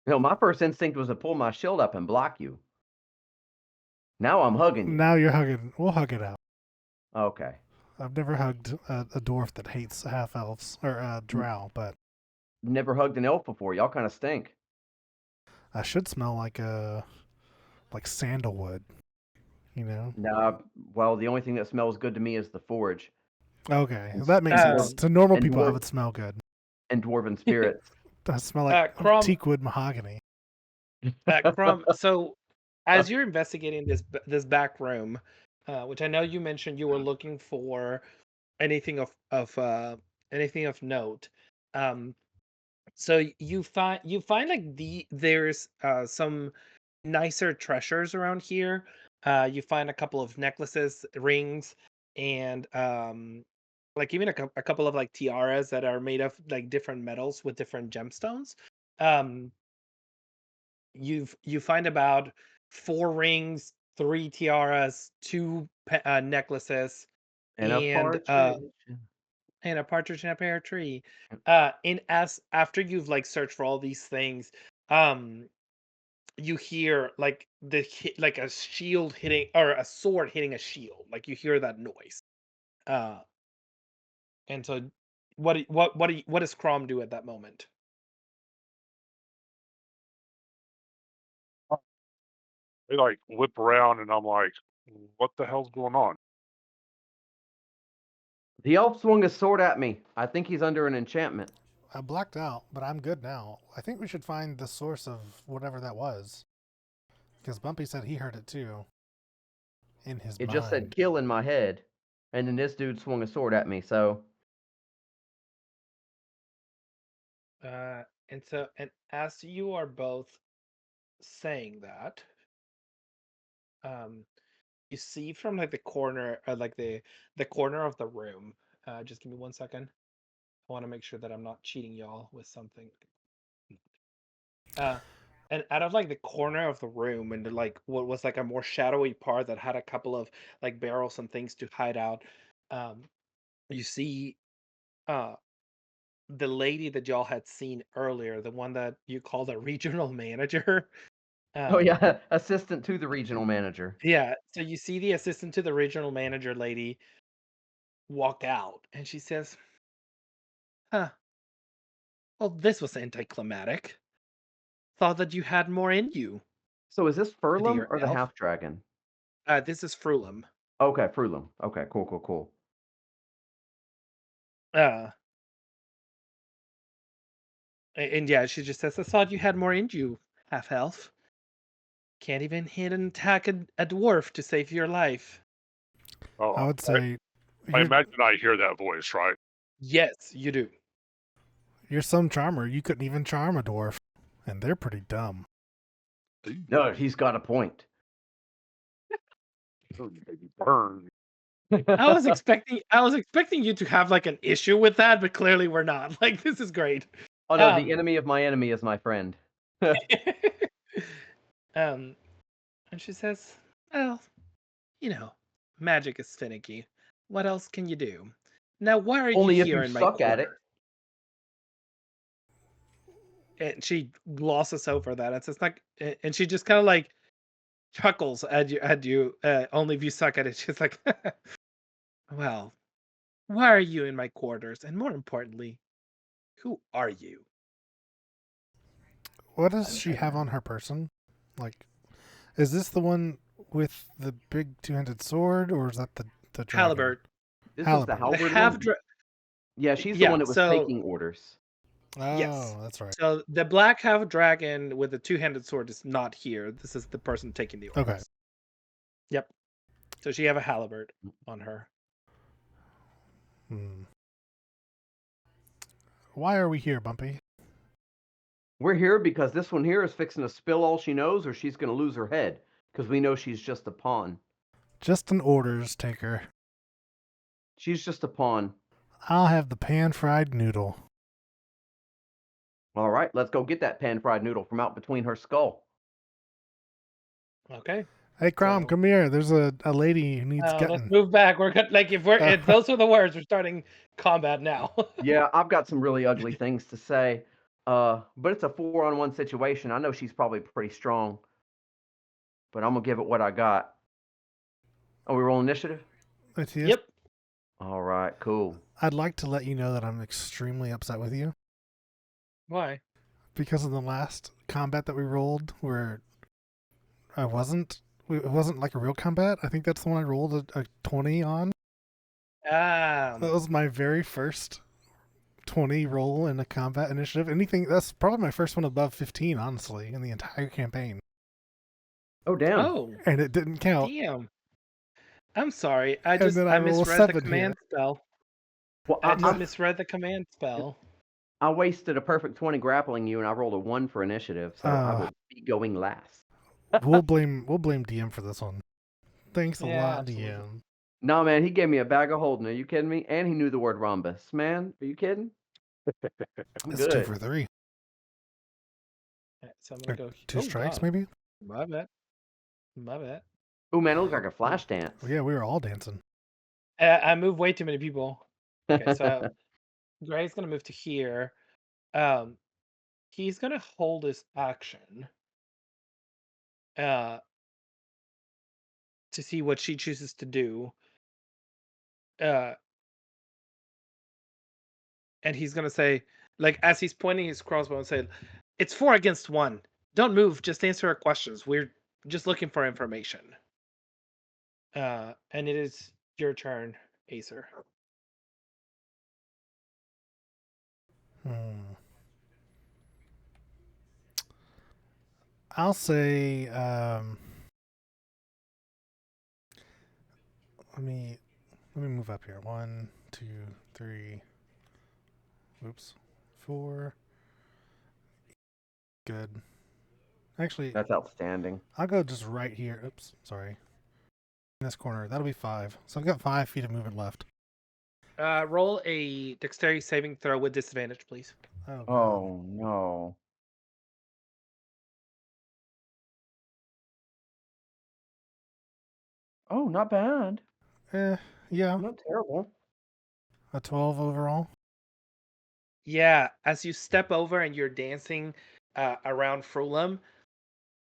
No, my first instinct was to pull my shield up and block you. Now I'm hugging you. Now you're hugging. We'll hug it out. Okay. I've never hugged a dwarf that hates half elves or drow, but Never hugged an elf before. Y'all kind of stink. I should smell like sandalwood, you know? Nah, well, the only thing that smells good to me is the forge. Okay, that makes sense. To normal and people, dwarf- it would smell good. And dwarven spirits. I smell like Crom, teak wood mahogany. Crom, so as you're investigating this back room, which I know you mentioned you were looking for anything of note. So you find like there's some nicer treasures around here. You find a couple of necklaces, rings, and like even a couple of like tiaras that are made of like different metals with different gemstones. Um, you find about 4 rings, 3 tiaras, 2 necklaces, And a and partridge. and a partridge in a pear tree. And as after you've like searched for all these things, you hear like like a shield hitting or a sword hitting a shield. Like you hear that noise. Uh, and so what does Crom do at that moment? They like whip around, and I'm like, what the hell's going on? The elf swung his sword at me. I think he's under an enchantment. I blacked out, but I'm good now. I think we should find the source of whatever that was. Because Bumpy said he heard it too. In his mind. It just said kill in my head. And then this dude swung a sword at me, so. And as you are both saying that, you see from like the corner, like the corner of the room. Just give me 1 second. I want to make sure that I'm not cheating y'all with something. And out of like the corner of the room, and like what was like a more shadowy part that had a couple of like barrels and things to hide out, you see uh the lady that y'all had seen earlier, the one that you called a regional manager. Oh, yeah. Assistant to the regional manager. Yeah, so you see the assistant to the regional manager lady walk out, and she says, "Huh. Well, this was anticlimactic. Thought that you had more in you, So is this Furlum dear or the elf." half dragon? This is Frulum. Okay, Furlum. Okay, cool. Uh, and yeah, she just says, "I thought you had more in you, half elf. Can't even hit and attack a dwarf to save your life." Oh, I would say I You're, imagine I hear that voice, right? Yes, you do. you're some charmer. You couldn't even charm a dwarf, and they're pretty dumb. No, he's got a point. Burn. I was expecting you to have like an issue with that, but clearly we're not. Like, this is great. Oh no, the enemy of my enemy is my friend. And she says, "Well, magic is finicky. What else can you do? Now, why are Only you if here you in my suck at it. corner?" And she glosses over that. It's just like, and she just kind of like chuckles at you. Only if you suck at it. She's like, "Well, why are you in my quarters? And more importantly, who are you?" What does she have on her person? Like, is this the one with the big two-handed sword, or is that the dragon? Halberd. This is Halberd. the The halberd half one? dra- Yeah, she's the Yeah, one that was so- taking orders. Oh, Yes. that's right. So the black half dragon with the two-handed sword is not here. This is the person taking the orders. Okay. Yep. So she have a halberd on her. Why are we here, Bumpy? We're here because this one here is fixing to spill all she knows, or she's going to lose her head. Because we know she's just a pawn. Just an orders taker. She's just a pawn. I'll have the pan-fried noodle. All right, let's go get that pan-fried noodle from out between her skull. Okay. Hey, Crom, So- come here. There's a lady who needs Let's getting. move back. We're like if those are the words, we're starting combat now. Yeah, I've got some really ugly things to say. But it's a 4-on-1 situation. I know she's probably pretty strong. But I'm going to give it what I got. Oh, we roll initiative? It is. Yep. All right, cool. I'd like to let you know that I'm extremely upset with you Why? because of the last combat that we rolled where it wasn't like a real combat. I think that's the one I rolled a 20 on. That was my very first 20 roll in a combat initiative. That's probably my first one above 15, honestly, in the entire campaign. Oh, damn. Oh, And it didn't count. damn. I'm sorry. I then I roll a misread the 7 command spell. Well, I just misread the command spell. I wasted a perfect 20 grappling you, and I rolled a 1 for initiative, so I will be going last. we'll blame DM for this one. Thanks a Yeah, lot, absolutely. DM. No, man, he gave me a bag of holding. Are you kidding me? And he knew the word rhombus. Man, are you kidding? I'm It's good. 2 for 3. Alright, so I'm gonna Or go 2 strikes, God. maybe? My bad. Oh, man, it looks like a flash dance. Yeah, we were all dancing. I moved way too many people. Okay, so Gray's gonna move to here. He's gonna hold his action. To see what she chooses to do. And he's gonna say, like, as he's pointing his crossbow and say, "It's 4 against 1. Don't move. Just answer our questions. We're just looking for information." And it is your turn, Acer. I'll say, let me move up here. 1, 2, 3. Oops. 4. Good. Actually, That's outstanding. I'll go just right here. Oops, sorry. In this corner. That'll be 5. So I've got 5 feet of movement left. Roll a dexterity saving throw with disadvantage, please. Oh, God. Oh, no. Oh, not bad. Yeah. Not terrible. A 12 overall. Yeah, as you step over and you're dancing around Frulum,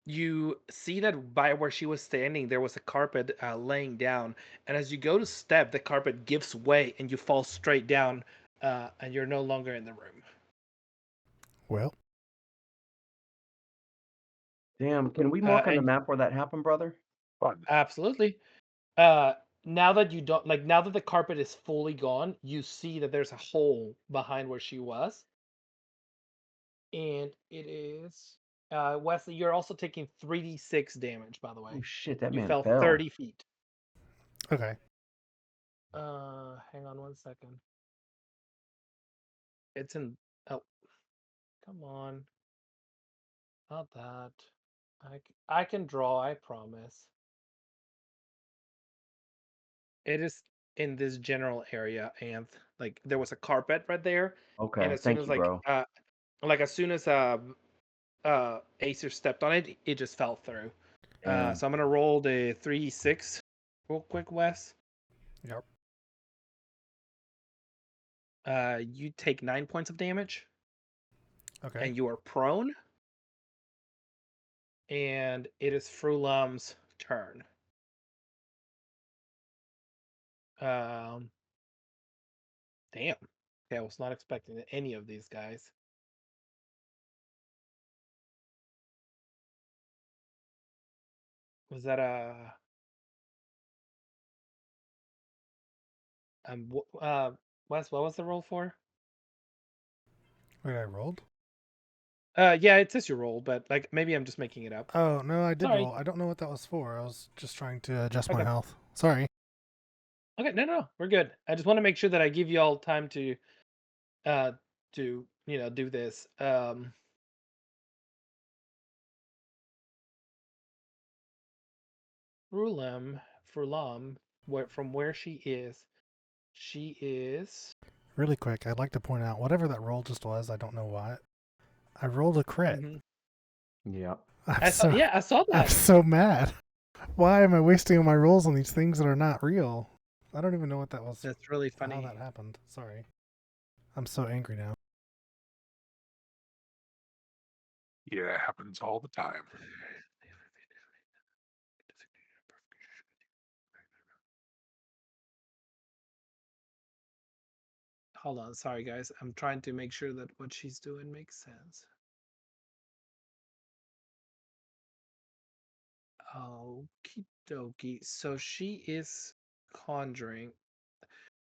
you see that by where she was standing, there was a carpet laying down. And as you go to step, the carpet gives way and you fall straight down and you're no longer in the room. Well, Damn, can we mark on the map where that happened, brother? Fun. Absolutely. Now that you don't now that the carpet is fully gone, you see that there's a hole behind where she was. And it is Wesley, you're also taking 3d6 damage, by the way. Oh, shit, that You man fell fell. 30 feet. okay. Hang on 1 second. It's in. Oh, come on. Not that. I can draw. I promise. It is in this general area, and like there was a carpet right there, and Okay, as soon thank as you, bro. as soon as Acer stepped on it, it just fell through. Damn. So I'm gonna roll the 3d6 real quick, Wes. Yep. You take 9 points of damage, Okay. and you are prone. And it is Frulam's turn. Damn. Okay, I was not expecting any of these guys. Was that a Wes? What was the roll for? Wait, I rolled? Yeah, it says you roll, but like maybe I'm just making it up. Oh, no, I did Sorry. roll. I don't know what that was for. I was just trying to adjust my Okay. health. Sorry. Okay, no, we're good. I just want to make sure that I give you all time to do this. Frulam, from where she is. Really quick, I'd like to point out, whatever that roll just was, I don't know why. I rolled a crit. Mhm. Yeah. I saw I'm that. so mad. Why am I wasting my rolls on these things that are not real? I don't even know what that was. That's really How funny. that happened. Sorry. I'm so angry now. Yeah, it happens all the time. Hold on, sorry guys. I'm trying to make sure that what she's doing makes sense. Okie dokie. So she is conjuring.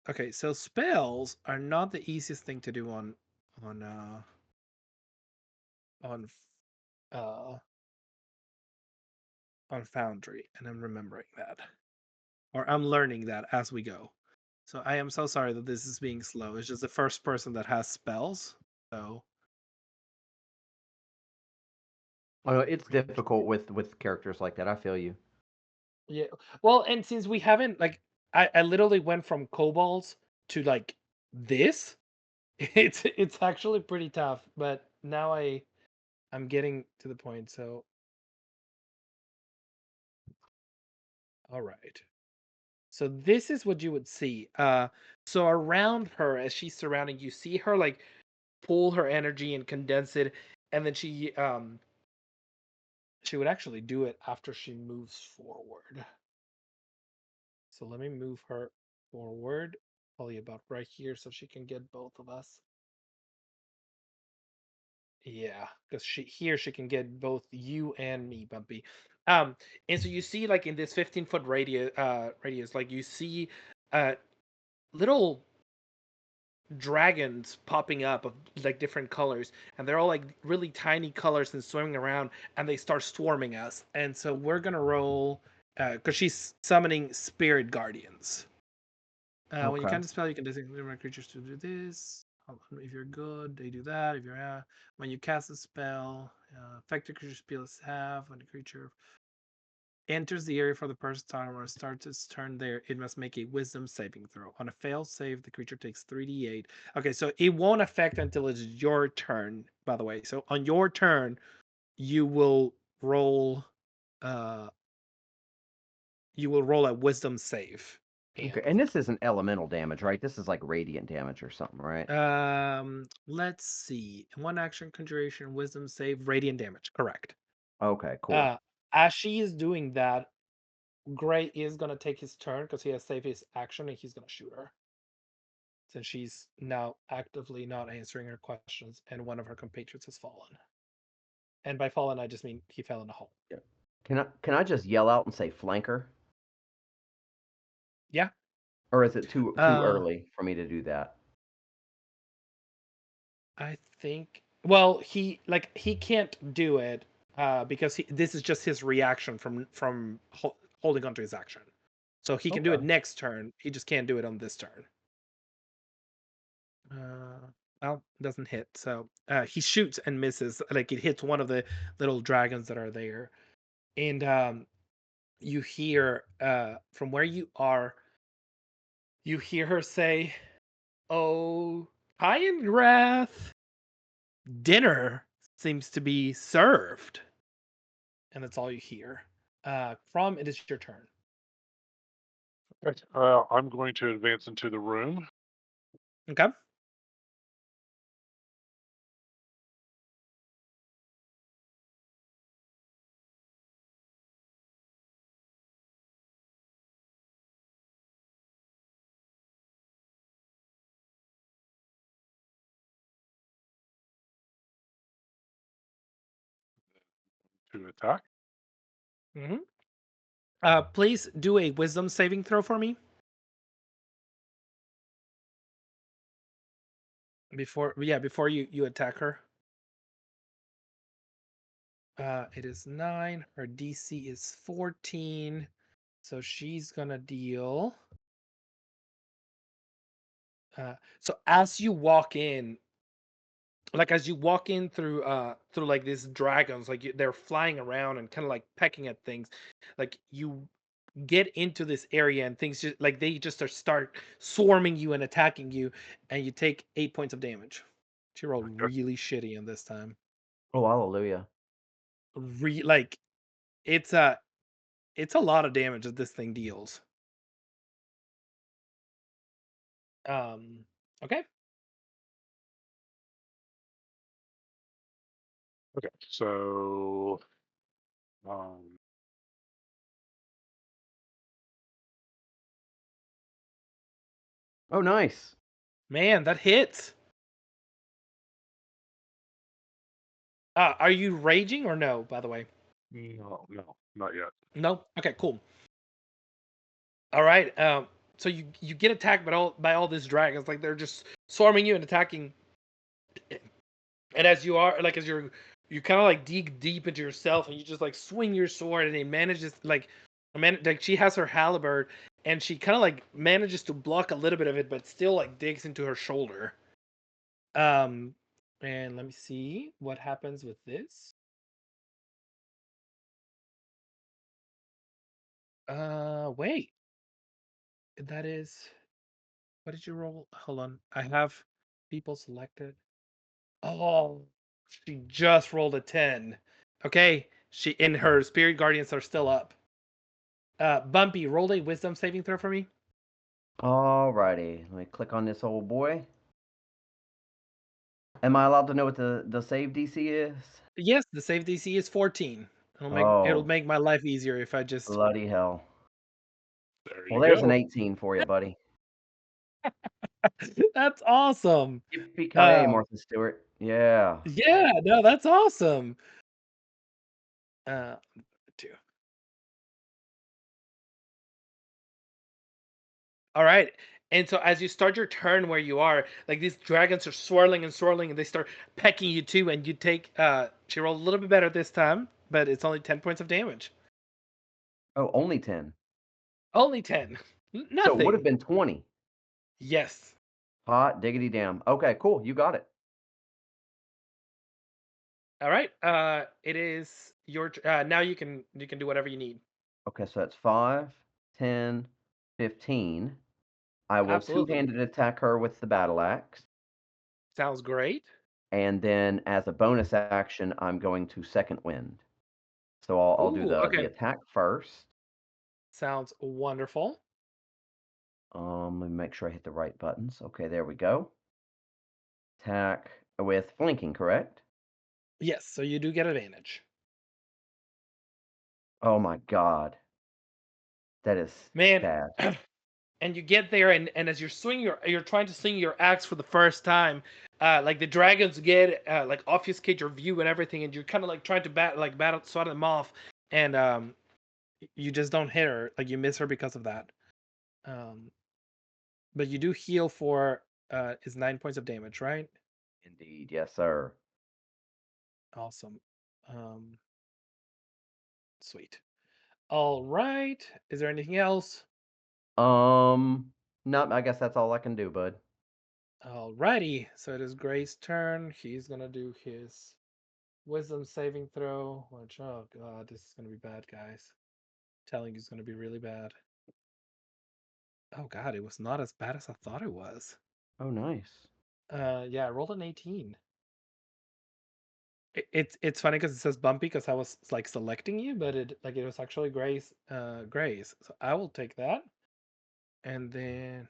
Okay, so spells are not the easiest thing to do on on uh on Foundry, and I'm remembering that. Or I'm learning that as we go. So I am so sorry that this is being slow. It's just the first person that has spells. So Oh, it's difficult with characters like that. I feel you. yeah. Well, and since we haven't like I literally went from kobolds to like this, it's actually pretty tough, but now I'm getting to the point. So all right. So this is what you would see. So around her as she's surrounding you, see her like pull her energy and condense it, and then she would actually do it after she moves forward. So let me move her forward, probably about right here, so she can get both of us. Yeah, because she can get both you and me, Bumpy. And so you see, like in this 15-foot radius, like you see, little dragons popping up of like different colors, and they're all like really tiny colors and swimming around, and they start swarming us. And so we're gonna roll, because she's summoning spirit guardians. When you Okay. cast a spell, you can designate my creatures to do this. If you're good, they do that. If you're when you cast a spell, affected creature spells have when the creature enters the area for the first time or starts its turn there, it must make a wisdom saving throw. On a failed save, the creature takes 3d8. Okay, so it won't affect until it's your turn, by the way. So on your turn, you will roll uh a wisdom save. Okay. And this isn't elemental damage, right? This is like radiant damage or something, right? Let's see. One action conjuration, wisdom save, radiant damage. Correct. Okay, cool. As she is doing that, Gray is gonna take his turn because he has saved his action and he's gonna shoot her. Since she's now actively not answering her questions and one of her compatriots has fallen. And by fallen I just mean he fell in a hole. Yeah. Can I just yell out and say flanker? Yeah. Or is it too Uh early for me to do that? I think well he can't do it because this is just his reaction from holding onto his action. So he can do it Okay. next turn. He just can't do it on this turn. Well, doesn't hit. So he shoots and misses. Like it hits one of the little dragons that are there. And you hear from where you are, you hear her say, "Oh, High and Wrath, dinner seems to be served." And that's all you hear. From it is your turn. Right. I'm going to advance into the room. Okay. To attack. hmm Please do a wisdom saving throw for me before you attack her. It is 9. Her DC is 14, so she's gonna deal. So as you walk in, as you walk in through like these dragons, like they're flying around and kind of like pecking at things, like you get into this area and things just like they just start swarming you and attacking you, and you take 8 points of damage. She rolled Okay. really shitty on this time. Oh, hallelujah. Like it's a it's a lot of damage that this thing deals. Okay. Okay. So, um, Oh, nice. Man, that hits. Are you raging or no, by the way? no, not yet. No? Okay, cool. All right. So you get attacked by all these dragons, like they're just swarming you and attacking. And as you are like as you kind of like dig deep into yourself, and you just like swing your sword, and it manages like she has her halberd, and she kind of like manages to block a little bit of it, but still like digs into her shoulder. Um, and let me see what happens with this. Wait, that is what did you roll? Hold on, I have people selected. Oh, she just rolled a 10. Okay, she and her spirit guardians are still up. Bumpy, roll a wisdom saving throw for me. Alrighty. Let me click on this old boy. Am I allowed to know what the save DC is? Yes, the save DC is 14. It'll Oh, make my life easier if I just. bloody hell. There Well, you there's an go. 18 for you, buddy. That's awesome. Yippee-ki-yay, Uh, Martha Stewart. Yeah. yeah, no, that's awesome. Uh, two. All right. And so as you start your turn where you are, like these dragons are swirling and swirling, and they start pecking you too, and you take she rolled a little bit better this time, but it's only 10 points of damage. Oh, only 10. Only 10. So it would have Nothing. been 20. Yes. Hot diggity damn. Okay, cool. You got it. All right. It is now you can do whatever you need. Okay, so that's 5, 10, 15. I will Absolutely. two-handed attack her with the battle axe. Sounds great. And then as a bonus action, I'm going to second wind. So I'll do Ooh, the okay. attack first. Sounds wonderful. Let me make sure I hit the right buttons. Okay, there we go. Attack with flanking, correct? Yes, so you do get advantage. Oh my god. That is Man, bad. and you get there, and as you're trying to swing your axe for the first time, like the dragons get like obfuscate your view and everything, and you're kind of like trying to battle swat them off, and you just don't hit her, like you miss her because of that. Um, but you do heal for is 9 points of damage, right? Indeed, yes, sir. Awesome. Um, Sweet. All right. Is there anything else? No, I guess that's all I can do, bud. Alrighty, so it is Gray's turn. He's gonna do his wisdom saving throw. Which, oh god, this is gonna be bad, guys. I'm telling you, it's gonna be really bad. Oh god, it was not as bad as I thought it was. Oh, nice. Yeah, I rolled an 18. It's funny because it says bumpy because I was like selecting you, but it was actually Gray's. So I will take that, and then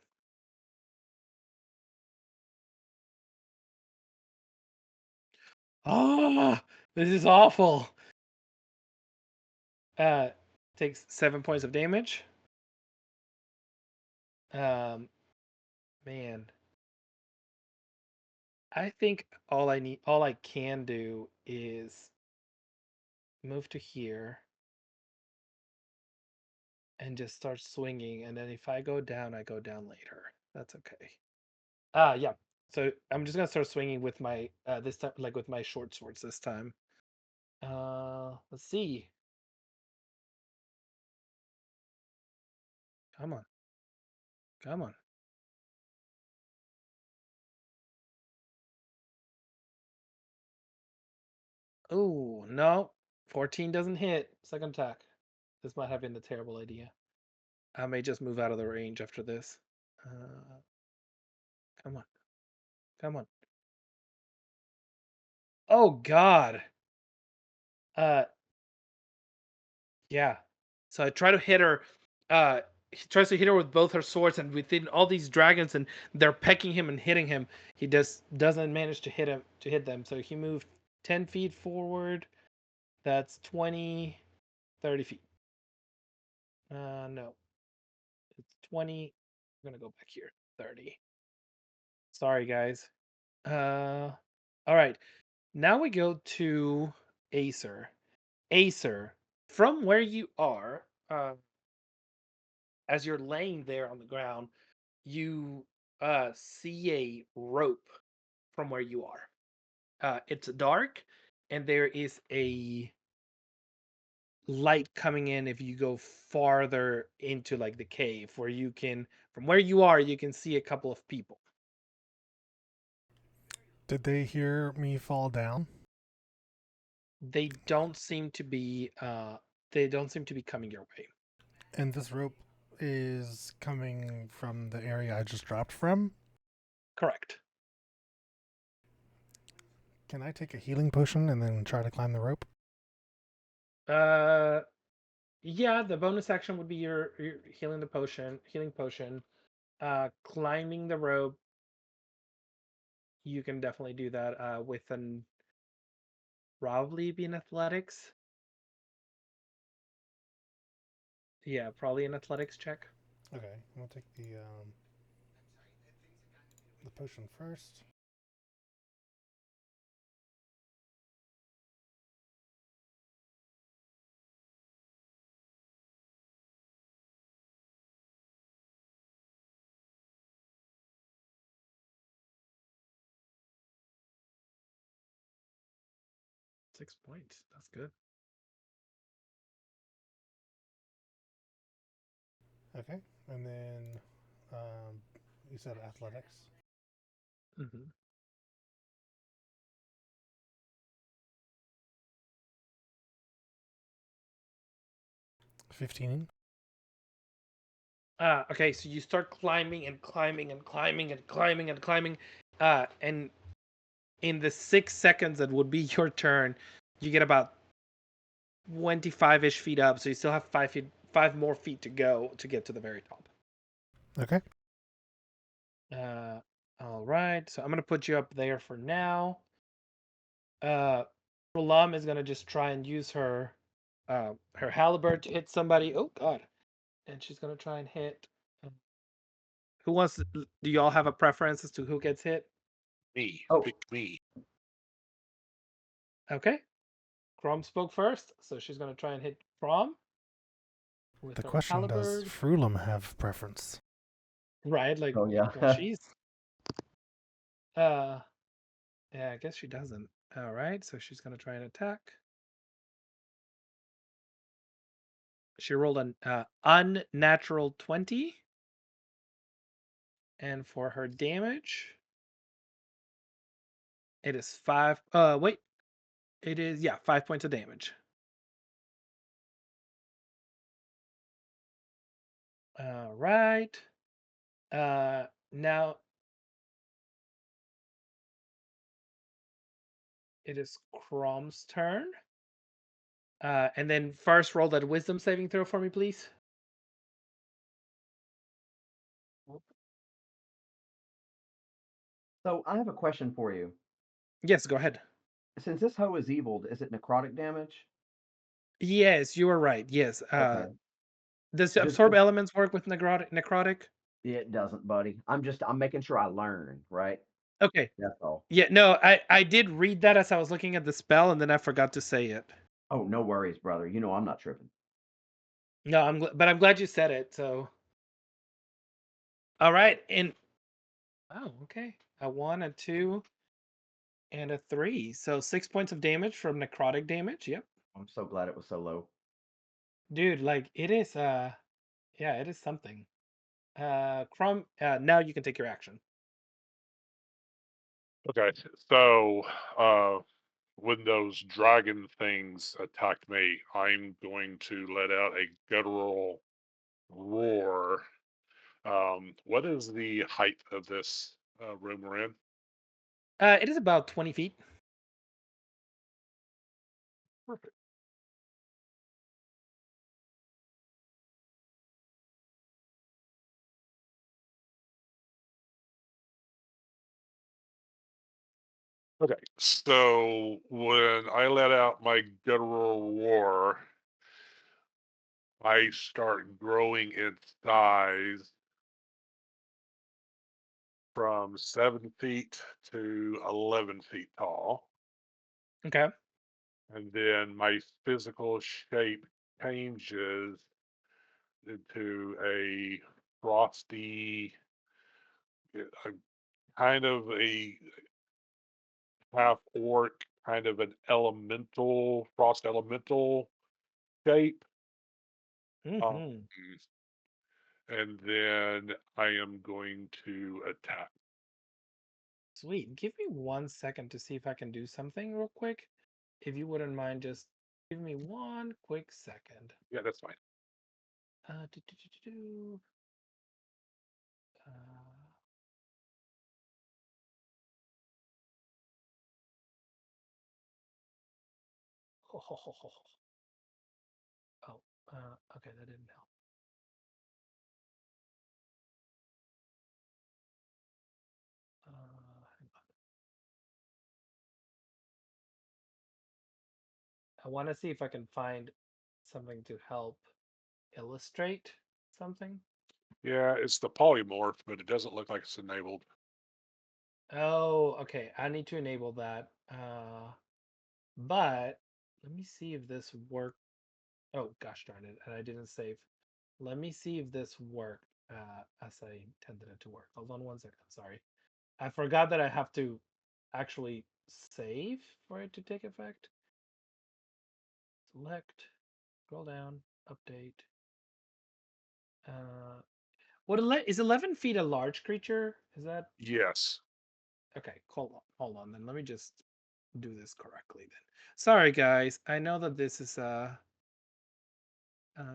this is awful. Takes 7 points of damage. Man, I think all I can do is move to here and just start swinging, and then if I go down, I go down later. That's okay. Yeah. So I'm just gonna start swinging with my this time, like with my short swords this time. Let's see. Come on, come on. Oh no, 14 doesn't hit. Second attack. This might have been a terrible idea. I may just move out of the range after this. Come on, come on. Oh God. Uh, yeah. So I try to hit her. He tries to hit her with both her swords, and within all these dragons, and they're pecking him and hitting him. He doesn't manage to hit them. So he moved 10 feet forward. That's 20, 30 feet. No, it's 20. I'm gonna go back here. 30. Sorry, guys. All right. Now we go to Acer. Acer, from where you are, as you're laying there on the ground, you see a rope from where you are. It's dark, and there is a light coming in if you go farther into like the cave, where you can, from where you are, you can see a couple of people. Did they hear me fall down? They don't seem to be. They don't seem to be coming your way. And this rope is coming from the area I just dropped from? Correct. Can I take a healing potion and then try to climb the rope? Yeah, the bonus action would be your healing potion. Climbing the rope, you can definitely do that with an probably be in athletics. Yeah, probably an athletics check. Okay, we'll take the potion first. Six points. That's good. Okay, and then you said athletics. Mm-hmm. 15. Okay, so you start climbing and climbing and climbing and climbing and climbing, and in the 6 seconds that would be your turn, you get about 25-ish feet up, so you still have 5 more feet to go to get to the very top. Okay. All right, so I'm gonna put you up there for now. Rulam is gonna just try and use her halberd to hit somebody. Oh God, and she's gonna try and hit. Who wants? Do y'all have a preference as to who gets hit? Me. Oh. Pick me. Okay. Crom spoke first, so she's gonna try and hit Crom with The her question, does halberd. Frulam have preference? Right, like, Oh, yeah. well, she's yeah, I guess she doesn't. All right, so she's gonna try and attack. She rolled an unnatural 20. And for her damage, it is 5. Wait. It is, yeah, 5 points of damage. All right. Now it is Crom's turn. And then first roll that wisdom saving throw for me, please. So I have a question for you. Yes, go ahead. Since this hoe is evil, is it necrotic damage? Yes, you were right. Yes. Okay. Does Just absorb elements work with necrotic? it doesn't, buddy. I'm making sure I learn, right? Okay. That's all. Yeah, no, I did read that as I was looking at the spell, and then I forgot to say it. Oh, no worries, brother. You know I'm not tripping. No, but I'm glad you said it. So, all right, and okay, a 1, a 2, and a 3. So 6 points of damage from necrotic damage. Yep, I'm so glad it was so low. dude, like it is. Yeah, it is something. Crumb. Now you can take your action. Okay, so when those dragon things attack me, I'm going to let out a guttural roar. What is the height of this room we're in? It is about 20 feet. Perfect. Okay, so when I let out my guttural roar, I start growing in size from 7 feet to 11 feet tall. Okay. And then my physical shape changes into a frosty, a kind of a half orc, kind of an elemental, frost elemental shape. Um, Mm-hmm. and then I am going to attack. Sweet. Give me 1 second to see if I can do something real quick. If you wouldn't mind, just give me 1 quick second. Yeah, that's fine. Do, do, do, do, do. Uh, ho, ho, ho, ho, ho. Oh, okay, that didn't help. Hang on. I want to see if I can find something to help illustrate something. Yeah, it's the polymorph, but it doesn't look like it's enabled. Oh, okay. I need to enable that. But let me see if this worked. Oh, gosh darn it. And I didn't save. Let me see if this worked as I intended it to work. Hold on 1 second. Sorry. I forgot that I have to actually save for it to take effect. Select, scroll down, update. Is 11 feet a large creature? Is that Yes. okay? Hold on. Then let me just do this correctly. Then, sorry guys. I know that this is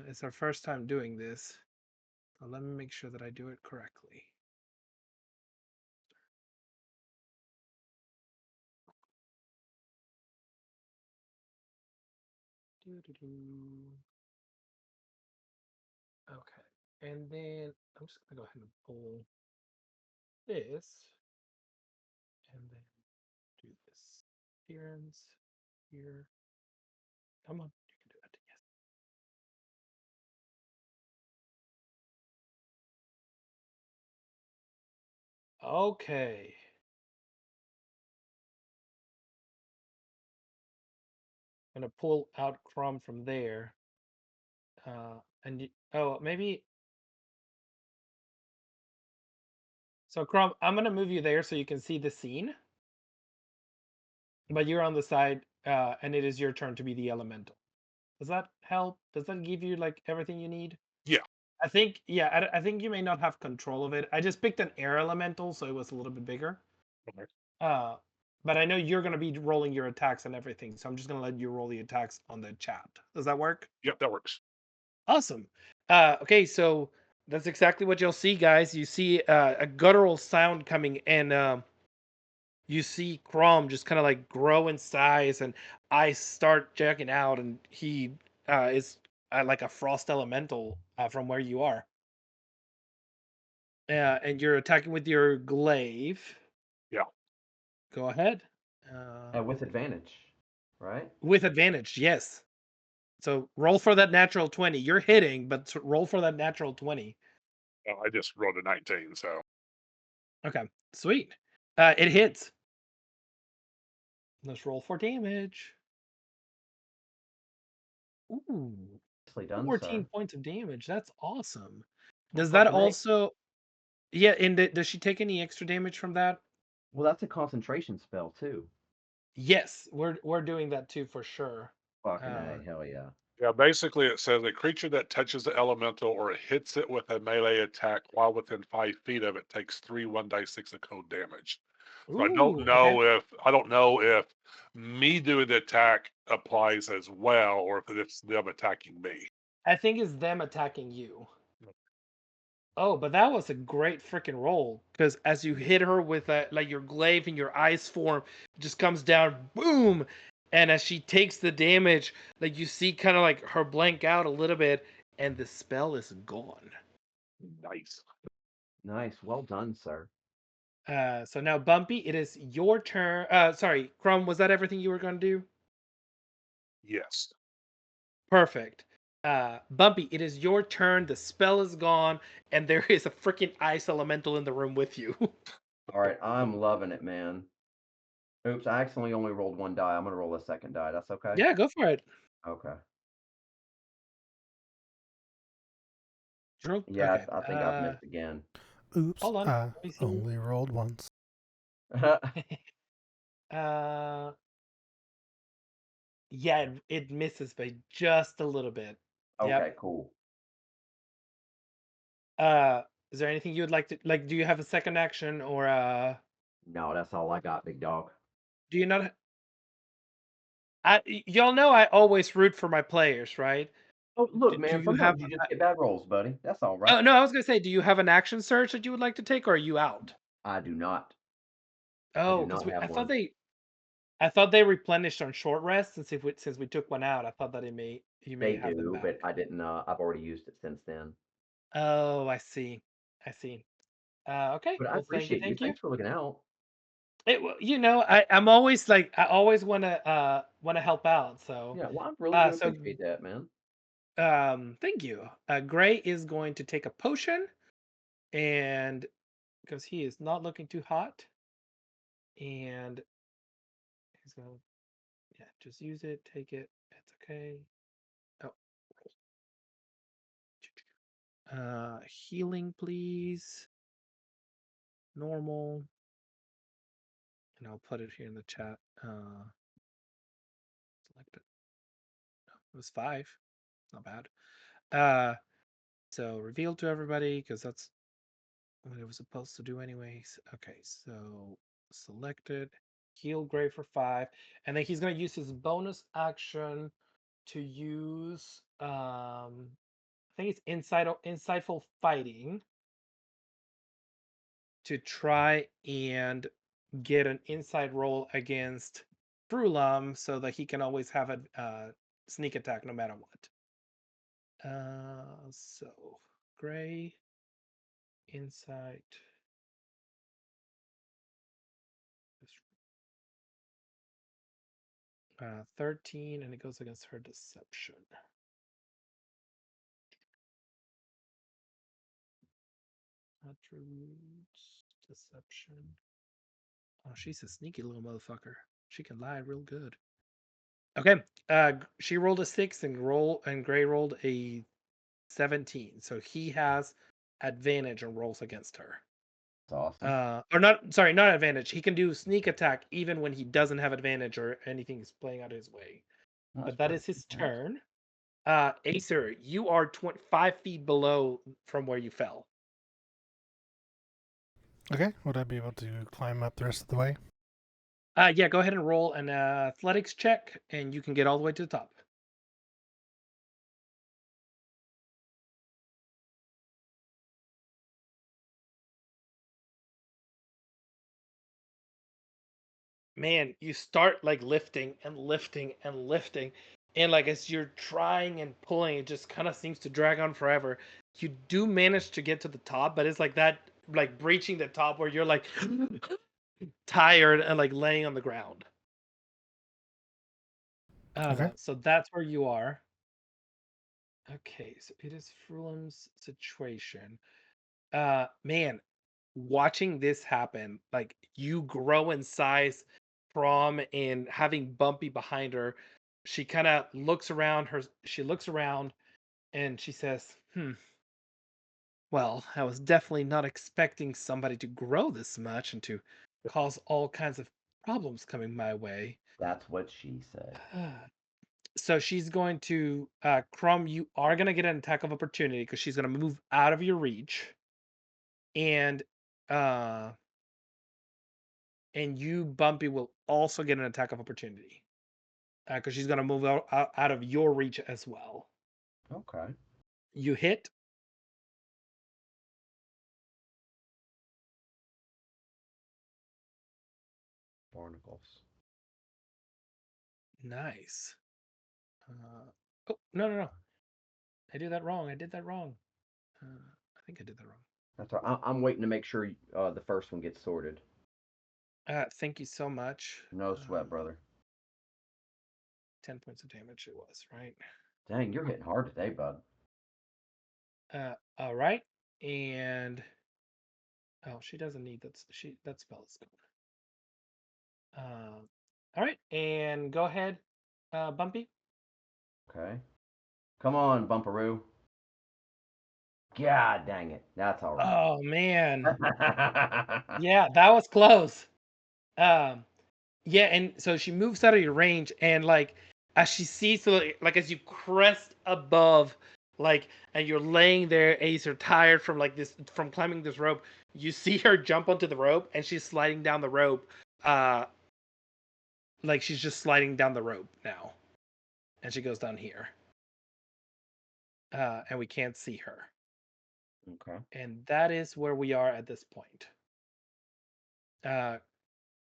it's our first time doing this. So let me make sure that I do it correctly. Okay, and then I'm just gonna go ahead and pull this, and then do this appearance here. Come on, you can do it. Yes. Okay. I'm gonna pull out Chrome from there. Oh, maybe. So Chrome, I'm gonna move you there so you can see the scene. But you're on the side, and it is your turn to be the elemental. Does that help? Does that give you like everything you need? Yeah. I think, yeah, I think you may not have control of it. I just picked an air elemental, so it was a little bit bigger. Okay. Uh, but I know you're going to be rolling your attacks and everything, so I'm just going to let you roll the attacks on the chat. Does that work? Yep, that works. Awesome. Okay, so that's exactly what you'll see, guys. You see a guttural sound coming, and you see Crom just kind of like grow in size, and eyes start jacking out, and he is like a frost elemental from where you are. And you're attacking with your glaive. Yeah. Go ahead. With advantage, right? With advantage, yes. So roll for that natural 20. You're hitting, but roll for that natural 20. I just rolled a 19, so Okay, sweet. It hits. Let's roll for damage. Ooh, Nicely done, 14 sir. points of damage. That's awesome. Well, Does that fucking A. also... Yeah, and does she take any extra damage from that? Well, that's a concentration spell too. Yes, we're doing that too for sure. Fucking A, hell yeah. yeah. Basically, it says a creature that touches the elemental or hits it with a melee attack while within 5 feet of it takes 1d6 of cold damage. So I don't Ooh, okay. know if me doing the attack applies as well, or if it's them attacking me. I think it's them attacking you. Oh, but that was a great freaking roll, because as you hit her with like your glaive and your ice form, it just comes down, boom, and as she takes the damage, like you see kind of like her blank out a little bit, and the spell is gone. Nice. Nice. Well done, sir. So now Bumpy, it is your turn. Sorry, Crumb, was that everything you were going to do? Yes. Perfect. Bumpy, it is your turn. The spell is gone, and there is a freaking ice elemental in the room with you. All right, I'm loving it, man. Oops, I accidentally only rolled one die. I'm gonna roll a second die. That's okay? Yeah, go for it. Okay. Drew? Yeah, Okay. I think I've missed again. Oops, Hold on. I Let me see. only rolled once. uh, yeah, it misses by just a little bit. Okay, Yep. cool. Is there anything you would like to like? Do you have a second action, or No, that's all I got, big dog. do you not? Y'all know I always root for my players, right? Oh, look, Do man, you have? sometimes you just get bad rolls, buddy. That's all Oh right. no, I was gonna say, do you have an action search that you would like to take, or are you out? I do not. I do Oh, because not have one. I thought they replenished on short rest, since we took one out. I thought that you may They have them do, but back. I didn't. I've already used it since then. Oh, I see. I see. Okay. But I Well, thank you. appreciate you. Thank you. Thanks for looking out. I'm always like, I always want to help out. So, Yeah, well, I really do so appreciate that, man. thank you. Gray is going to take a potion, and because he is not looking too hot, and he's gonna, yeah, just use it, take it. It's okay. Oh, healing, please. Normal, and I'll put it here in the chat. Select it. It was 5. Not bad. So reveal to everybody, because that's what it was supposed to do anyways. Okay, so selected, heal Gray for 5, and then he's gonna use his bonus action to use I think it's insightful fighting to try and get an inside roll against Frulam so that he can always have a sneak attack no matter what. So Gray, insight. 13, and it goes against her deception. Attributes, deception. Oh, she's a sneaky little motherfucker. She can lie real good. Okay, she rolled a 6, and Gray rolled a 17, so he has advantage on rolls against her. That's awesome. Or not, sorry, not advantage. He can do sneak attack even when he doesn't have advantage or anything is playing out his way. That's But that pretty is his nice. turn. Acer, you are 5 feet below from where you fell. Okay, would I be able to climb up the rest of the way? Yeah, go ahead and roll an athletics check, and you can get all the way to the top. Man, you start like lifting and lifting and lifting, and like as you're trying and pulling, it just kind of seems to drag on forever. You do manage to get to the top, but it's like that, like breaching the top where you're like tired and like laying on the ground. Okay. So that's where you are. Okay, so it is Frulam's situation. Man, watching this happen, like you grow in size from and having Bumpy behind her, she kind of looks around her. She looks around and she says, well, I was definitely not expecting somebody to grow this much and to cause all kinds of problems coming my way. That's what she said. So she's going to, Crumb, you are going to get an attack of opportunity because she's going to move out of your reach. Uh, and you, Bumpy, will also get an attack of opportunity because she's going to move out of your reach as well. Okay. You hit. Barnacles. Nice. Oh, no. I did that wrong. I did that wrong. I think I did that wrong. That's all right. I'm waiting to make sure the first one gets sorted. Thank you so much. No sweat, brother. 10 points of damage it was, right? Dang, you're hitting hard today, bud. All right. And oh, she doesn't need that. That spell is gone. All right, and go ahead, Bumpy. Okay. Come on, Bumperoo. God dang it. That's all right. Oh man, yeah, that was close. Um, yeah, and so she moves out of your range, and like as she sees, so like as you crest above, like, and you're laying there, Ace, are tired from like this from climbing this rope. You see her jump onto the rope, and she's sliding down the rope. Like she's just sliding down the rope now, and she goes down here. And we can't see her. Okay. And that is where we are at this point.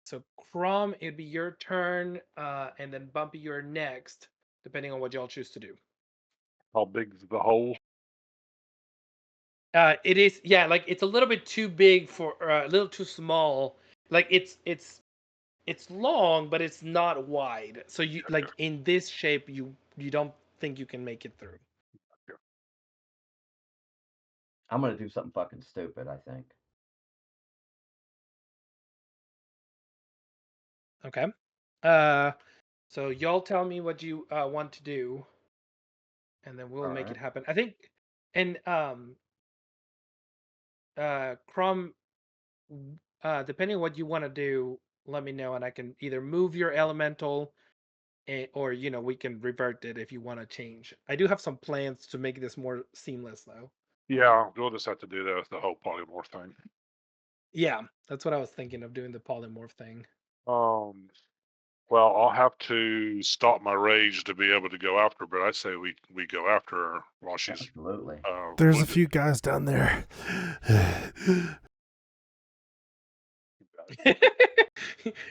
So Crumb, it'd be your turn, and then Bumpy, you're next, depending on what y'all choose to do. How big is the hole? It is, yeah, like it's a little bit too big for, a little too small. Like it's long, but it's not wide. So you like in this shape, you don't think you can make it through. I'm gonna do something fucking stupid, I think. Okay. So y'all tell me what you want to do, and then we'll make it Alright. happen. I think, and Crumb, depending on what you want to do, let me know, and I can either move your elemental, or we can revert it if you want to change. I do have some plans to make this more seamless, though. Yeah, we'll just have to do the whole polymorph thing. Yeah, that's what I was thinking of doing, the polymorph thing. Well, I'll have to stop my rage to be able to go after, but I say we go after her while she's. Absolutely. There's a wounded. few guys down there.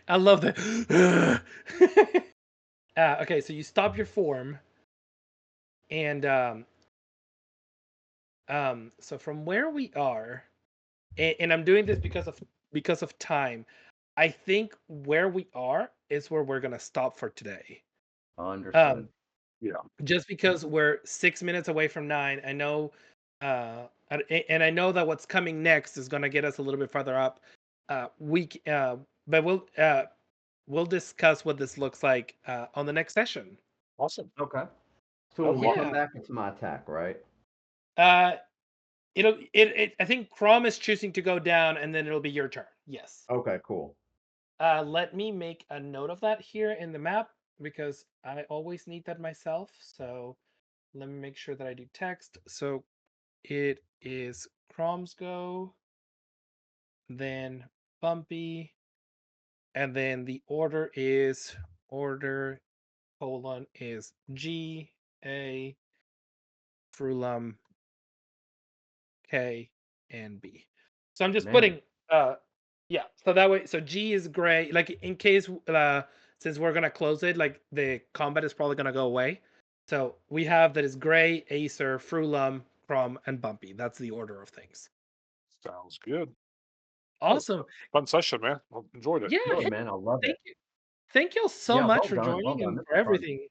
I love that. Okay, so you stop your form, and so from where we are, and I'm doing this because of time. I think where we are is where we're gonna stop for today. Understood. Yeah. Just because we're 6 minutes away from 9, I know, and I know that what's coming next is gonna get us a little bit farther up. But we'll discuss what this looks like on the next session. Awesome. Okay. So when we Yeah. come back, it's my attack, right? Uh, I think Crom is choosing to go down, and then it'll be your turn. Yes. Okay, cool. Let me make a note of that here in the map because I always need that myself. So let me make sure that I do text. So it is Crom's go, then Bumpy, and then the order is order is G A Frulum K and B. So I'm just Nailed putting yeah, so that way so G is gray, like in case since we're gonna close it, like the combat is probably gonna go away. So we have that is gray, Acer, Frulum, Crom, and Bumpy. That's the order of things. Sounds good. Awesome. Fun session, man. I enjoyed it. Yeah, Good, hey, man. I love thank it. you. Thank you all so Yeah, much well for done. Well joining done. and This for was fun. everything.